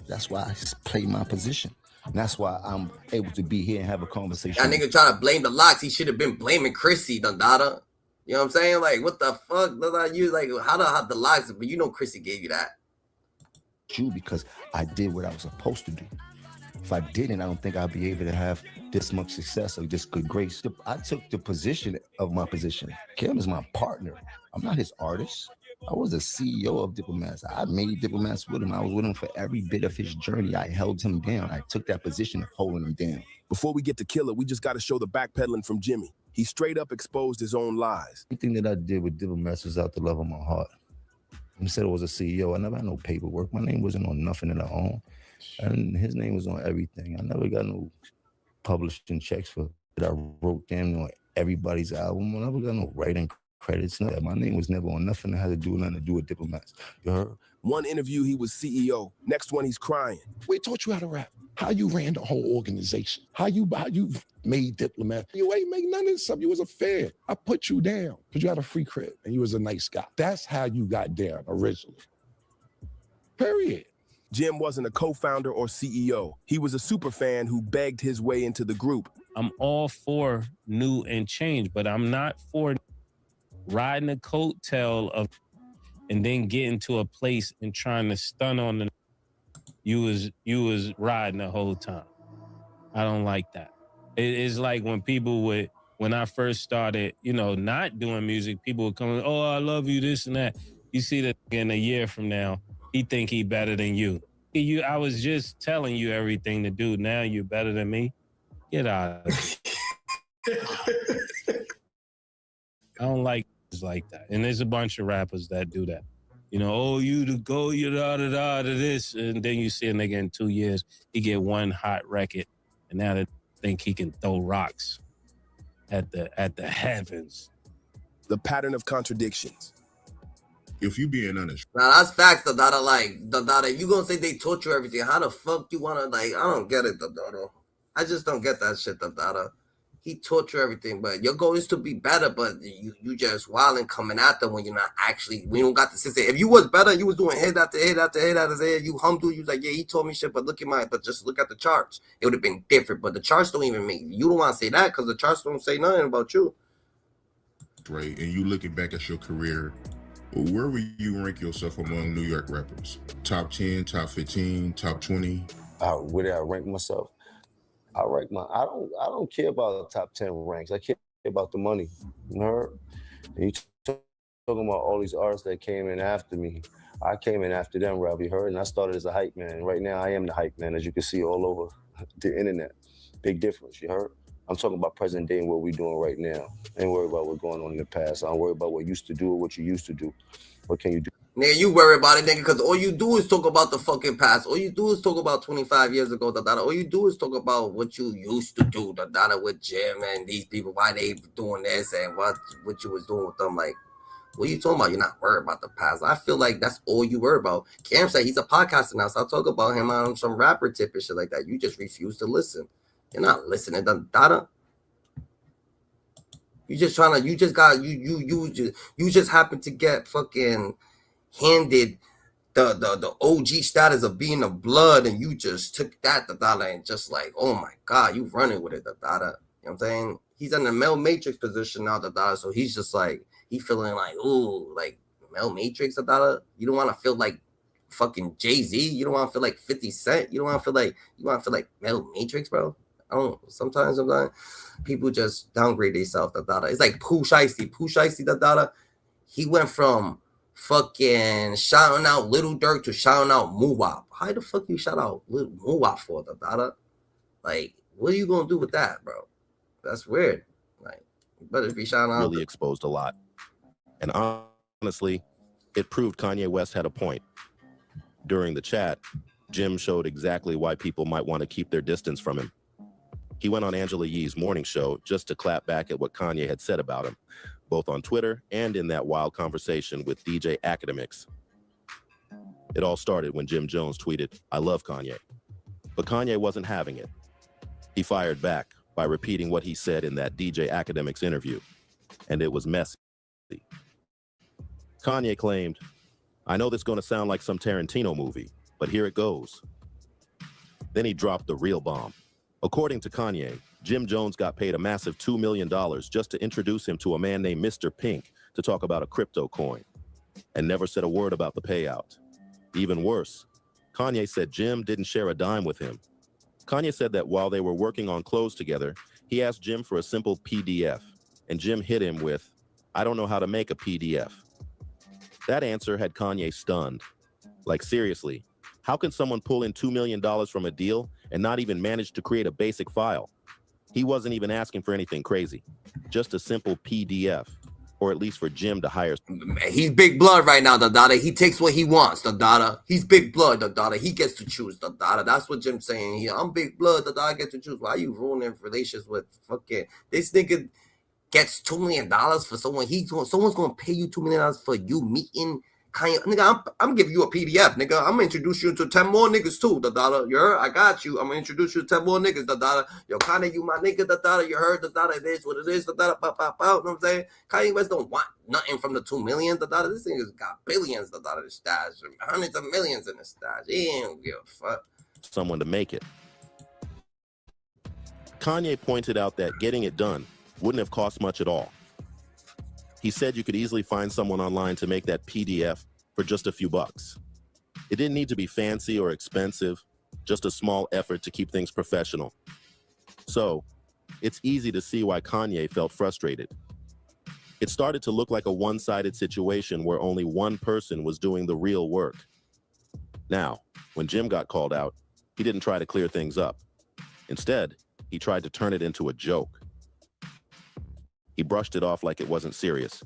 That's why I played my position. And that's why I'm able to be here and have a conversation. That nigga trying to blame the locks. He should have been blaming Chrissy, You know what I'm saying? Like, what the fuck? You like how the locks? But you know Chrissy gave you that. You because I did what I was supposed to do. If I didn't, I don't think I'd be able to have this much success or this good grace. I took the position of my position. Cam is my partner. I'm not his artist. I was the CEO of Diplomats. I made Diplomats with him. I was with him for every bit of his journey. I held him down. I took that position of holding him down. Before we get to Killer, we just got to show the backpedaling from Jimmy. He straight up exposed his own lies. Everything that I did with Diplomats was out the love of my heart. Instead I was a CEO, I never had no paperwork. My name wasn't on nothing that I own. And his name was on everything. I never got no publishing checks for that I wrote down on everybody's album. I never got no writing credits. No, my name was never on nothing that had to do with Diplomats. You heard? One interview, he was CEO. Next one, he's crying. We taught you how to rap, how you ran the whole organization, how you made Diplomats. You ain't make none of this stuff. You was a fan. I put you down because you had a free crib and you was a nice guy. That's how you got down originally. Period. Jim wasn't a co-founder or CEO. He was a super fan who begged his way into the group. I'm all for new and change, but I'm not for riding a coattail of and then getting to a place and trying to stun on the you was riding the whole time. I don't like that. It's like when I first started, not doing music, people would come, oh, I love you, this and that. You see that in a year from now, he think he better than you. I was just telling you everything to do. Now you're better than me. Get out of it. I don't like that. And there's a bunch of rappers that do that. You the go, you da this. And then you see a nigga in 2 years, he get one hot record. And now they think he can throw rocks at the heavens. The pattern of contradictions. If you being honest. Now that's facts, if you gonna say they taught you everything, how the fuck you wanna I don't get it, I just don't get that shit, He taught you everything, but your goal is to be better, but you just wilding coming at them when you're not actually, we don't got the system. If you was better, you was doing hit after hit after hit after hit, you hummed, you was like, yeah, he told me shit, but just look at the charts. It would have been different, but the charts don't even make, you don't want to say that because the charts don't say nothing about you. Right, and you looking back at your career, where would you rank yourself among New York rappers? Top 10, top 15, top 20? Where did I rank myself? I don't care about the top 10 ranks. I care about the money. You heard? And you talking about all these artists that came in after me. I came in after them, Rob, you heard? And I started as a hype man. Right now, I am the hype man, as you can see all over the internet. Big difference, you heard? I'm talking about present day and what we're doing right now. I ain't worried about what's going on in the past. I don't worry about what you used to do or what you used to do. What can you do? Nigga, you worry about it, nigga, because all you do is talk about the fucking past. All you do is talk about 25 years ago, All you do is talk about what you used to do, with Jim and these people, why they doing this and what you was doing with them. Like, what are you talking about? You're not worried about the past. I feel like that's all you worry about. Cam said he's a podcaster now, so I'll talk about him on some rapper tip and shit like that. You just refuse to listen. You're not listening, You just happen to get fucking handed the OG status of being a blood, and you just took that, and just like, oh my God, you running with it, You know what I'm saying? He's in the Mel Matrix position now, so he's just like, he feeling like, ooh, like Mel Matrix, You don't want to feel like fucking Jay-Z. You don't want to feel like 50 Cent. You want to feel like Mel Matrix, bro. Sometimes people just downgrade themselves, It's like Pooh Shiesty, He went from fucking shouting out Little Durk to shouting out Muwap. How the fuck you shout out Little Muwap for, Like, what are you gonna do with that, bro? That's weird. Like, Better be shouting out. Really exposed a lot. And honestly, it proved Kanye West had a point. During the chat, Jim showed exactly why people might want to keep their distance from him. He went on Angela Yee's morning show just to clap back at what Kanye had said about him, both on Twitter and in that wild conversation with DJ Academics. It all started when Jim Jones tweeted, "I love Kanye." But Kanye wasn't having it. He fired back by repeating what he said in that DJ Academics interview, and it was messy. Kanye claimed, "I know this is going to sound like some Tarantino movie, but here it goes." Then he dropped the real bomb. According to Kanye, Jim Jones got paid a massive $2 million just to introduce him to a man named Mr. Pink to talk about a crypto coin, and never said a word about the payout. Even worse, Kanye said Jim didn't share a dime with him. Kanye said that while they were working on clothes together, he asked Jim for a simple PDF, and Jim hit him with, "I don't know how to make a PDF." That answer had Kanye stunned. Like, seriously, how can someone pull in $2 million from a deal and not even manage to create a basic file? He wasn't even asking for anything crazy, just a simple PDF, or at least for Jim to hire. He's big blood right now, the Dada. He takes what he wants, the Dada. He's big blood, the Dada. He gets to choose, the Dada. That's what Jim's saying here. I'm big blood, the Dada gets to choose. Why are you ruining relations with fucking this nigga? Gets $2 million for someone. Someone's gonna pay you $2 million for you meeting Kanye. Nigga, I'm giving you a PDF, nigga. I'm gonna introduce you to 10 more niggas too, the Dada. You heard? I got you. I'm gonna introduce you to 10 more niggas, the Dada. Yo, Kanye, you my nigga, the Dada. You heard, the Dada. It is what it is, the Dada. Pop, pop, pop. You know what I'm saying? Kanye West don't want nothing from the 2 million, the Dada. This nigga's got billions, the Dada, the stash, hundreds of millions in the stash. He ain't give a fuck. Someone to make it. Kanye pointed out that getting it done wouldn't have cost much at all. He said you could easily find someone online to make that PDF for just a few bucks. It didn't need to be fancy or expensive, just a small effort to keep things professional. So, it's easy to see why Kanye felt frustrated. It started to look like a one-sided situation where only one person was doing the real work. Now, when Jim got called out, he didn't try to clear things up. Instead, he tried to turn it into a joke. He brushed it off like it wasn't serious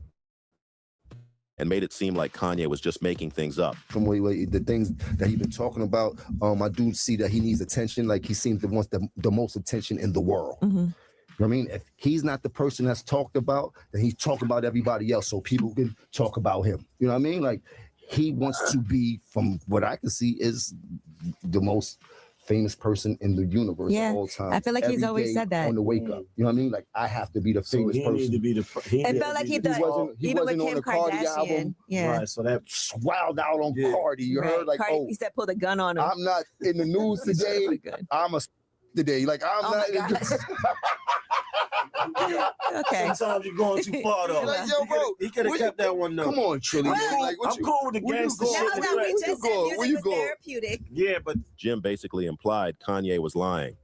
and made it seem like Kanye was just making things up. From the things that he's been talking about, I do see that he needs attention. Like, he seems to want the most attention in the world. You know what I mean? If he's not the person that's talked about, then he's talking about everybody else so people can talk about him. You know what I mean? Like, he wants to be, from what I can see, is the most famous person in the universe of all time. I feel like he's always said that. On the wake up. You know what I mean? Like, I have to be the famous person. It felt like he even with Kim Kardashian. Yeah. Right, so that wild out on Cardi. You heard? Like, Cardi, he said, pull the gun on him. I'm not in the news today. I'm today. Like, I'm not. Okay. Sometimes you're going too far, though. Like, yo, bro, he could have kept that one, though. Come on, Trilly. I'm cool with the gangster shit. Where you going? Therapeutic. Yeah, but Jim basically implied Kanye was lying,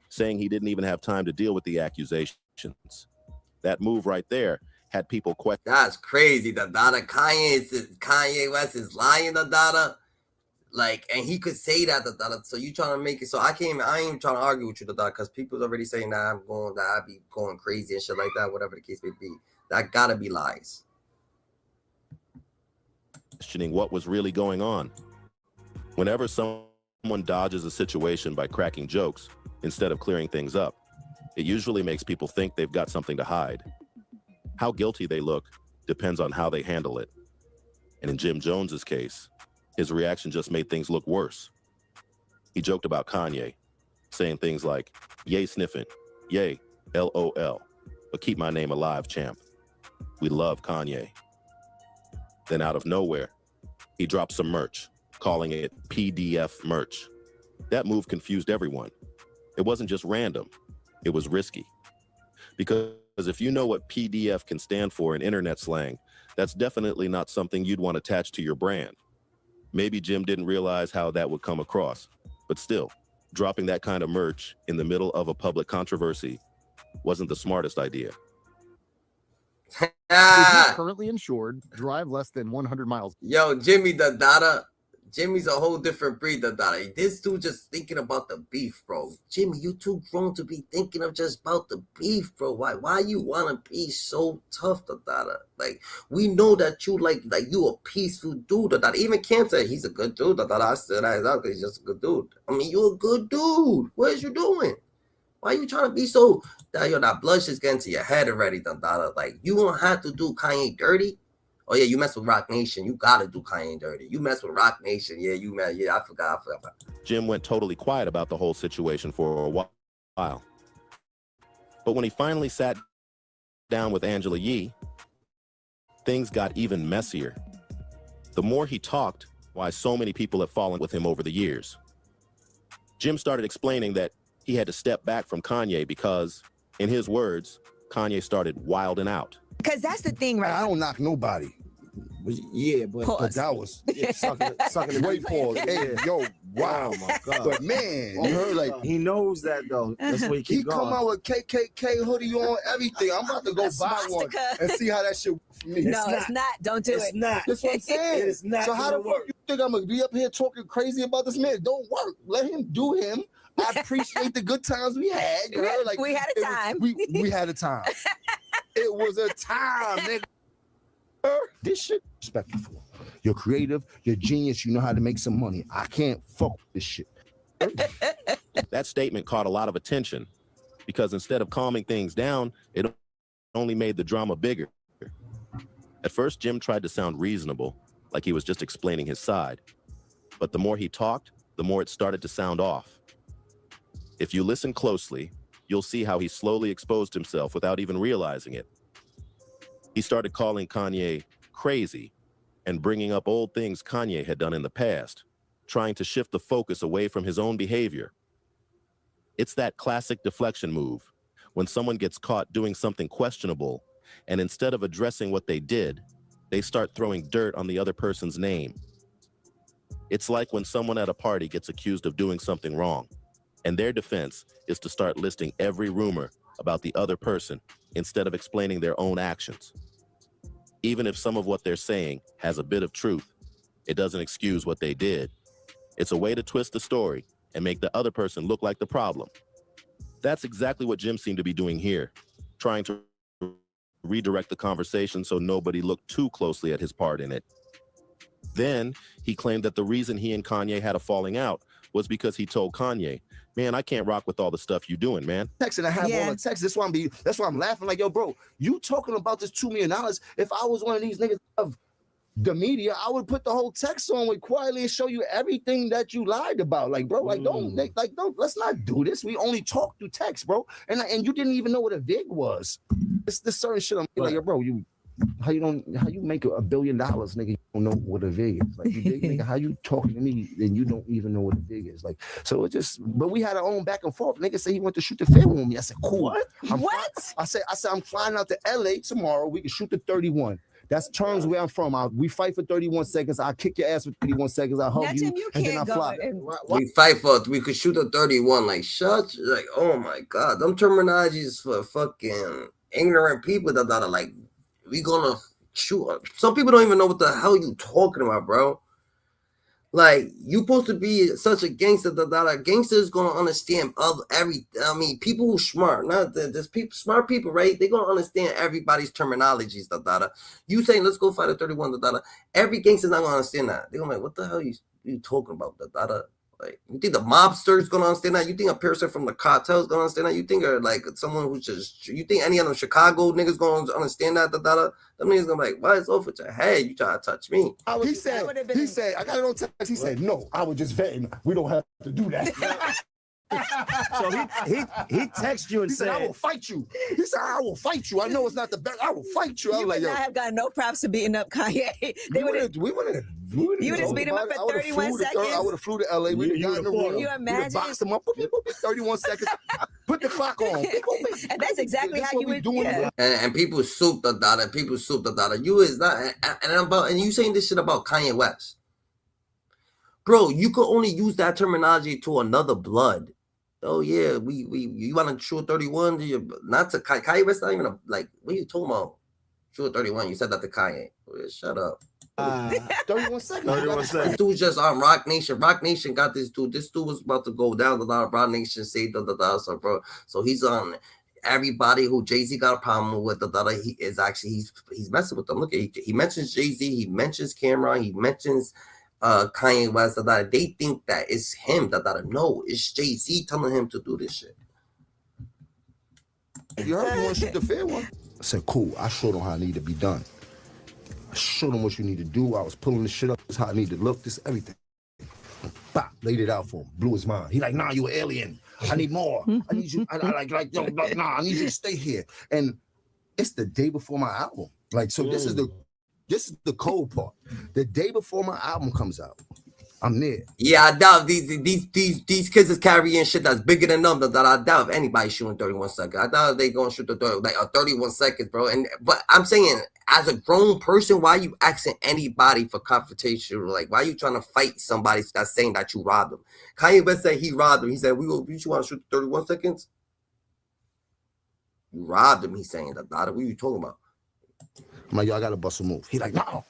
saying he didn't even have time to deal with the accusations. That move right there had people question. That's crazy, the Dada. Kanye West is lying, the Dada. Like, and he could say that, the Dada. So you trying to make it? So I ain't even trying to argue with you, the Dada, because people's already saying that I be going crazy and shit like that, whatever the case may be. That gotta be lies. Questioning what was really going on. Whenever someone dodges a situation by cracking jokes instead of clearing things up, it usually makes people think they've got something to hide. How guilty they look depends on how they handle it. And in Jim Jones's case, his reaction just made things look worse. He joked about Kanye, saying things like, "Yay sniffing, yay, LOL, but keep my name alive, champ. We love Kanye." Then out of nowhere, he dropped some merch, calling it PDF merch. That move confused everyone. It wasn't just random, it was risky. Because if you know what PDF can stand for in internet slang, that's definitely not something you'd want attached to your brand. Maybe Jim didn't realize how that would come across, but still, dropping that kind of merch in the middle of a public controversy wasn't the smartest idea. If you're currently insured, drive less than 100 miles. Yo, Jimmy the Dada. Jimmy's a whole different breed, Dada. This dude just thinking about the beef, bro. Jimmy, you too grown to be thinking of just about the beef, bro. Why you wanna be so tough, Dada? Like, we know that you like you a peaceful dude, Dada. Even Cam said he's a good dude, Dada. I said that he's just a good dude. I mean, you're a good dude. What is you doing? Why are you trying to be so that blood is getting to your head already, Dada? Like, you don't have to do Kanye dirty. Oh yeah, you mess with Rock Nation. You gotta do Kanye dirty. You mess with Rock Nation. Yeah, you mad. Yeah, I forgot. Jim went totally quiet about the whole situation for a while. But when he finally sat down with Angela Yee, things got even messier. The more he talked, why so many people have fallen with him over the years. Jim started explaining that he had to step back from Kanye because, in his words, Kanye started wilding out. Because that's the thing, right? I don't knock nobody. Yeah, but that was sucking the great pause. Hey, yo, wow, my God. But man, you heard like he knows that though. That's why he keep going. Come out with KKK hoodie on, everything. I'm about to go buy one and see how that shit works for me. No, it's not. Don't do it. It's not. That's what I'm saying. It is not. So how the fuck you think I'm gonna be up here talking crazy about this man? Don't work. Let him do him. I appreciate the good times we had. You know? Like, we had a time. We had a time. It was a time, nigga. This shit respectful. You're creative, you're genius, you know how to make some money. I can't fuck with this shit. That statement caught a lot of attention because instead of calming things down, it only made the drama bigger. At first, Jim tried to sound reasonable, like he was just explaining his side. But the more he talked, the more it started to sound off. If you listen closely, you'll see how he slowly exposed himself without even realizing it. He started calling Kanye crazy and bringing up old things Kanye had done in the past, trying to shift the focus away from his own behavior. It's that classic deflection move, when someone gets caught doing something questionable, and instead of addressing what they did, they start throwing dirt on the other person's name. It's like when someone at a party gets accused of doing something wrong, and their defense is to start listing every rumor about the other person instead of explaining their own actions. Even if some of what they're saying has a bit of truth, it doesn't excuse what they did. It's a way to twist the story and make the other person look like the problem. That's exactly what Jim seemed to be doing here, trying to redirect the conversation so nobody looked too closely at his part in it. Then he claimed that the reason he and Kanye had a falling out was because he told Kanye, man, I can't rock with all the stuff you doing, man. Text and I have all the text. That's why I'm laughing like, yo, bro, you talking about this $2 million. If I was one of these niggas of the media, I would put the whole text on with quietly and show you everything that you lied about. Like, bro, don't, let's not do this. We only talk through text, bro. And you didn't even know what a VIG was. It's this certain shit. I'm like, yo, bro, how you make $1 billion, nigga? You don't know what a VIG is. Like, you dig, nigga? How you talking to me and you don't even know what a VIG is? Like, so it just. But we had our own back and forth. Nigga said he went to shoot the film with me. I said, cool. What? I said I'm flying out to LA tomorrow. We can shoot the 31. That's terms where I'm from. We fight for 31 seconds. I'll kick your ass for 31 seconds. I'll hug you, and then I fly. We could shoot a 31. Like, like, oh my God. Them terminologies for fucking ignorant people that are like, we gonna shoot. Some people don't even know what the hell you talking about, bro. Like, you supposed to be such a gangster that gangsters gonna understand people who smart, not there's people, smart people, right? They gonna understand everybody's terminologies, You saying let's go fight a 31, every gangster's not gonna understand that. They gonna be like, what the hell you talking about, Like, you think the mobster's gonna understand that? You think a person from the cartel's gonna understand that? You think like someone who's just, you think any of them Chicago niggas gonna understand that? Them niggas gonna be like, why is off with your head? You try to touch me. He said, I got it on text. He said, no, I was just vetting. We don't have to do that. So he texted you and said, I will fight you. He said, I will fight you. I know it's not the best. I will fight you. I was like, yo, I have gotten no props for beating up Kanye. You would have beat him up for 31 seconds. I would have flew to LA. We would have gotten in the room. Can you imagine? Boxed him up. 31 seconds. Put the clock on. And that's exactly how you would do it. And people soup the data. People soup the data. You is not. And you saying this shit about Kanye West, bro? You could only use that terminology to another blood. Oh yeah, you want to shoot 31? Not to Kanye West. Not even like. What are you talking about? Shoot 31. You said that to Kanye. Shut up. 31 seconds. 31 seconds. This dude's just on Rock Nation. Rock Nation got this dude. This dude was about to go down. Rock Nation saved so bro. So he's on everybody who Jay-Z got a problem with. He is actually he's messing with them. Look, he mentions Jay-Z. He mentions Camron. He mentions Kanye West. They think that it's him. No, it's Jay-Z telling him to do this shit. You heard me want to shoot the fair one. I said, cool. I showed him how it needed to be done. I showed him what you need to do. I was pulling the shit up. This is how I need to look. This everything. Bop, laid it out for him. Blew his mind. He like, nah, you an alien. I need more. I need you. I nah, I need you to stay here. And it's the day before my album. Like, so this is the cold part. The day before my album comes out, I'm there. Yeah, I doubt these kids is carrying shit that's bigger than them. That I doubt if anybody's shooting 31 seconds. I doubt they gonna shoot the 31 seconds, bro. But I'm saying, as a grown person, why you asking anybody for confrontation? Like, why you trying to fight somebody that's saying that you robbed them? Kanye West said he robbed him. He said, you want to shoot 31 seconds? You robbed him. He's saying that. What are you talking about? I'm like, yo, I gotta bust a move. He like, no.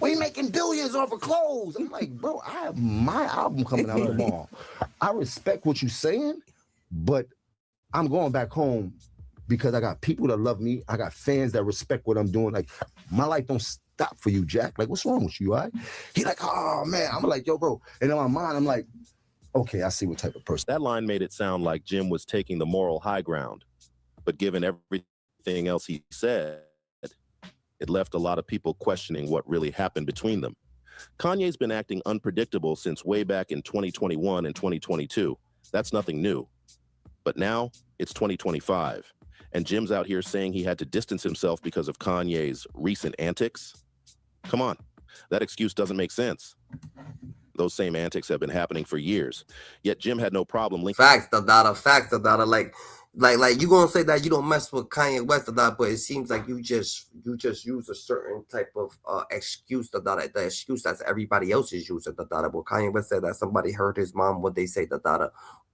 We making billions off of clothes. I'm like, bro, I have my album coming out tomorrow. I respect what you're saying, but I'm going back home because I got people that love me. I got fans that respect what I'm doing. Like, my life don't stop for you, Jack. Like, what's wrong with you, all right? He like, oh, man. I'm like, yo, bro. And in my mind, I'm like, okay, I see what type of person. That line made it sound like Jim was taking the moral high ground. But given everything else he said, it left a lot of people questioning what really happened between them. Kanye's been acting unpredictable since way back in 2021 and 2022. That's nothing new. But now it's 2025, and Jim's out here saying he had to distance himself because of Kanye's recent antics. Come on, that excuse doesn't make sense. Those same antics have been happening for years, yet Jim had no problem linking. Facts, Like you gonna say that you don't mess with Kanye West, but it seems like you just use a certain type of excuse, the excuse that everybody else is using. But Kanye West said that somebody hurt his mom, what they say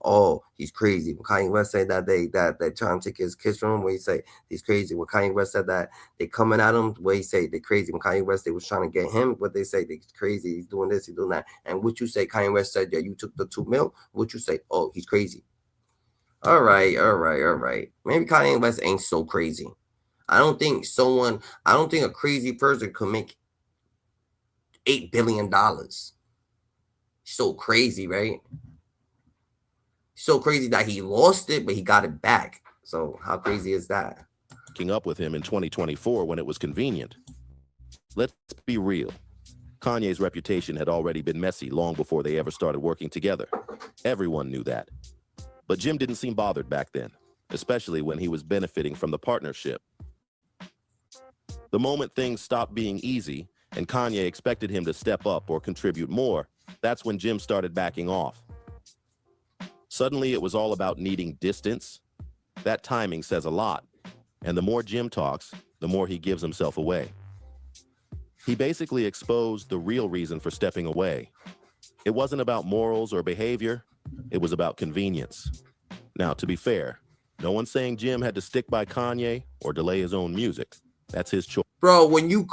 oh, he's crazy. When Kanye West said that they trying to take his kids from him, where he say he's crazy. When Kanye West said that they coming at him, where he say they crazy. When Kanye West they was trying to get him, what they say they crazy. He's doing this, he's doing that. And what you say, Kanye West said that you took the $2 million. What you say? Oh, he's crazy. All right. Maybe Kanye West ain't so crazy. I don't think a crazy person could make $8 billion. So crazy, right? So crazy that he lost it, but he got it back. So how crazy is that? Up with him in 2024 when it was convenient. Let's be real. Kanye's reputation had already been messy long before they ever started working together. Everyone knew that. But Jim didn't seem bothered back then, especially when he was benefiting from the partnership. The moment things stopped being easy and Kanye expected him to step up or contribute more, that's when Jim started backing off. Suddenly, it was all about needing distance. That timing says a lot, and the more Jim talks, the more he gives himself away. He basically exposed the real reason for stepping away. It wasn't about morals or behavior. It was about convenience. Now, to be fair, no one's saying Jim had to stick by Kanye or delay his own music. That's his choice. Bro, when you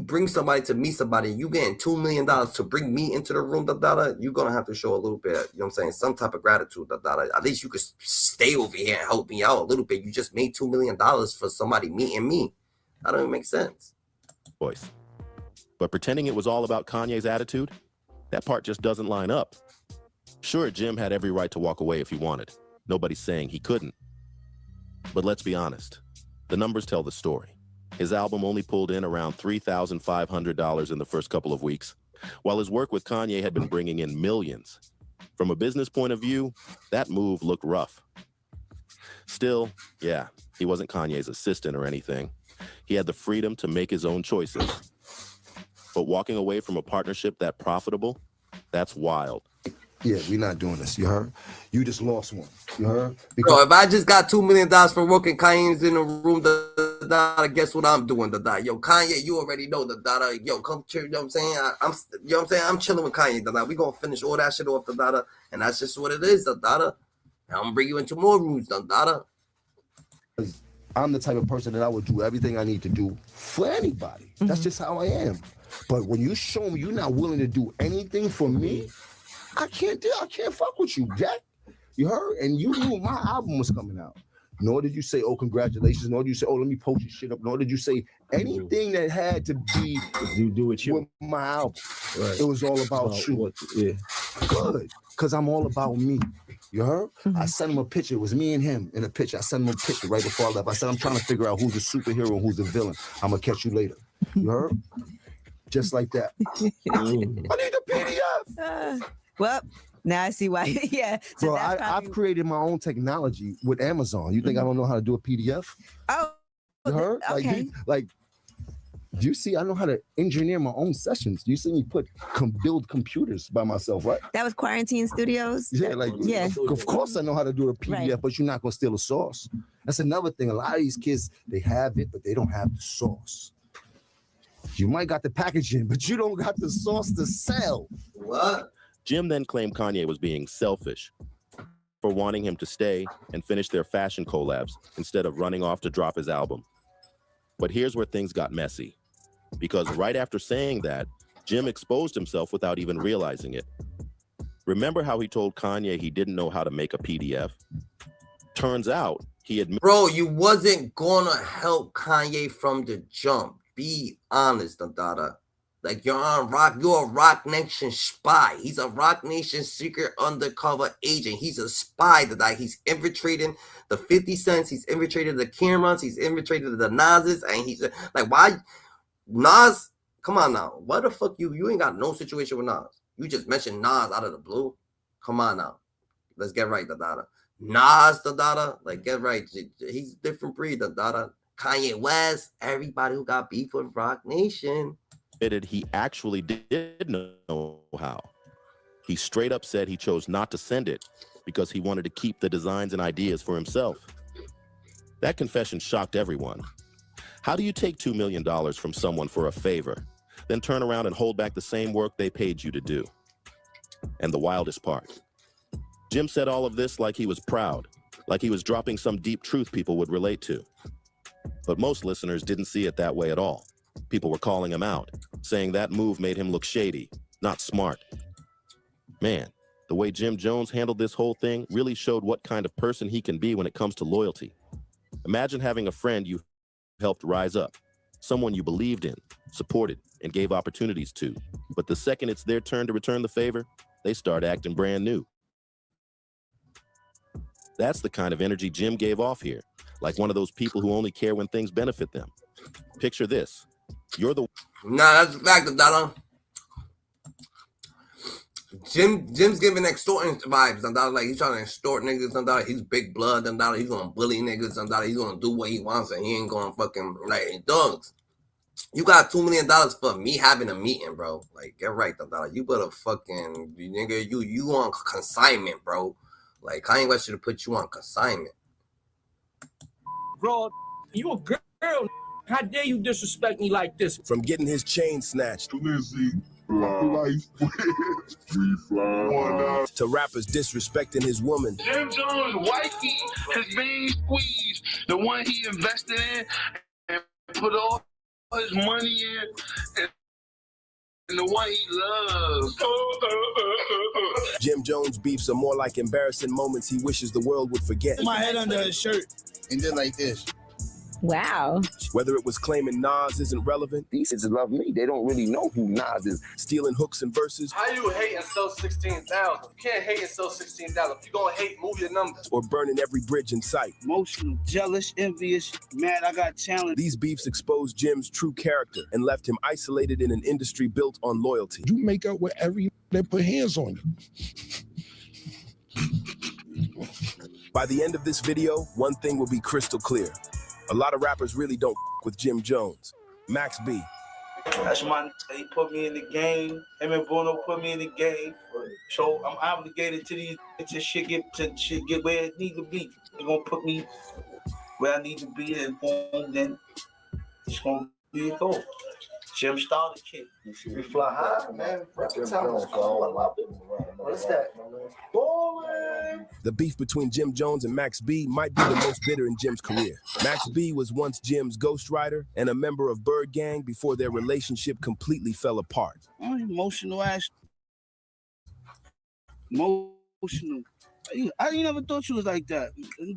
bring somebody to meet somebody, you getting $2 million to bring me into the room, you're gonna have to show a little bit, you know what I'm saying, some type of gratitude, At least you could stay over here and help me out a little bit. You just made $2 million for somebody meeting me. That don't even make sense. Voice. But pretending it was all about Kanye's attitude, that part just doesn't line up. Sure, Jim had every right to walk away if he wanted. Nobody's saying he couldn't. But let's be honest. The numbers tell the story. His album only pulled in around $3,500 in the first couple of weeks, while his work with Kanye had been bringing in millions. From a business point of view, that move looked rough. Still, yeah, he wasn't Kanye's assistant or anything. He had the freedom to make his own choices. But walking away from a partnership that profitable, that's wild. Yeah, we're not doing this. You heard? You just lost one. You heard? Bro, if I just got $2 million for working, Kanye's in the room, guess what I'm doing? Yo, Kanye, you already know yo, come chill, you know what I'm saying? You know what I'm saying? I'm chilling with Kanye, we gonna finish all that shit off, and that's just what it is, I'm gonna bring you into more rooms, I'm the type of person that I would do everything I need to do for anybody. That's just how I am. But when you show me you're not willing to do anything for me, I can't fuck with you, Jack. You heard? And you knew my album was coming out. Nor did you say, oh, congratulations. Nor did you say, oh, let me post your shit up. Nor did you say anything that had to be you do with you with my album. Right. It was all about you. Good. Because I'm all about me. You heard? I sent him a picture. It was me and him in a picture. I sent him a picture right before I left. I said, I'm trying to figure out who's the superhero and who's the villain. I'm going to catch you later. You heard? Just like that. I need the PDF. Well, now I see why. Yeah. So Bro, that's I've created my own technology with Amazon. You think I don't know how to do a PDF? Oh. You heard? Okay. Do you see? I know how to engineer my own sessions. Do you see me build computers by myself, right? That was Quarantine Studios? Yeah, of course I know how to do a PDF, Right. but you're not gonna steal a sauce. That's another thing. A lot of these kids, they have it, but they don't have the sauce. You might got the packaging, but you don't got the sauce to sell. What? Jim then claimed Kanye was being selfish for wanting him to stay and finish their fashion collabs instead of running off to drop his album. But here's where things got messy. Because right after saying that, Jim exposed himself without even realizing it. Remember how he told Kanye he didn't know how to make a PDF? Turns out he admitted— Bro, you wasn't gonna help Kanye from the jump. Be honest, Dada. Like you're a Rock Nation spy. He's a Rock Nation secret undercover agent. He's a spy that he's infiltrating the 50 Cents, he's infiltrated the Camrons, he's infiltrated the Nas's, and he's like, why Nas? Come on now. What the fuck you ain't got no situation with Nas. You just mentioned Nas out of the blue. Come on now. Let's get right, Dada. Nas, Dada. Like get right. He's a different breed, Dada. Kanye West, everybody who got beef with Rock Nation. he actually did know how. He straight up said he chose not to send it because he wanted to keep the designs and ideas for himself. That confession shocked everyone. How do you take $2 million from someone for a favor, then turn around and hold back the same work they paid you to do? And the wildest part, Jim said all of this like he was proud, like he was dropping some deep truth people would relate to. But most listeners didn't see it that way at all. People were calling him out, saying that move made him look shady, not smart. Man, the way Jim Jones handled this whole thing really showed what kind of person he can be when it comes to loyalty. Imagine having a friend you helped rise up, someone you believed in, supported, and gave opportunities to. But the second it's their turn to return the favor, they start acting brand new. That's the kind of energy Jim gave off here, like one of those people who only care when things benefit them. Picture this. You're the— Nah, that's a fact, Dada. Jim's giving extorting vibes, Dada. Like he's trying to extort niggas, Dada. He's big blood, Dada. He's gonna bully niggas, Dada. He's gonna do what he wants, and he ain't gonna fucking like dogs. You got $2 million for me having a meeting, bro. Like get right, Dada. You better fucking nigga. You on consignment, bro. Like Kanye West should have put you on consignment. Bro, you a girl. How dare you disrespect me like this? From getting his chain snatched to rappers disrespecting his woman. Jim Jones' wifey is being squeezed. The one he invested in and put all his money in. And the one he loves. Jim Jones beefs are more like embarrassing moments he wishes the world would forget. My head under his shirt and did like this. Wow. Whether it was claiming Nas isn't relevant, these kids love me. They don't really know who Nas is. Stealing hooks and verses. How you hate and sell 16,000? You can't hate and sell 16,000. If you gonna hate, move your numbers. Or burning every bridge in sight. Emotional, jealous, envious, mad I got talent. These beefs exposed Jim's true character and left him isolated in an industry built on loyalty. You make up with every that put hands on you. By the end of this video, one thing will be crystal clear. A lot of rappers really don't with Jim Jones. Max B. That's my, he put me in the game. Him and Bruno put me in the game. So I'm obligated to these to shit get where it need to be. They're gonna put me where I need to be, and boom, then it's gonna be a goal. Jim started kid. We fly high, man. What is that? Bowling. The beef between Jim Jones and Max B might be the most bitter in Jim's career. Max B was once Jim's ghostwriter and a member of Bird Gang before their relationship completely fell apart. Emotional ass. Emotional. I never thought you was like that.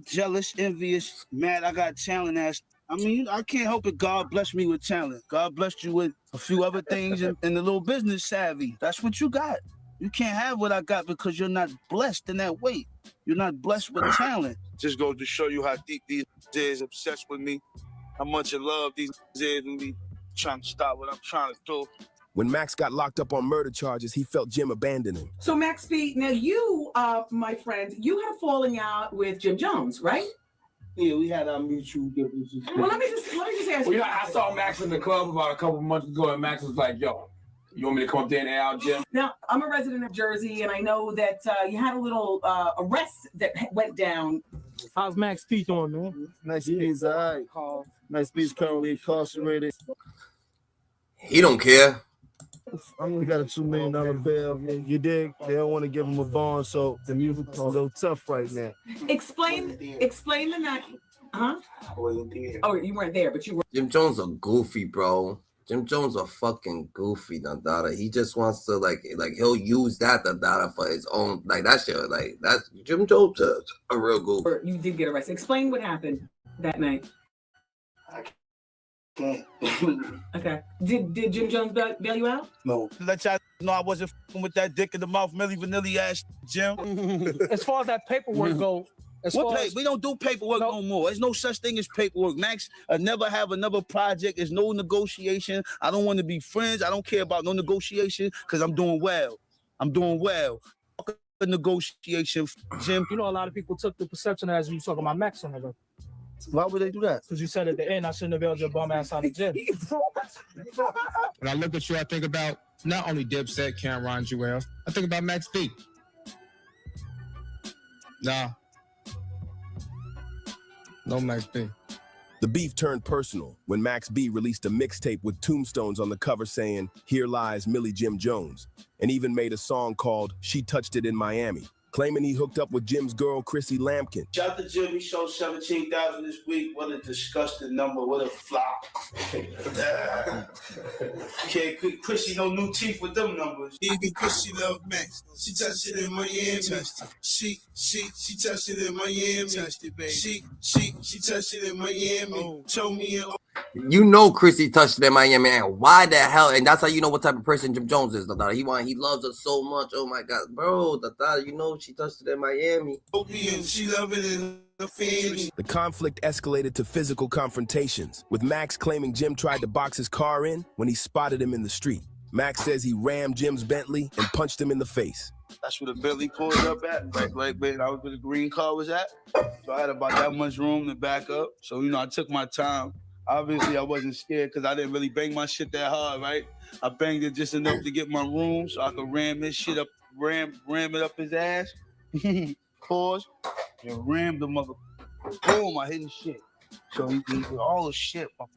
Jealous, envious, mad. I got talent ass. I mean, I can't help it. God blessed me with talent. God blessed you with a few other things and the little business savvy. That's what you got. You can't have what I got because you're not blessed in that way. You're not blessed with talent. Just goes to show you how deep these is obsessed with me, how much of love these is with me, trying to stop what I'm trying to do. When Max got locked up on murder charges, he felt Jim abandon him. So Max B, now you, my friend, you had a falling out with Jim Jones, right? Yeah, we had our mutual differences. Well, let me just ask you. Well, I saw Max in the club about a couple months ago, and Max was like, "Yo, you want me to come up there and air out, Jim?" Now, I'm a resident of Jersey, and I know that you had a little arrest that went down. How's Max P doing, man? Nice P's, all right. Nice P's currently incarcerated. He don't care. I only got a $2 million bail. You dig? They don't want to give him a bond, so the music's a little tough right now. Explain the night. Huh? Oh, you weren't there, but you were. Jim Jones a goofy, bro. Jim Jones a fucking goofy, Dada. He just wants to like he'll use that Dada for his own that shit. Like that's Jim Jones a real goofy. You did get arrested. Explain what happened that night. Okay. Did Jim Jones bail you out? No. Let y'all know I wasn't f***ing with that dick in the mouth, Milli Vanilli ass Jim. As far as that paperwork goes, we don't do paperwork no more. There's no such thing as paperwork. Max, I never have another project. There's no negotiation. I don't want to be friends. I don't care about no negotiation because I'm doing well. I'm doing well. A negotiation, Jim. You know, a lot of people took the perception as you talking about Max on the record. Why would they do that? Because you said at the end, I shouldn't have bailed your bum ass out of the gym. When I look at you, I think about not only Dipset, Camron, Jewel, I think about Max B. Nah. No Max B. The beef turned personal when Max B released a mixtape with tombstones on the cover saying, "Here lies Millie Jim Jones," and even made a song called "She Touched It in Miami," claiming he hooked up with Jim's girl, Chrissy Lampkin. Shout out to Jim, he showed 17,000 this week. What a disgusting number, what a flop. Okay, Chrissy, no new teeth with them numbers. Even Chrissy love Max. She touched it in Miami. She touched it in Miami. Touched it, baby. She touched it in Miami. Told me You know Chrissy touched it in Miami, and why the hell? And that's how you know what type of person Jim Jones is. He loves her so much. Oh my God, bro, you know she touched it in Miami. She love it in her family. The conflict escalated to physical confrontations, with Max claiming Jim tried to box his car in when he spotted him in the street. Max says he rammed Jim's Bentley and punched him in the face. That's where the Bentley pulled up at. Right, that was where the green car was at. So I had about that much room to back up. So, I took my time. Obviously, I wasn't scared because I didn't really bang my shit that hard, right? I banged it just enough to get my room so I could ram this shit up, ram it up his ass. Pause. And ram the mother. Boom, I hit his shit. So he did all the shit. My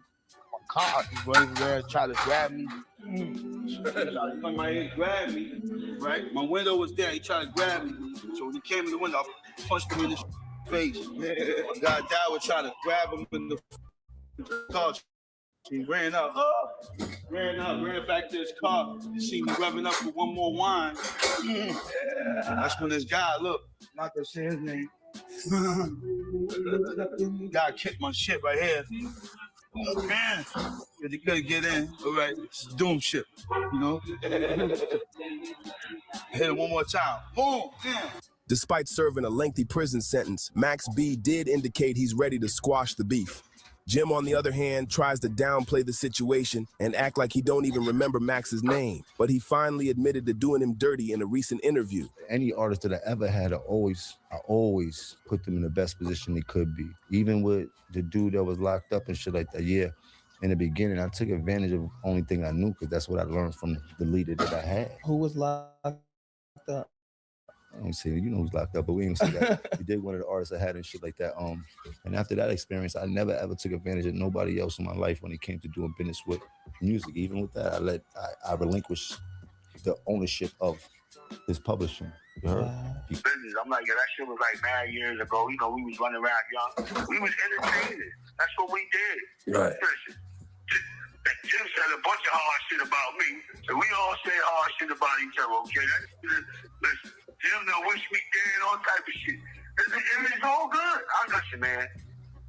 car, he was there, tried to grab me. He come right here, grab me, right? My window was there, he tried to grab me. So when he came in the window, I punched him in his face. My guy Dad was trying to grab him in the car. He ran back to his car. He seen me revving up for one more wine. That's when this guy, look, not gonna say his name. Guy kicked my shit right here. Oh, man, he couldn't get in. All right, it's doom shit, Hit him one more time. Boom, damn. Despite serving a lengthy prison sentence, Max B did indicate he's ready to squash the beef. Jim, on the other hand, tries to downplay the situation and act like he don't even remember Max's name, but he finally admitted to doing him dirty in a recent interview. Any artist that I ever had, I always put them in the best position they could be. Even with the dude that was locked up and shit like that, yeah. In the beginning, I took advantage of the only thing I knew because that's what I learned from the leader that I had. Who was locked up? I don't say, who's locked up, but we ain't say that. He did one of the artists I had and shit like that. And after that experience, I never ever took advantage of nobody else in my life when it came to doing business with music. Even with that, I relinquished the ownership of his publishing. You heard? Business. I'm like, yeah, that shit was like mad years ago. You know, we was running around young. We was entertaining. That's what we did. Right. Listen, Jim said a bunch of hard shit about me, and we all say hard shit about each other, okay? Listen, Jim done wish me dead, all type of shit. It's all good. Listen, man,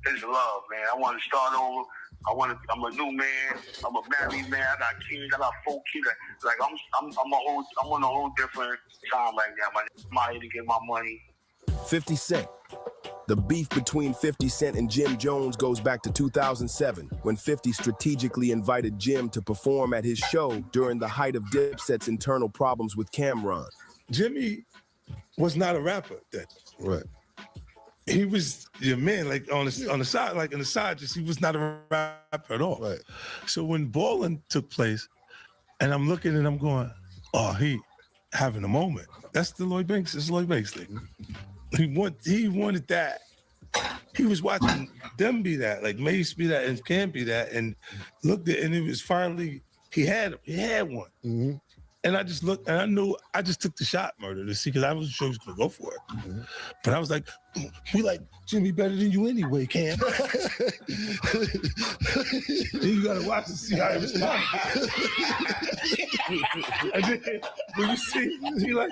it's love, man. I want to start over. I'm a new man. I'm a married man. I got kids. I got 4 kids. Like I'm on a whole different time right now. I'm out here to get my money. 50 Cent. The beef between 50 Cent and Jim Jones goes back to 2007, when 50 strategically invited Jim to perform at his show during the height of Dipset's internal problems with Camron. Jimmy was not a rapper then. Right. He was your man, like on the side, like in the side, just he was not a rapper at all. Right. So when Ballin' took place, and I'm looking and I'm going, oh, he having a moment. That's the Lloyd Banks. It's Lloyd Banks thing. He wanted that. He was watching them be that, like Mace be that, and Cam be that, and looked at, and it was finally he had one. Mm-hmm. And I just looked, and I knew I just took the shot, Murder, to see, because I wasn't sure he was gonna go for it. Mm-hmm. But I was like, we like Jimmy better than you anyway, Cam. You gotta watch and see how he responds. And then when you see, he like,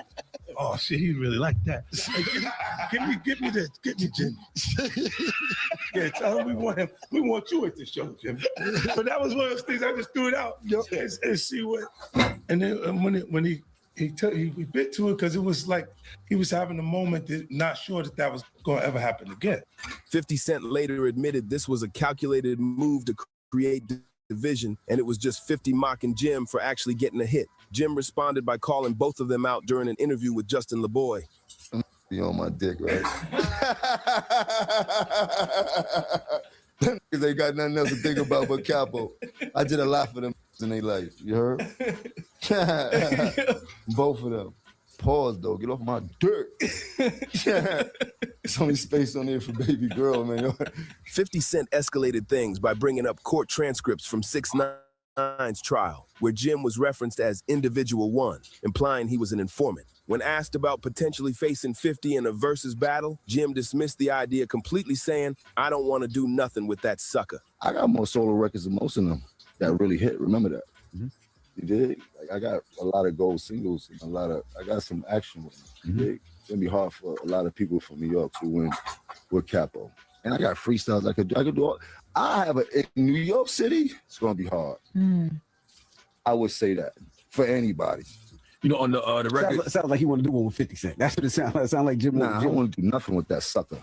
oh shit, he really like that. Like, give me this, get me Jimmy. Yeah, tell him we want you at the show, Jimmy. But that was one of those things I just threw it out and see what. And then when he bit to it, because it was like he was having a moment that not sure that was going to ever happen again. 50 Cent later admitted this was a calculated move to create division, and it was just 50 mocking Jim for actually getting a hit. Jim responded by calling both of them out during an interview with Justin LeBoy. You on my dick, right? Because they got nothing else to think about but Capo. I did a lot for them in their life. You heard? Both of them. Pause, though. Get off my dick. There's only space on there for baby girl, man. 50 Cent escalated things by bringing up court transcripts from 6ix9ine's trial, where Jim was referenced as Individual One, implying he was an informant. When asked about potentially facing 50 in a versus battle, Jim dismissed the idea completely, saying, I don't want to do nothing with that sucker. I got more solo records than most of them that really hit. Remember that? Mm-hmm. You did? Like, I got a lot of gold singles and I got some action with them. Mm-hmm. You dig? It's going to be hard for a lot of people from New York to win with Capo. And I got freestyles I could do all. In New York City, it's going to be hard. Mm. I would say that for anybody. You know, on the record, sounds like he want to do one with 50 Cent. That's what it sounds like. It sounds like Jim. Nah, I don't want to do nothing with that sucker.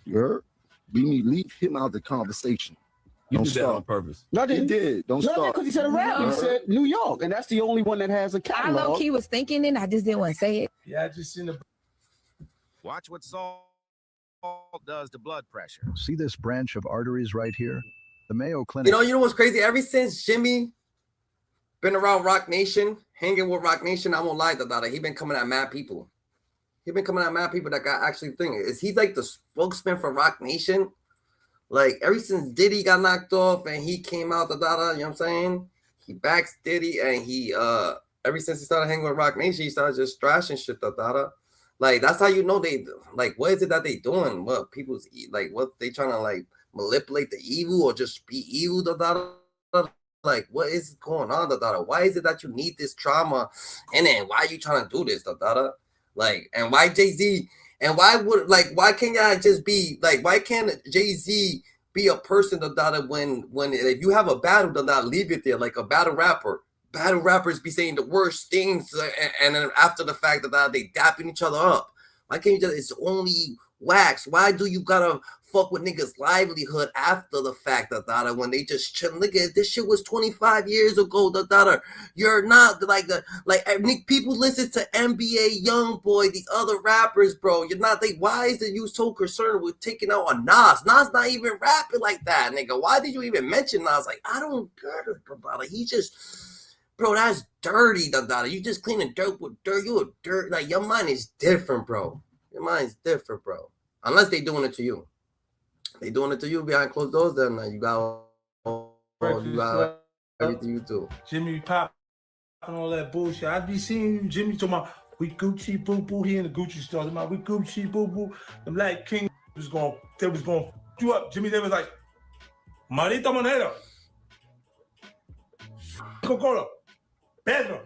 You heard? Leave him out of the conversation. You did that on purpose. No, I didn't. He did. Don't start. Because he said a rap. He said New York, and that's the only one that has a catalog. I low-key was thinking it. I just didn't want to say it. Yeah, I just seen the. Watch what salt does to blood pressure. See this branch of arteries right here? The Mayo Clinic. You know what's crazy? Ever since Jimmy been around Rock Nation, hanging with Rock Nation, I won't lie about it. He been coming at mad people. He been coming at mad people that got actually thinking. Is he like the spokesman for Rock Nation? Like ever since Diddy got knocked off and he came out, you know what I'm saying? He backs Diddy and he ever since he started hanging with Rock Nation, he started just thrashing shit, Like that's how you know they like what is it that they doing? What people's like what they trying to like manipulate the evil or just be evil, Like what is going on, Why is it that you need this trauma? And then why are you trying to do this, Like, and why Jay-Z? And why can't y'all just be like, why can't Jay-Z be a person when if you have a battle, leave it there like a battle rapper. Battle rappers be saying the worst things, and then after the fact that they dapping each other up. Why can't you just? It's only wax. Why do you gotta fuck with niggas' livelihood after the fact, when they just chill? Nigga, this shit was 25 years ago, You're not people listen to NBA Youngboy, these other rappers, bro. You're not. Why is it you so concerned with taking out a Nas? Nas not even rapping like that, nigga. Why did you even mention Nas? Like, I don't get it, he just. Bro, that's dirty, You just cleaning dirt with dirt. You a dirt. Like, your mind is different, bro. Your mind's different, bro. Unless they doing it to you. They doing it to you behind closed doors, then you got everything you do. Jimmy popping all that bullshit. I be seeing Jimmy talking about We Gucci boo boo. He in the Gucci store. We Gucci boo boo. The Black King was going f you up. Jimmy, they was like, Marita Monero. Coca-Cola. Pedro.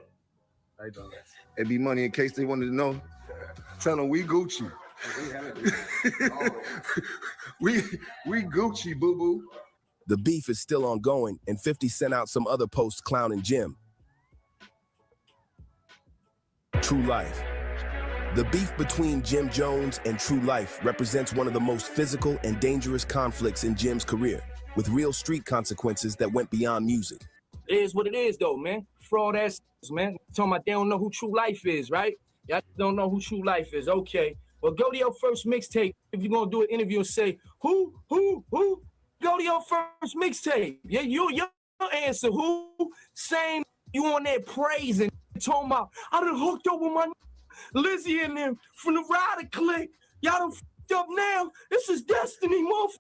It'd be money in case they wanted to know. Tell them we Gucci. we Gucci, boo boo. The beef is still ongoing, and 50 sent out some other posts clowning Jim. True Life. The beef between Jim Jones and True Life represents one of the most physical and dangerous conflicts in Jim's career, with real street consequences that went beyond music. It is what it is, though, man. Fraud ass, man. Talking about they don't know who True Life is, right? Y'all don't know who True Life is. Okay. Well, go to your first mixtape. If you're going to do an interview and say, who? Go to your first mixtape. Yeah, your answer. Who? Same. You on there praising, talking about, I done hooked up with my Lizzie and them from the Rider Clique. Y'all done f***ed up now. This is destiny, motherfucker.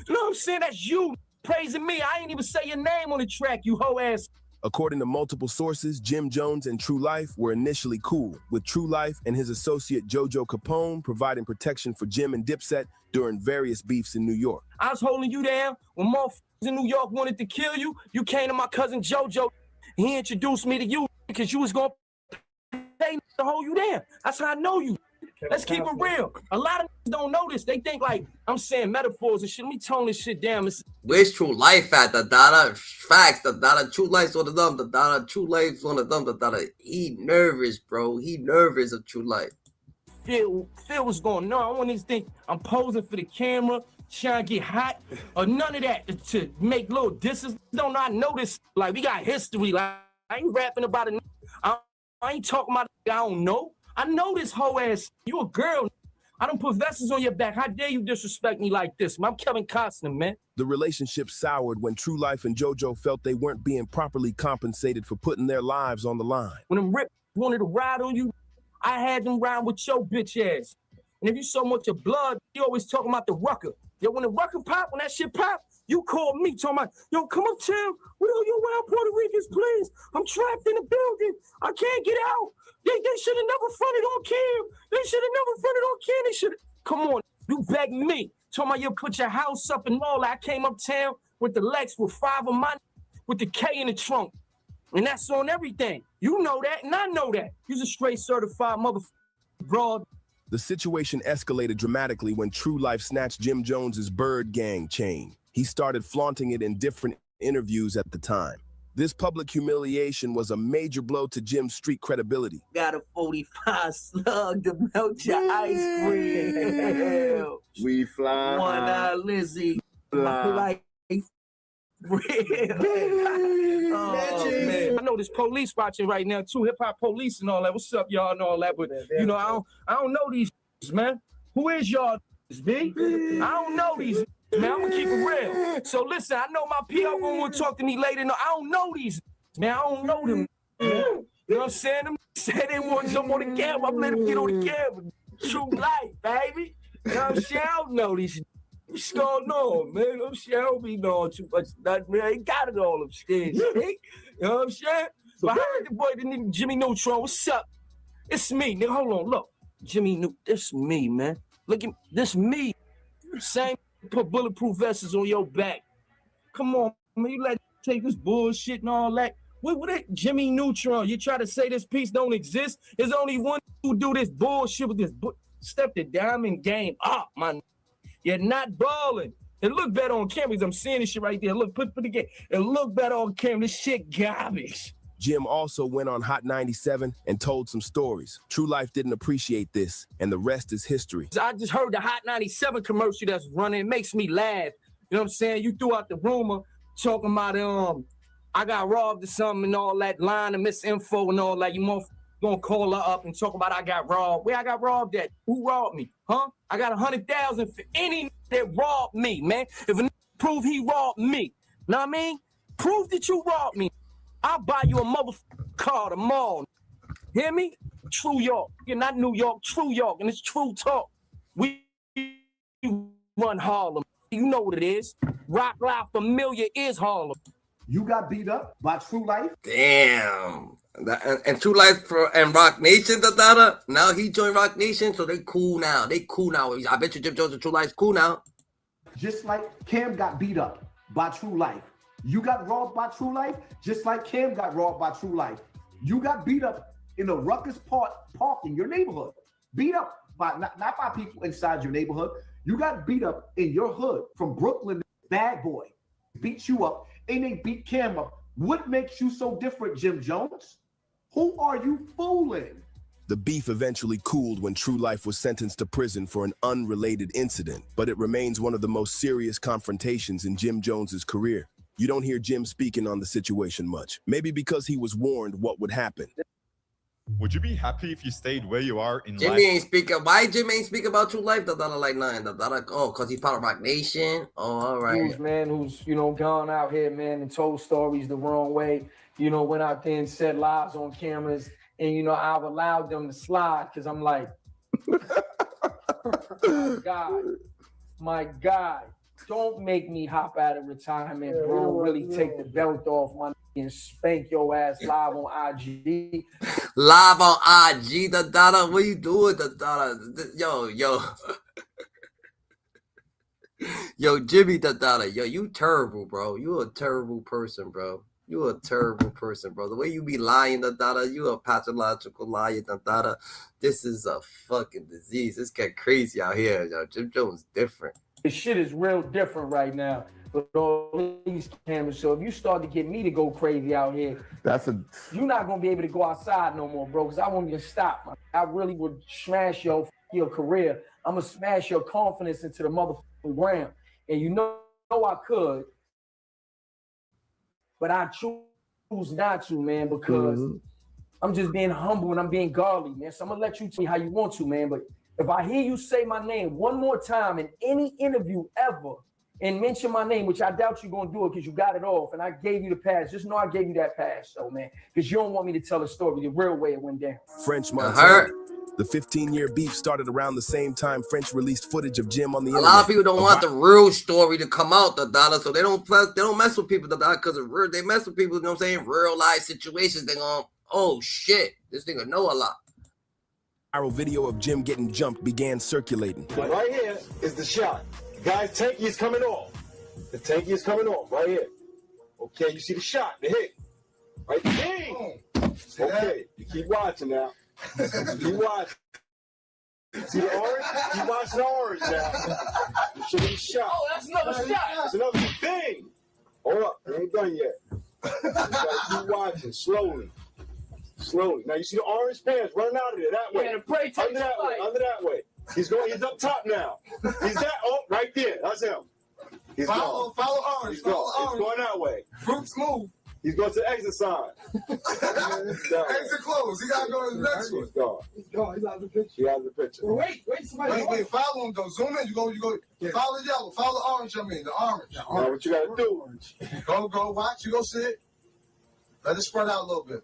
You know what I'm saying? That's you praising me. I ain't even say your name on the track, you hoe ass. According to multiple sources, Jim Jones and True Life were initially cool, with True Life and his associate JoJo Capone providing protection for Jim and Dipset during various beefs in New York. I was holding you down when motherfuckers in New York wanted to kill you. You came to my cousin JoJo. He introduced me to you because you was going to pay to hold you down. That's how I know you. Let's keep it real. A lot of don't know this. They think like I'm saying metaphors and shit. Let me tone this shit down. Where's True Life at? The Dada facts. The Dada True Life's one of them. The Dada True Life's one of them. The Dada he nervous, bro. He nervous of True Life. Feel what's going on. I want niggas think I'm posing for the camera, trying to get hot, or none of that to make little disses. Don't I know this? Like we got history. Like I ain't rapping about it. I ain't talking about it. I don't know. I know this hoe ass. You a girl. I don't put vessels on your back. How dare you disrespect me like this? I'm Kevin Costner, man. The relationship soured when True Life and JoJo felt they weren't being properly compensated for putting their lives on the line. When them Rip wanted to ride on you, I had them ride with your bitch ass. And if you so much of blood, you always talking about the rucker. Yo, when the rucker pop, when that shit pop, you called me talking about, yo, come uptown. Will you around Puerto Ricans, please? I'm trapped in the building. I can't get out. They should have never fronted on Cam. They should have never fronted on Cam. They should have. Come on, you begged me. Talking about you put your house up and all that. I came uptown with the Lex with 5 of my with the K in the trunk. And that's on everything. You know that, and I know that. You's a straight certified motherfucker, broad. The situation escalated dramatically when True Life snatched Jim Jones's Bird Gang chain. He started flaunting it in different interviews at the time. This public humiliation was a major blow to Jim's street credibility. Got a 45 slug to melt your ice cream. We fly. One eye Lizzie. Like real. Oh, man. I know there's police watching right now too. Hip hop police and all that. What's up, y'all, and all that? But you know, I don't know these man. Who is y'all, B? I don't know these. Man, I'm gonna keep it real. So listen, I know my PO gonna talk to me later. No, I don't know these. Man, I don't know them. You know what I'm saying? Them said they want to jump on the camera. I'm letting them get on the camera. True Life, baby. You know what I'm saying? I don't know these. What's going on, man? You know what I'm saying? I don't be knowing too much. Man, I ain't got it all upstairs. You know what I'm saying? But how did the boy, the nigga Jimmy Neutron? What's up? It's me, nigga. Hold on, look. Jimmy Neutron, this me, man. Look at this me. Same. Put bulletproof vests on your back. Come on, man. You let take this bullshit and all that. What that Jimmy Neutron? You try to say this piece don't exist? There's only one who do this bullshit with this. Step the diamond game up, man. You're not balling. It look better on cameras. I'm seeing this shit right there. Look, put the game. It look better on camera. This shit garbage. Jim also went on Hot 97 and told some stories. True Life didn't appreciate this, and the rest is history. I just heard the Hot 97 commercial that's running. It makes me laugh. You know what I'm saying? You threw out the rumor talking about I got robbed or something and all that line of misinfo and all that. You motherfuckers gonna call her up and talk about I got robbed. Where I got robbed at? Who robbed me? Huh? I got 100,000 for any that robbed me, man. If a prove he robbed me, know what I mean? Prove that you robbed me. I'll buy you a motherfucking car tomorrow. Hear me? True York. You're not New York, True York. And it's true talk. We run Harlem. You know what it is. Rock Life Familiar is Harlem. You got beat up by True Life? Damn. And True Life and Rock Nation, now he joined Rock Nation, so they cool now. I bet you Jim Jones and True Life's cool now. Just like Cam got beat up by True Life. You got robbed by True Life, just like Cam got robbed by True Life. You got beat up in a ruckus park in your neighborhood. Beat up by not by people inside your neighborhood. You got beat up in your hood from Brooklyn. Bad boy beat you up, and they beat Cam up. What makes you so different, Jim Jones? Who are you fooling? The beef eventually cooled when True Life was sentenced to prison for an unrelated incident, but it remains one of the most serious confrontations in Jim Jones's career. You don't hear Jim speaking on the situation much, maybe because he was warned what would happen. Would you be happy if you stayed where you are in Jimmy life? ain't speaking. Why Jim ain't speaking about True Life? Like nothing. Oh, because he's part of Rock Nation. Oh, all right. Who's, man, who's, gone out here, man, and told stories the wrong way. Went out there and said lies on cameras. And, I've allowed them to slide because I'm like, my God, don't make me hop out of retirement, bro. Really take the belt off my and spank your ass live on IG. Live on IG, what are you doing, Yo. Yo, Jimmy, yo, you terrible, bro. You a terrible person, bro. You a terrible person, bro. The way you be lying, you a pathological liar, This is a fucking disease. This get crazy out here, yo. Jim Jones different. This shit is real different right now with all these cameras. So if you start to get me to go crazy out here, you're not gonna be able to go outside no more, bro. Because I won't even stop. Man. I really would smash your career. I'm gonna smash your confidence into the motherfucking ground. And you know I could, but I choose not to, man, because I'm just being humble and I'm being godly, man. So I'm gonna let you tell me how you want to, man. But if I hear you say my name one more time in any interview ever and mention my name, which I doubt you're going to do it because you got it off, and I gave you the pass, just know I gave you that pass, though, man, because you don't want me to tell the story the real way it went down. French Montana. The 15-year beef started around the same time French released footage of Jim on the internet. A lot of people don't want the real story to come out, so they don't mess with people, because they mess with people, you know what I'm saying, real life situations. They going, oh, shit, this nigga know a lot. Viral video of Jim getting jumped began circulating. Right here is the shot. Guy's tanky is coming off. The tanky is coming off right here. Okay, you see the shot, the hit. Right, ding! Okay, you keep watching now. Keep watching. See the orange? Keep watching the orange now. You should be shot. Oh, that's another shot. That's another bing! Hold up, I ain't done yet. You gotta keep watching, slowly. Slowly. Now you see the orange pants running out of there that way. Yeah, under that way. Under that way. He's up top now. He's that. Oh, right there. That's him. He's follow orange. He's going that way. Fruits move. He's going to the exit sign. Exit closed. He gotta go to the next one. He's gone. He's gone. He's out of the picture. He's out of the picture. Well, wait. Follow him though. Zoom in. You go. Follow the yellow. Follow the orange. The orange. Now what you gotta do? Go. Watch. You go sit. Let it spread out a little bit.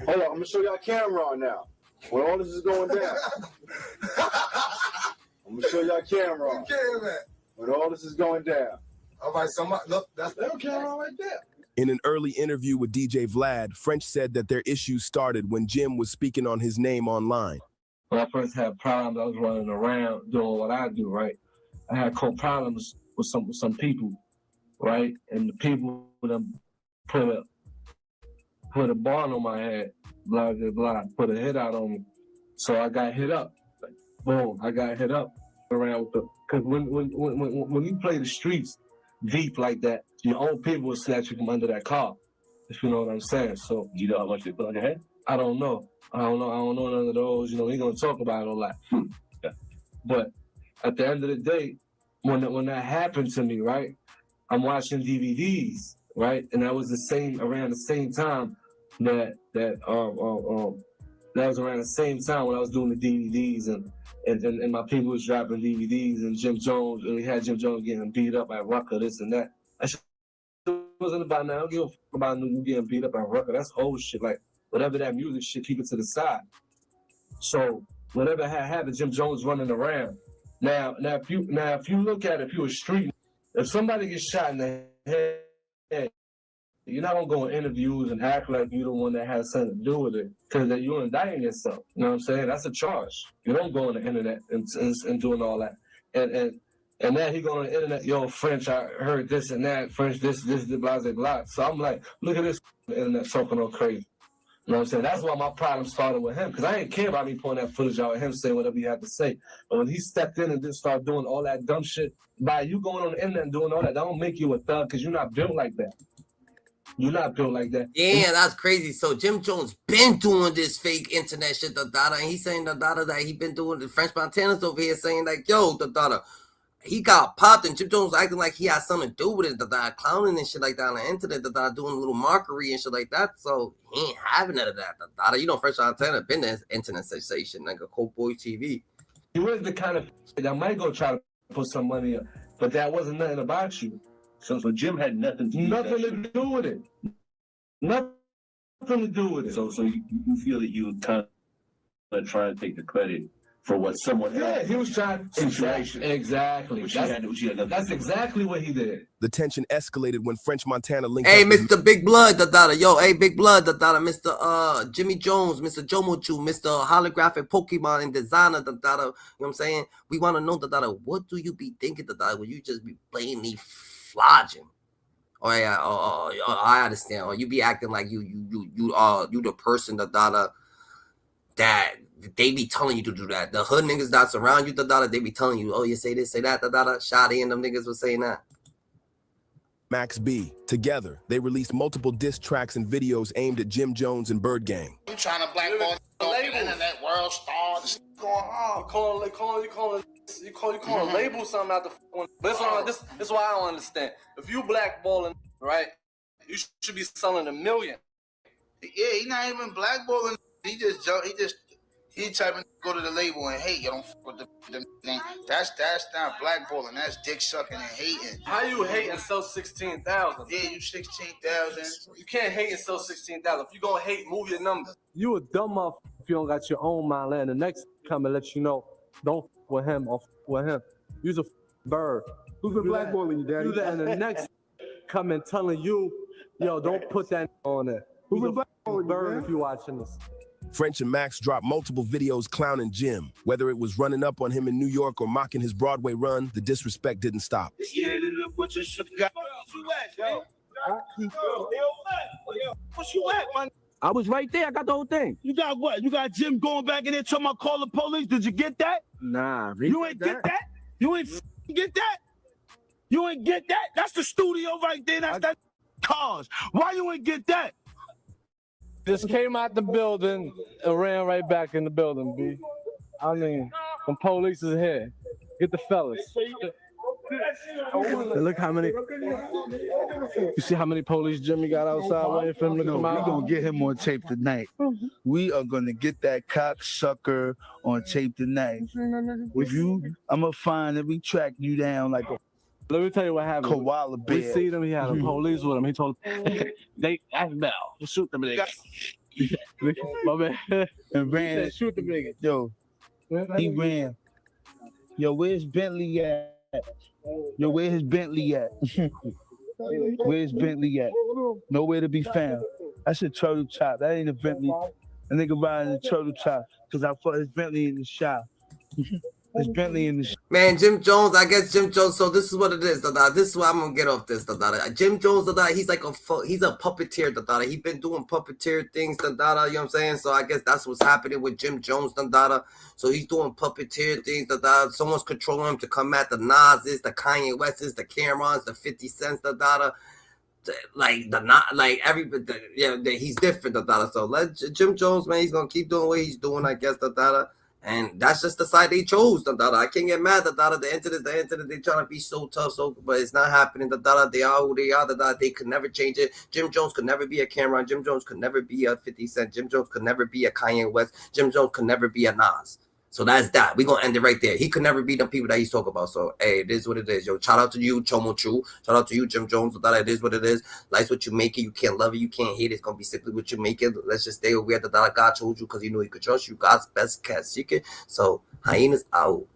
Hold on, I'm gonna show y'all Camron now. When all this is going down. I'm gonna show y'all Camron. When all this is going down. All right, look, that's little Camron right there. In an early interview with DJ Vlad, French said that their issues started when Jim was speaking on his name online. When I first had problems, I was running around doing what I do, right? I had problems with some people, right? And the people that put a bond on my head, blah, blah, blah, put a hit out on me. So I got hit up. Like, boom, I got hit up around with the, because when you play the streets deep like that, your own people will snatch you from under that car, if you know what I'm saying. So, you know how much they put on your head? I don't know none of those, we ain't gonna talk about it a lot. But at the end of the day, when that happened to me, right, I'm watching DVDs, right? And that was around the same time that was around the same time when I was doing the DVDs and my people was dropping DVDs and Jim Jones, and we had Jim Jones getting beat up at Rucker, this and that. That shit wasn't about now. I don't give a fuck about you getting beat up at Rucker. That's old shit. Like, whatever that music shit, keep it to the side. So whatever had happened, Jim Jones running around. Now if you look at it, if you're a street, if somebody gets shot in the head, You're not gonna go in interviews and act like you're the one that has something to do with it, because then you're indicting yourself. You know what I'm saying? That's a charge. You don't go on the internet and doing all that. And then he go on the internet, yo, French, I heard this and that, French, this, blah, blah, blah. So I'm like, look at this on the internet talking all crazy. You know what I'm saying? That's why my problem started with him, because I didn't care about me pulling that footage out of him saying whatever he had to say. But when he stepped in and just started doing all that dumb shit, by you going on the internet and doing all that don't make you a thug, because you're not built like that. You're not built like that. Yeah, that's crazy. So Jim Jones been doing this fake internet shit, and he's saying that he been doing the French Montana's over here saying like, yo, he got popped, and Jim Jones acting like he had something to do with it, clowning and shit like that on the internet, doing a little mockery and shit like that. So he ain't having none of that. You know, French Montana been the internet sensation, like a Cold Boy TV. He was the kind of that might go try to put some money up, but that wasn't nothing about you. So Jim had nothing to do with it. Nothing to do with it. So you feel that you kind of try to take the credit for what someone else. He was trying situation. Exactly. That's exactly what he did. The tension escalated when French Montana linked Hey, up with Mr. Big Blood, yo, hey, Big Blood, Mr. Jimmy Jones, Mr. Jomochu, Mr. Holographic Pokemon and designer, you know what I'm saying? We want to know, what do you be thinking, when you just be blatantly flogging? Oh yeah, I understand. Or you be acting like you the person that they be telling you to do that. The hood niggas that surround you, they be telling you, oh, you say this, say that, Shotty and them niggas was saying that. Max B. Together, they released multiple diss tracks and videos aimed at Jim Jones and Bird Gang. You trying to blackball the internet world star? This going on. You call label something out the one. But this is why I don't understand. If you blackballing, right, you should be selling $1 million. Yeah, he not even blackballing. He typing go to the label and hey, you don't fuck with the thing. That's not blackballing. That's dick sucking and hating. How you hate and sell 16,000? Yeah, you 16,000. You can't hate and sell 16,000. If you gonna hate, move your number. You a dumb motherfucker if you don't got your own mind. And the next come and let you know, don't fuck with him or fuck with him. You's a bird. Who's been blackballing you, Daddy? Do that, and the next come and telling you, yo, don't put that on there. Who's been blackballing bird if you watching this? French and Max dropped multiple videos clowning Jim. Whether it was running up on him in New York or mocking his Broadway run, the disrespect didn't stop. What you at, man? I was right there. I got the whole thing. You got what? You got Jim going back in there talking about call the police. Did you get that? Nah. You ain't get that? You ain't get that? You ain't get that? That's the studio right there. That's that cars. Why you ain't get that? Just came out the building and ran right back in the building, B. I mean, the police is here. Get the fellas. Look how many. You see how many police Jimmy got outside waiting for him to come out? We're going to get him on tape tonight. We are going to get that cocksucker on tape tonight. With you, I'm going to find every track you down like a Let me tell you what happened. koala bear. We see them. He had the police with him. He told them, they ask Bell. Shoot them niggas. My man. And ran. Shoot the niggas. Yo, he ran. Yo, where's Bentley at? Yo, where his Bentley at? Where's Bentley at? Nowhere to be found. That's a turtle chop. That ain't a Bentley. A nigga riding a turtle chop because I put his Bentley in the shop. His Bentley in the shop. Man, Jim Jones, I guess Jim Jones. So this is what it is. This is why I'm gonna get off this. Jim Jones, he's like he's a puppeteer. He been doing puppeteer things. You know what I'm saying? So I guess that's what's happening with Jim Jones. So he's doing puppeteer things. Someone's controlling him to come at the Nas's, the Kanye West's, the Camrons, the 50 Cents. He's different. So let Jim Jones, man, he's gonna keep doing what he's doing. I guess. And that's just the side they chose. I can't get mad. The internet, they trying to be so tough, but it's not happening. They are who they are. They could never change it. Jim Jones could never be a Camron. Jim Jones could never be a 50 Cent. Jim Jones could never be a Kanye West. Jim Jones could never be a Nas. So that's that. We're going to end it right there. He could never be the people that he's talking about. So, hey, it is what it is. Yo, shout out to you, Chomo Chu. Shout out to you, Jim Jones. It is what it is. Life's what you make it. You can't love it. You can't hate it. It's going to be simply what you make it. Let's just stay where God told you because you know he could trust you. God's best cat secret. So, hyenas out.